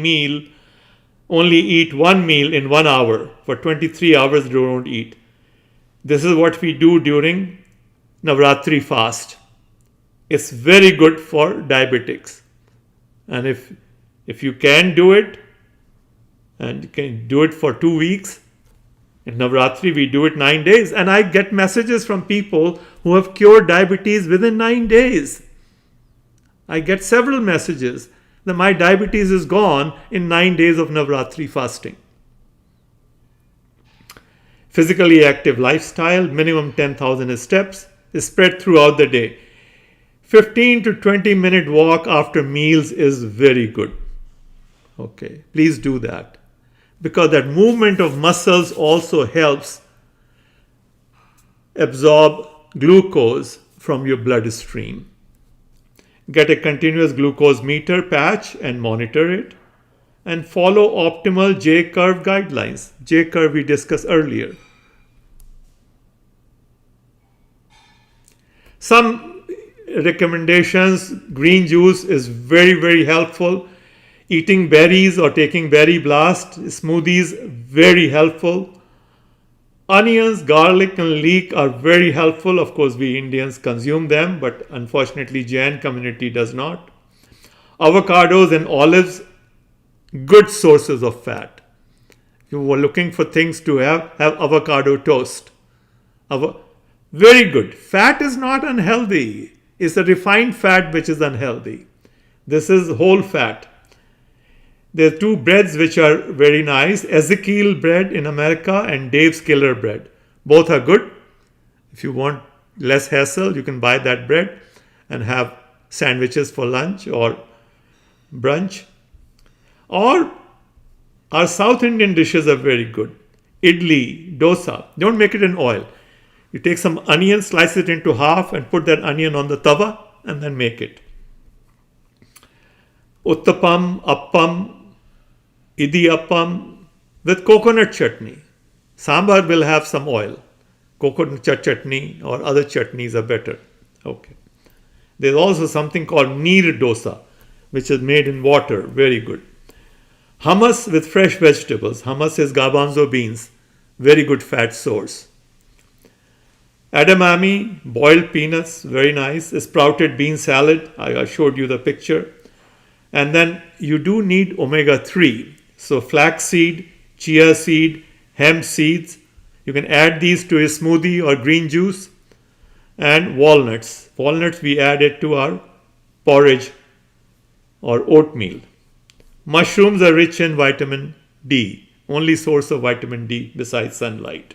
eat one meal in 1 hour. For 23 hours they don't eat. This is what we do during Navratri fast. It's very good for diabetics. And if you can do it, and you can do it for 2 weeks, in Navratri we do it 9 days. And I get messages from people who have cured diabetes within 9 days. I get several messages that my diabetes is gone in 9 days of Navratri fasting. Physically active lifestyle, minimum 10,000 steps, is spread throughout the day. 15 to 20 minute walk after meals is very good. Okay, please do that. Because that movement of muscles also helps absorb glucose from your bloodstream. Get a continuous glucose meter patch and monitor it. And follow optimal J-curve guidelines. J-curve we discussed earlier. Some recommendations: green juice is very, very helpful. Eating berries or taking berry blast, smoothies, very helpful. Onions, garlic and leek are very helpful. Of course, we Indians consume them, but unfortunately Jain community does not. Avocados and olives, good sources of fat. If you were looking for things to have avocado toast. Very good. Fat is not unhealthy. It's the refined fat which is unhealthy. This is whole fat. There are two breads which are very nice: Ezekiel bread in America and Dave's Killer bread. Both are good. If you want less hassle, you can buy that bread and have sandwiches for lunch or brunch. Or our South Indian dishes are very good. Idli, dosa. Don't make it in oil. You take some onion, slice it into half and put that onion on the tawa and then make it. Uttapam, appam, idiyappam with coconut chutney. Sambar will have some oil. Coconut chutney or other chutneys are better. Okay. There's also something called neer dosa, which is made in water. Very good. Hummus with fresh vegetables. Hummus is garbanzo beans. Very good fat source. Edamame, boiled peanuts, very nice. Sprouted bean salad, I showed you the picture. And then you do need omega-3. So flaxseed, chia seed, hemp seeds. You can add these to a smoothie or green juice. And walnuts. Walnuts we add it to our porridge or oatmeal. Mushrooms are rich in vitamin D. Only source of vitamin D besides sunlight.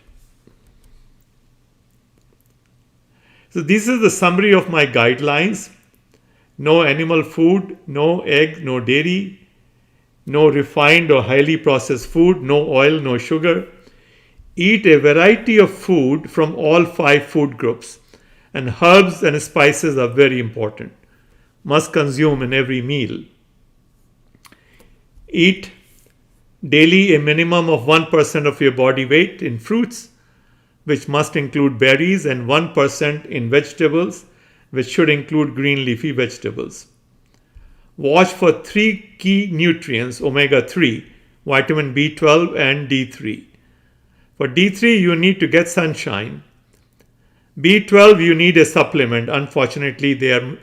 So this is the summary of my guidelines. No animal food, no egg, no dairy, no refined or highly processed food, no oil, no sugar. Eat a variety of food from all 5 food groups. And herbs and spices are very important. Must consume in every meal. Eat daily a minimum of 1% of your body weight in fruits, which must include berries, and 1% in vegetables, which should include green leafy vegetables. Watch for 3 key nutrients, omega-3, vitamin B12 and D3. For D3, you need to get sunshine. B12, you need a supplement. Unfortunately, they are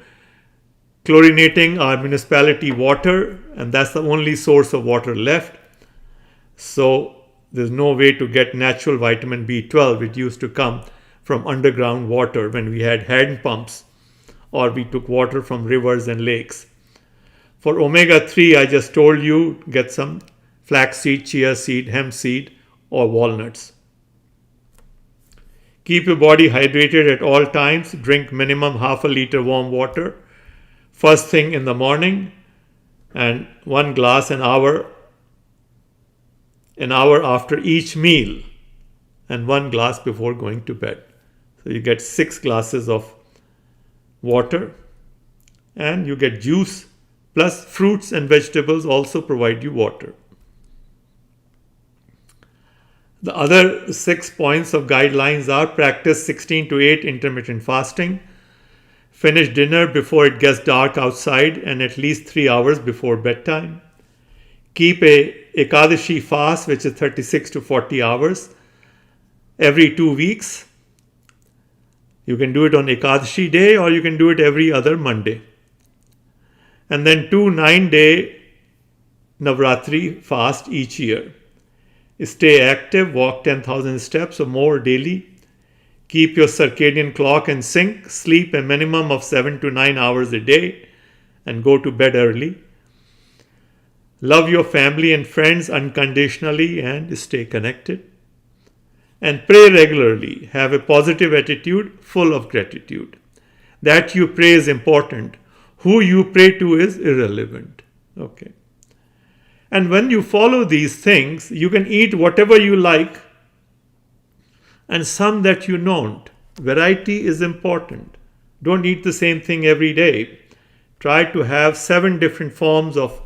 chlorinating our municipality water, and that's the only source of water left. So there's no way to get natural vitamin B12. It used to come from underground water when we had hand pumps, or we took water from rivers and lakes. For omega-3, I just told you, get some flaxseed, chia seed, hemp seed, or walnuts. Keep your body hydrated at all times. Drink minimum half a liter warm water first thing in the morning, and 1 glass an hour after each meal, and 1 glass before going to bed. So you get 6 glasses of water, and you get juice, plus fruits and vegetables also provide you water. The other 6 points of guidelines are: practice 16 to 8 intermittent fasting, finish dinner before it gets dark outside and at least 3 hours before bedtime, keep a Ekadashi fast, which is 36 to 40 hours, every 2 weeks. You can do it on Ekadashi day or you can do it every other Monday. And then 2 9-day Navratri fast each year. Stay active, walk 10,000 steps or more daily. Keep your circadian clock in sync, sleep a minimum of 7 to 9 hours a day, and go to bed early. Love your family and friends unconditionally and stay connected. And pray regularly. Have a positive attitude full of gratitude. That you pray is important. Who you pray to is irrelevant. Okay. And when you follow these things, you can eat whatever you like and some that you don't. Variety is important. Don't eat the same thing every day. Try to have 7 different forms of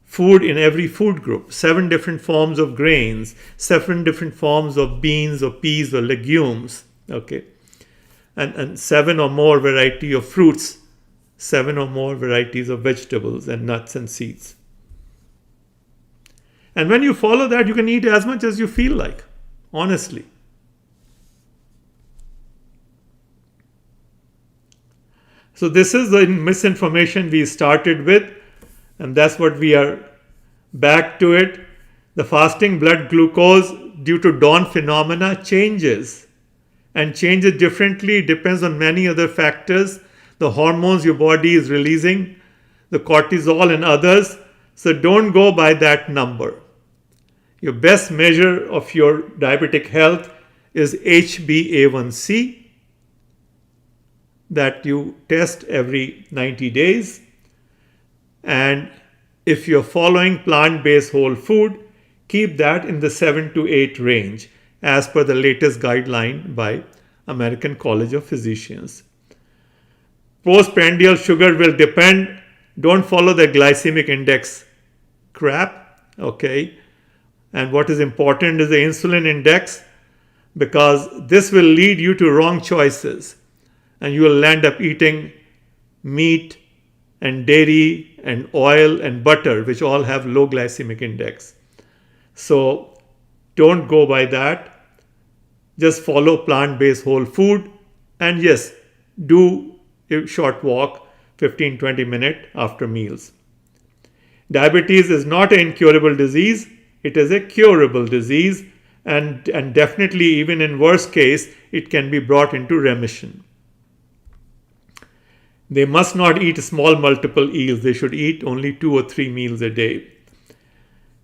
food in every food group, 7 different forms of grains, 7 different forms of beans or peas or legumes, okay, and 7 or more variety of fruits, 7 or more varieties of vegetables and nuts and seeds. And when you follow that, you can eat as much as you feel like, honestly. So this is the misinformation we started with, and that's what we are back to it. The fasting blood glucose due to dawn phenomena changes, and changes differently. It depends on many other factors, the hormones your body is releasing, the cortisol and others. So don't go by that number. Your best measure of your diabetic health is HbA1c, that you test every 90 days. And if you're following plant-based whole food, keep that in the 7 to 8 range as per the latest guideline by American College of Physicians. Postprandial sugar will depend. Don't follow the glycemic index crap, okay? And what is important is the insulin index, because this will lead you to wrong choices and you will end up eating meat and dairy and oil and butter, which all have low glycemic index. So don't go by that. Just follow plant-based whole food, and yes, do a short walk, 15-20 minutes after meals. Diabetes is not an incurable disease. It is a curable disease, and definitely even in worst case, it can be brought into remission. They must not eat small multiple meals. They should eat only 2 or 3 meals a day.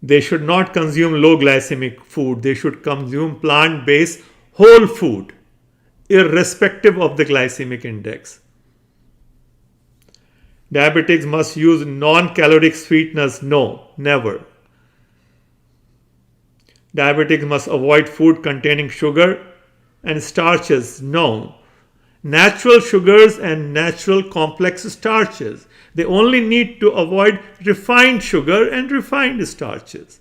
They should not consume low glycemic food. They should consume plant-based whole food, irrespective of the glycemic index. Diabetics must use non-caloric sweeteners. No, never. Diabetics must avoid food containing sugar and starches. No. Natural sugars and natural complex starches. They only need to avoid refined sugar and refined starches.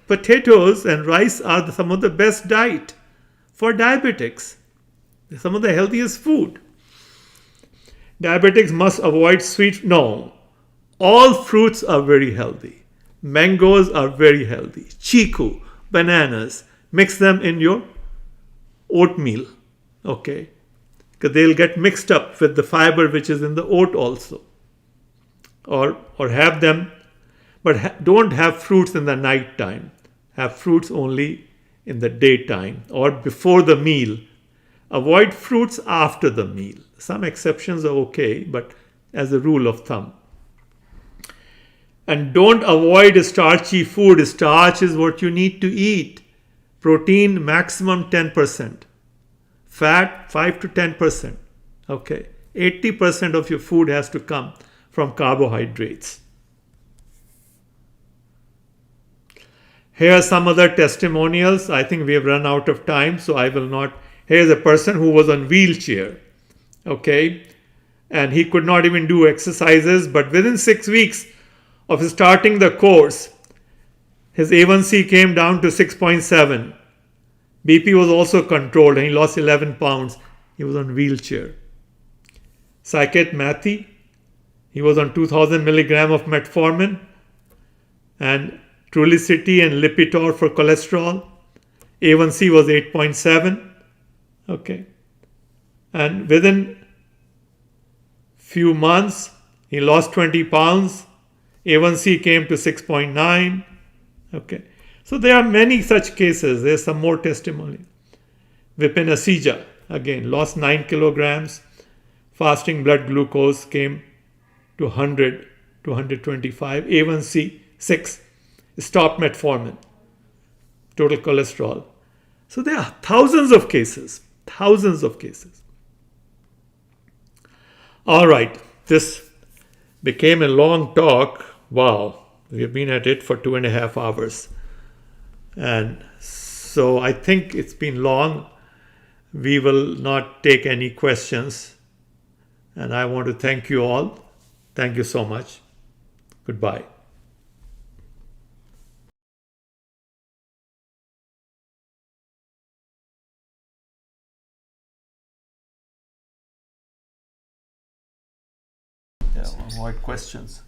Potatoes and rice are some of the best diet for diabetics. They're some of the healthiest food. Diabetics must avoid sweet. No. All fruits are very healthy. Mangoes are very healthy. Chiku, bananas, mix them in your oatmeal, okay? Because they'll get mixed up with the fiber which is in the oat also. Or have them, but don't have fruits in the night time. Have fruits only in the daytime or before the meal. Avoid fruits after the meal. Some exceptions are okay, but as a rule of thumb. And don't avoid starchy food. Starch is what you need to eat. Protein maximum 10%. Fat 5 to 10%. Okay. 80% of your food has to come from carbohydrates. Here are some other testimonials. I think we have run out of time, so I will not. Here's a person who was on wheelchair. Okay. and he could not even do exercises. But within 6 weeks of starting the course, his A1C came down to 6.7. BP was also controlled and he lost 11 pounds. He was on wheelchair. Saket Mathi, he was on 2000 milligram of metformin and Trulicity and Lipitor for cholesterol. A1C was 8.7. Okay. And within few months, he lost 20 pounds. A1C came to 6.9. Okay. So there are many such cases. There's some more testimony. Vipin Asija, again, lost 9 kilograms. Fasting blood glucose came to 100 to 125. A1C 6. Stopped metformin. Total cholesterol. So there are thousands of cases. Thousands of cases. All right. This became a long talk. Wow. We've been at it for 2.5 hours. And so I think it's been long. We will not take any questions. And I want to thank you all. Thank you so much. Goodbye. Yeah, avoid questions.